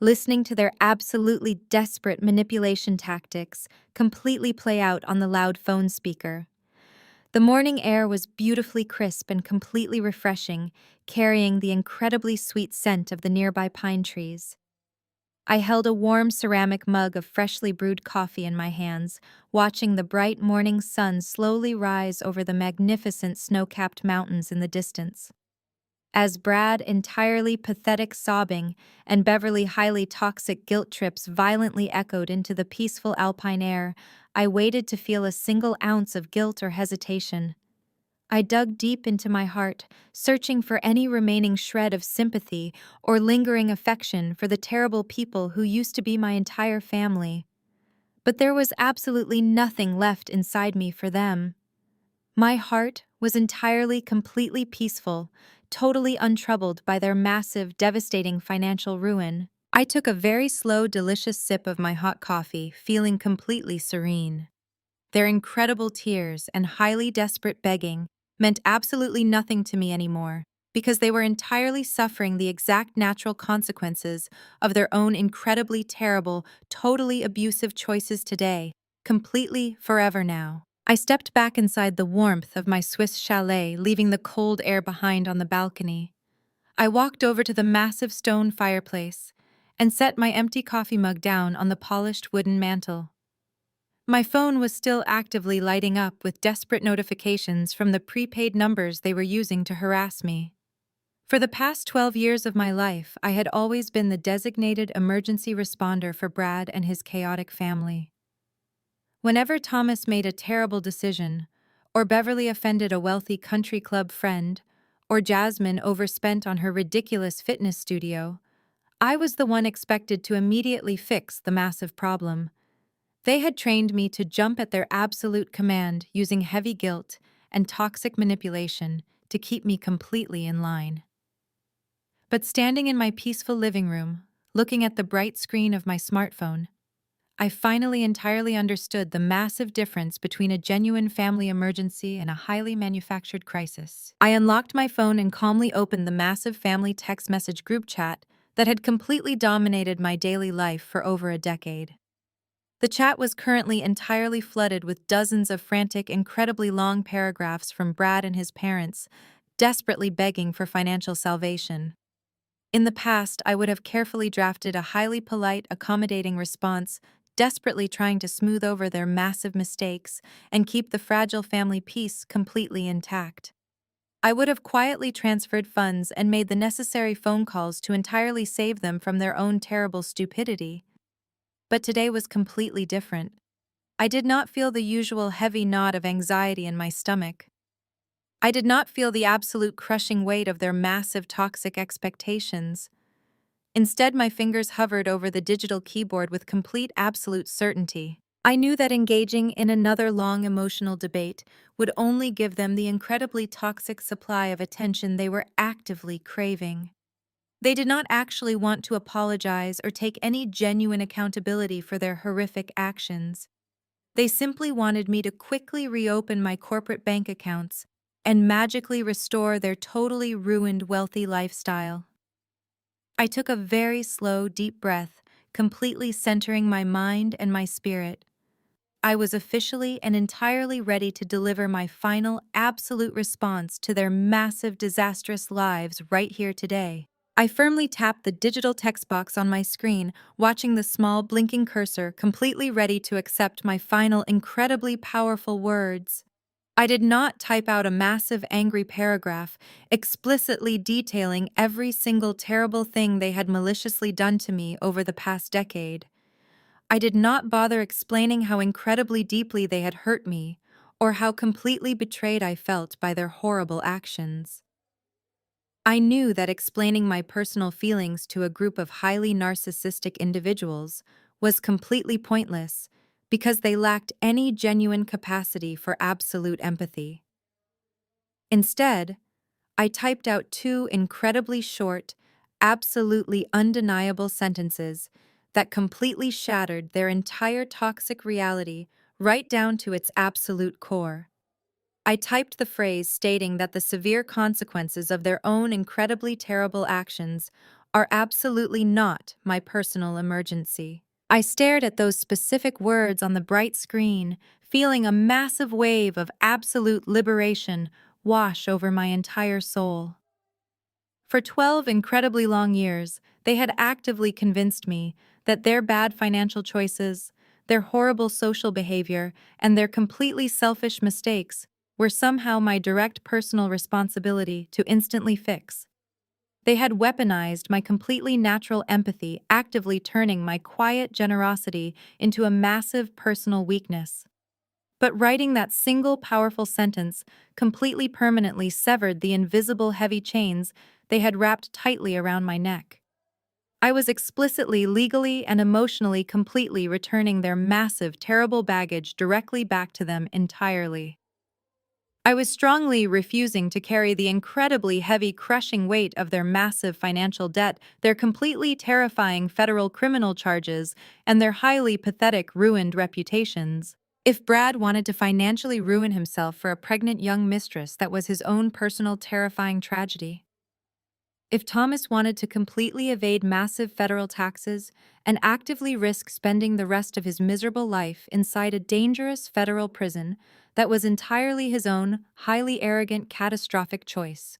listening to their absolutely desperate manipulation tactics completely play out on the loud phone speaker. The morning air was beautifully crisp and completely refreshing, carrying the incredibly sweet scent of the nearby pine trees. I held a warm ceramic mug of freshly brewed coffee in my hands, watching the bright morning sun slowly rise over the magnificent snow-capped mountains in the distance. As Brad, entirely pathetic sobbing, and Beverly highly toxic guilt trips violently echoed into the peaceful Alpine air, I waited to feel a single ounce of guilt or hesitation. I dug deep into my heart, searching for any remaining shred of sympathy or lingering affection for the terrible people who used to be my entire family. But there was absolutely nothing left inside me for them. My heart was entirely, completely peaceful, totally untroubled by their massive, devastating financial ruin. I took a very slow, delicious sip of my hot coffee, feeling completely serene. Their incredible tears and highly desperate begging meant absolutely nothing to me anymore, because they were entirely suffering the exact natural consequences of their own incredibly terrible, totally abusive choices today, completely forever now. I stepped back inside the warmth of my Swiss chalet, leaving the cold air behind on the balcony. I walked over to the massive stone fireplace and set my empty coffee mug down on the polished wooden mantel. My phone was still actively lighting up with desperate notifications from the prepaid numbers they were using to harass me. For the past 12 years of my life, I had always been the designated emergency responder for Brad and his chaotic family. Whenever Thomas made a terrible decision, or Beverly offended a wealthy country club friend, or Jasmine overspent on her ridiculous fitness studio, I was the one expected to immediately fix the massive problem. They had trained me to jump at their absolute command using heavy guilt and toxic manipulation to keep me completely in line. But standing in my peaceful living room, looking at the bright screen of my smartphone, I finally entirely understood the massive difference between a genuine family emergency and a highly manufactured crisis. I unlocked my phone and calmly opened the massive family text message group chat that had completely dominated my daily life for over a decade. The chat was currently entirely flooded with dozens of frantic, incredibly long paragraphs from Brad and his parents, desperately begging for financial salvation. In the past, I would have carefully drafted a highly polite, accommodating response, desperately trying to smooth over their massive mistakes and keep the fragile family peace completely intact. I would have quietly transferred funds and made the necessary phone calls to entirely save them from their own terrible stupidity. But today was completely different. I did not feel the usual heavy knot of anxiety in my stomach. I did not feel the absolute crushing weight of their massive toxic expectations. Instead, my fingers hovered over the digital keyboard with complete absolute certainty. I knew that engaging in another long emotional debate would only give them the incredibly toxic supply of attention they were actively craving. They did not actually want to apologize or take any genuine accountability for their horrific actions. They simply wanted me to quickly reopen my corporate bank accounts and magically restore their totally ruined wealthy lifestyle. I took a very slow, deep breath, completely centering my mind and my spirit. I was officially and entirely ready to deliver my final, absolute response to their massive, disastrous lives right here today. I firmly tapped the digital text box on my screen, watching the small, blinking cursor, completely ready to accept my final, incredibly powerful words. I did not type out a massive angry paragraph explicitly detailing every single terrible thing they had maliciously done to me over the past decade. I did not bother explaining how incredibly deeply they had hurt me, or how completely betrayed I felt by their horrible actions. I knew that explaining my personal feelings to a group of highly narcissistic individuals was completely pointless because they lacked any genuine capacity for absolute empathy. Instead, I typed out two incredibly short, absolutely undeniable sentences that completely shattered their entire toxic reality right down to its absolute core. I typed the phrase stating that the severe consequences of their own incredibly terrible actions are absolutely not my personal emergency. I stared at those specific words on the bright screen, feeling a massive wave of absolute liberation wash over my entire soul. For 12 incredibly long years, they had actively convinced me that their bad financial choices, their horrible social behavior, and their completely selfish mistakes were somehow my direct personal responsibility to instantly fix. They had weaponized my completely natural empathy, actively turning my quiet generosity into a massive personal weakness. But writing that single powerful sentence completely permanently severed the invisible heavy chains they had wrapped tightly around my neck. I was explicitly, legally, and emotionally completely returning their massive, terrible baggage directly back to them entirely. I was strongly refusing to carry the incredibly heavy, crushing weight of their massive financial debt, their completely terrifying federal criminal charges, and their highly pathetic, ruined reputations. If Brad wanted to financially ruin himself for a pregnant young mistress, that was his own personal terrifying tragedy. If Thomas wanted to completely evade massive federal taxes and actively risk spending the rest of his miserable life inside a dangerous federal prison, that was entirely his own, highly arrogant, catastrophic choice.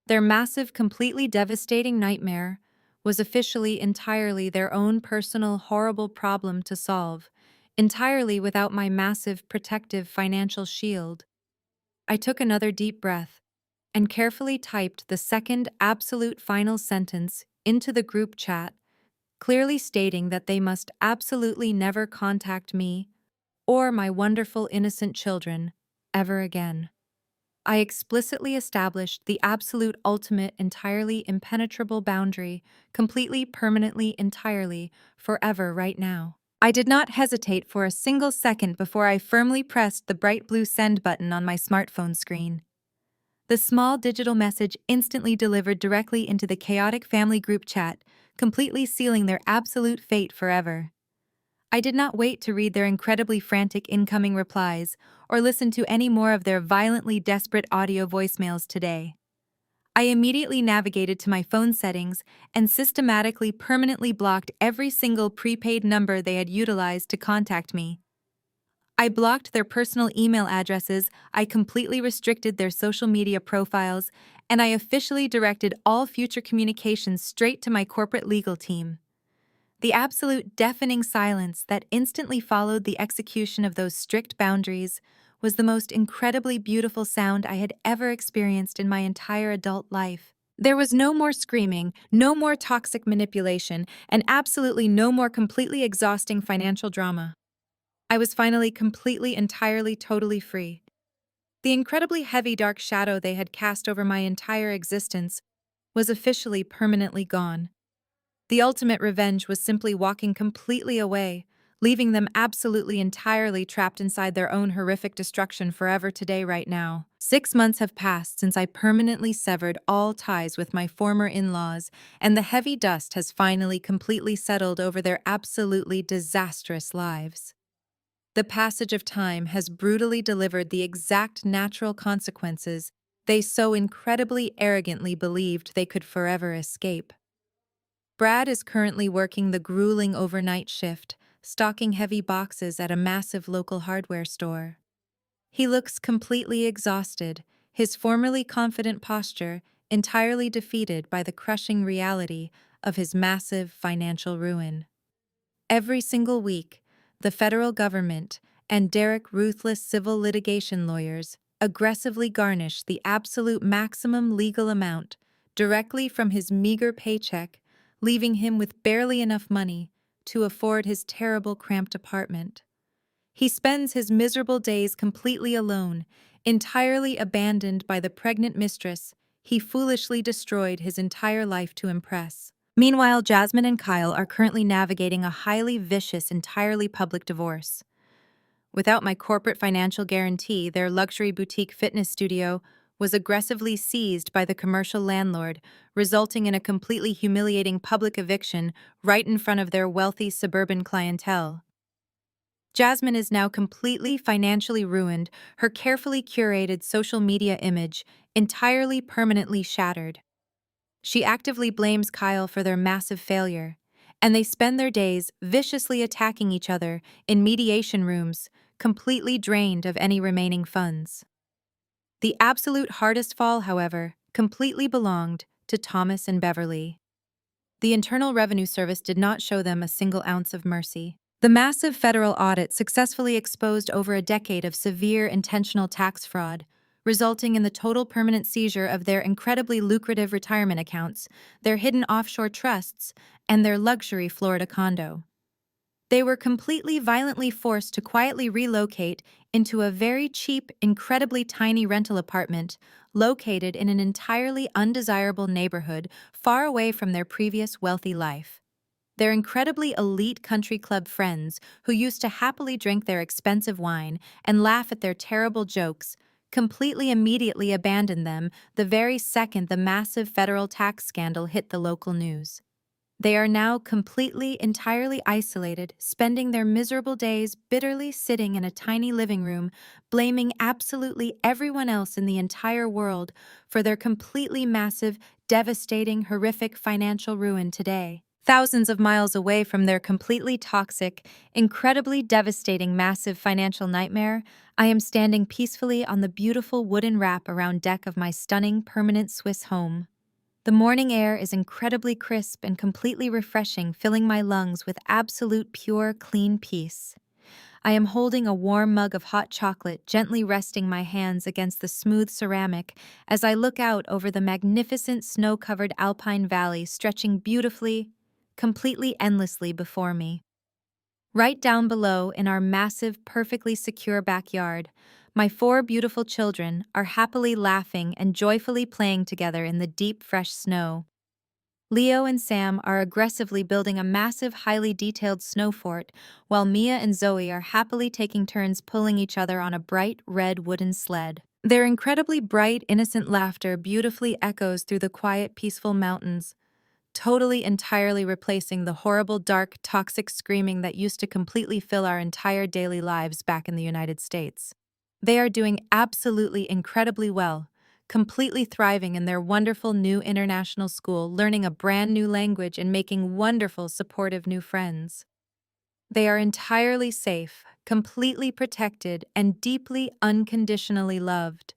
Their massive, completely devastating nightmare was officially entirely their own personal, horrible problem to solve, entirely without my massive, protective financial shield. I took another deep breath and carefully typed the second absolute final sentence into the group chat, clearly stating that they must absolutely never contact me or my wonderful innocent children ever again. I explicitly established the absolute ultimate entirely impenetrable boundary, completely, permanently, entirely, forever right now. I did not hesitate for a single second before I firmly pressed the bright blue send button on my smartphone screen. The small digital message instantly delivered directly into the chaotic family group chat, completely sealing their absolute fate forever. I did not wait to read their incredibly frantic incoming replies or listen to any more of their violently desperate audio voicemails today. I immediately navigated to my phone settings and systematically permanently blocked every single prepaid number they had utilized to contact me. I blocked their personal email addresses, I completely restricted their social media profiles, and I officially directed all future communications straight to my corporate legal team. The absolute deafening silence that instantly followed the execution of those strict boundaries was the most incredibly beautiful sound I had ever experienced in my entire adult life. There was no more screaming, no more toxic manipulation, and absolutely no more completely exhausting financial drama. I was finally completely, entirely, totally free. The incredibly heavy dark shadow they had cast over my entire existence was officially permanently gone. The ultimate revenge was simply walking completely away, leaving them absolutely entirely trapped inside their own horrific destruction forever today right now. 6 months have passed since I permanently severed all ties with my former in-laws, and the heavy dust has finally completely settled over their absolutely disastrous lives. The passage of time has brutally delivered the exact natural consequences they so incredibly arrogantly believed they could forever escape. Brad is currently working the grueling overnight shift, stocking heavy boxes at a massive local hardware store. He looks completely exhausted, his formerly confident posture entirely defeated by the crushing reality of his massive financial ruin. Every single week, the federal government and Derek ruthless civil litigation lawyers aggressively garnish the absolute maximum legal amount directly from his meager paycheck, leaving him with barely enough money to afford his terrible cramped apartment. He spends his miserable days completely alone, entirely abandoned by the pregnant mistress he foolishly destroyed his entire life to impress. Meanwhile, Jasmine and Kyle are currently navigating a highly vicious, entirely public divorce. Without my corporate financial guarantee, their luxury boutique fitness studio was aggressively seized by the commercial landlord, resulting in a completely humiliating public eviction right in front of their wealthy suburban clientele. Jasmine is now completely financially ruined, her carefully curated social media image entirely permanently shattered. She actively blames Kyle for their massive failure, and they spend their days viciously attacking each other in mediation rooms, completely drained of any remaining funds. The absolute hardest fall, however, completely belonged to Thomas and Beverly. The Internal Revenue Service did not show them a single ounce of mercy. The massive federal audit successfully exposed over a decade of severe intentional tax fraud, resulting in the total permanent seizure of their incredibly lucrative retirement accounts, their hidden offshore trusts, and their luxury Florida condo. They were completely violently forced to quietly relocate into a very cheap, incredibly tiny rental apartment located in an entirely undesirable neighborhood far away from their previous wealthy life. Their incredibly elite country club friends, who used to happily drink their expensive wine and laugh at their terrible jokes, completely immediately abandoned them the very second the massive federal tax scandal hit the local news. They are now completely, entirely isolated, spending their miserable days bitterly sitting in a tiny living room, blaming absolutely everyone else in the entire world for their completely massive, devastating, horrific financial ruin today. Thousands of miles away from their completely toxic, incredibly devastating massive financial nightmare, I am standing peacefully on the beautiful wooden wrap-around deck of my stunning permanent Swiss home. The morning air is incredibly crisp and completely refreshing, filling my lungs with absolute pure, clean peace. I am holding a warm mug of hot chocolate, gently resting my hands against the smooth ceramic as I look out over the magnificent snow-covered Alpine valley stretching beautifully, completely endlessly before me. Right down below, in our massive, perfectly secure backyard, my 4 beautiful children are happily laughing and joyfully playing together in the deep, fresh snow. Leo and Sam are aggressively building a massive, highly detailed snow fort, while Mia and Zoe are happily taking turns pulling each other on a bright, red wooden sled. Their incredibly bright, innocent laughter beautifully echoes through the quiet, peaceful mountains, totally entirely replacing the horrible, dark, toxic screaming that used to completely fill our entire daily lives back in the United States. They are doing absolutely incredibly well, completely thriving in their wonderful new international school, learning a brand new language and making wonderful, supportive new friends. They are entirely safe, completely protected, and deeply, unconditionally loved.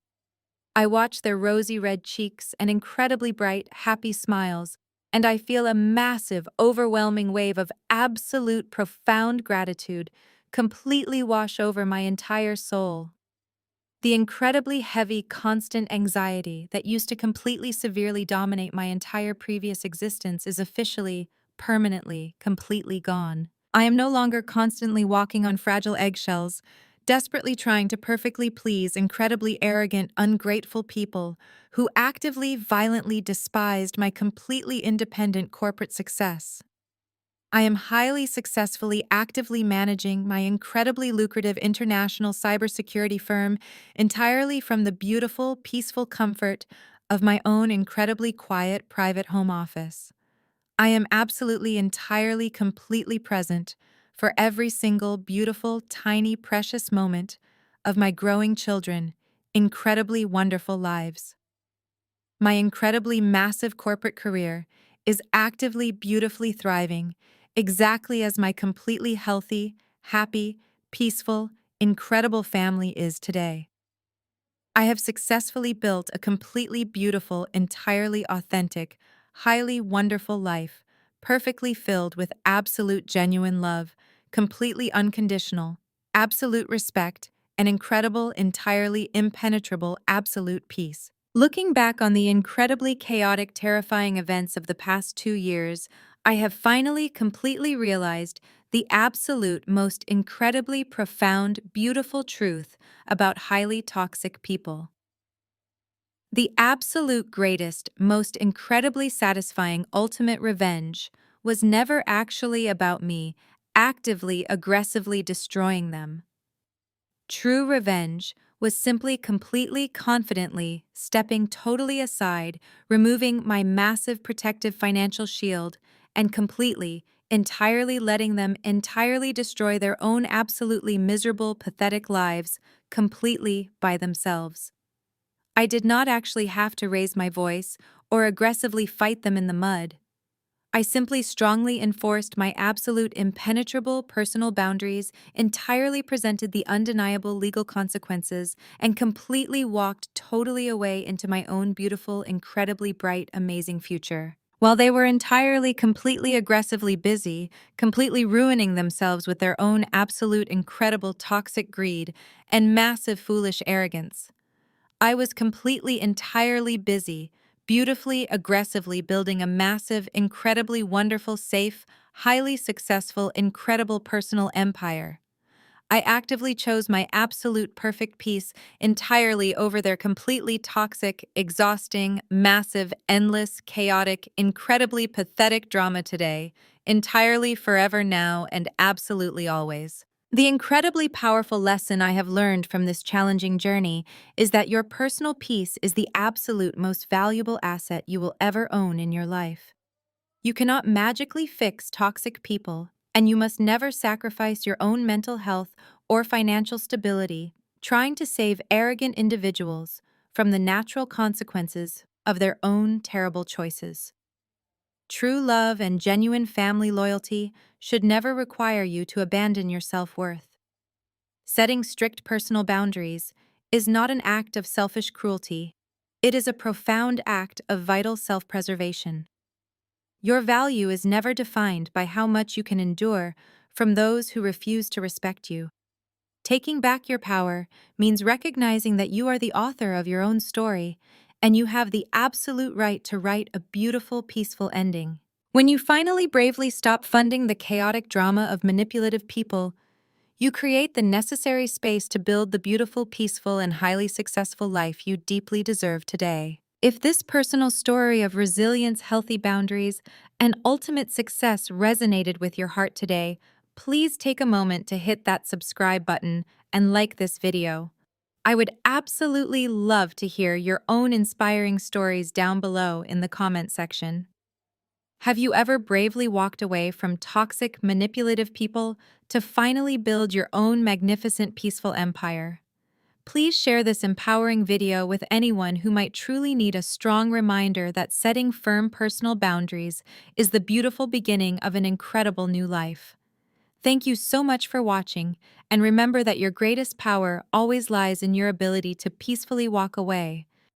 I watch their rosy red cheeks and incredibly bright, happy smiles, and I feel a massive, overwhelming wave of absolute, profound gratitude completely wash over my entire soul. The incredibly heavy, constant anxiety that used to completely severely dominate my entire previous existence is officially, permanently, completely gone. I am no longer constantly walking on fragile eggshells, desperately trying to perfectly please incredibly arrogant, ungrateful people who actively, violently despised my completely independent corporate success. I am highly successfully actively managing my incredibly lucrative international cybersecurity firm entirely from the beautiful, peaceful comfort of my own incredibly quiet private home office. I am absolutely entirely completely present for every single beautiful, tiny, precious moment of my growing children, incredibly wonderful lives. My incredibly massive corporate career is actively, beautifully thriving, exactly as my completely healthy, happy, peaceful, incredible family is today. I have successfully built a completely beautiful, entirely authentic, highly wonderful life, perfectly filled with absolute genuine love, completely unconditional, absolute respect, and incredible, entirely impenetrable absolute peace. Looking back on the incredibly chaotic, terrifying events of the past 2 years, I have finally completely realized the absolute most incredibly profound, beautiful truth about highly toxic people. The absolute greatest, most incredibly satisfying ultimate revenge was never actually about me actively, aggressively destroying them. True revenge was simply completely confidently stepping totally aside, removing my massive protective financial shield, and completely, entirely letting them entirely destroy their own absolutely miserable, pathetic lives completely by themselves. I did not actually have to raise my voice or aggressively fight them in the mud. I simply strongly enforced my absolute impenetrable personal boundaries, entirely presented the undeniable legal consequences, and completely walked totally away into my own beautiful, incredibly bright, amazing future. While they were entirely, completely aggressively busy, completely ruining themselves with their own absolute, incredible toxic greed and massive foolish arrogance. I was completely, entirely busy, beautifully, aggressively building a massive, incredibly wonderful, safe, highly successful, incredible personal empire. I actively chose my absolute perfect peace entirely over their completely toxic, exhausting, massive, endless, chaotic, incredibly pathetic drama today, entirely forever now and absolutely always. The incredibly powerful lesson I have learned from this challenging journey is that your personal peace is the absolute most valuable asset you will ever own in your life. You cannot magically fix toxic people, and you must never sacrifice your own mental health or financial stability trying to save arrogant individuals from the natural consequences of their own terrible choices. True love and genuine family loyalty should never require you to abandon your self-worth. Setting strict personal boundaries is not an act of selfish cruelty. It is a profound act of vital self-preservation. Your value is never defined by how much you can endure from those who refuse to respect you. Taking back your power means recognizing that you are the author of your own story, and you have the absolute right to write a beautiful, peaceful ending. When you finally bravely stop funding the chaotic drama of manipulative people, you create the necessary space to build the beautiful, peaceful, and highly successful life you deeply deserve today. If this personal story of resilience, healthy boundaries, and ultimate success resonated with your heart today, please take a moment to hit that subscribe button and like this video. I would absolutely love to hear your own inspiring stories down below in the comment section. Have you ever bravely walked away from toxic, manipulative people to finally build your own magnificent, peaceful empire? Please share this empowering video with anyone who might truly need a strong reminder that setting firm personal boundaries is the beautiful beginning of an incredible new life. Thank you so much for watching, and remember that your greatest power always lies in your ability to peacefully walk away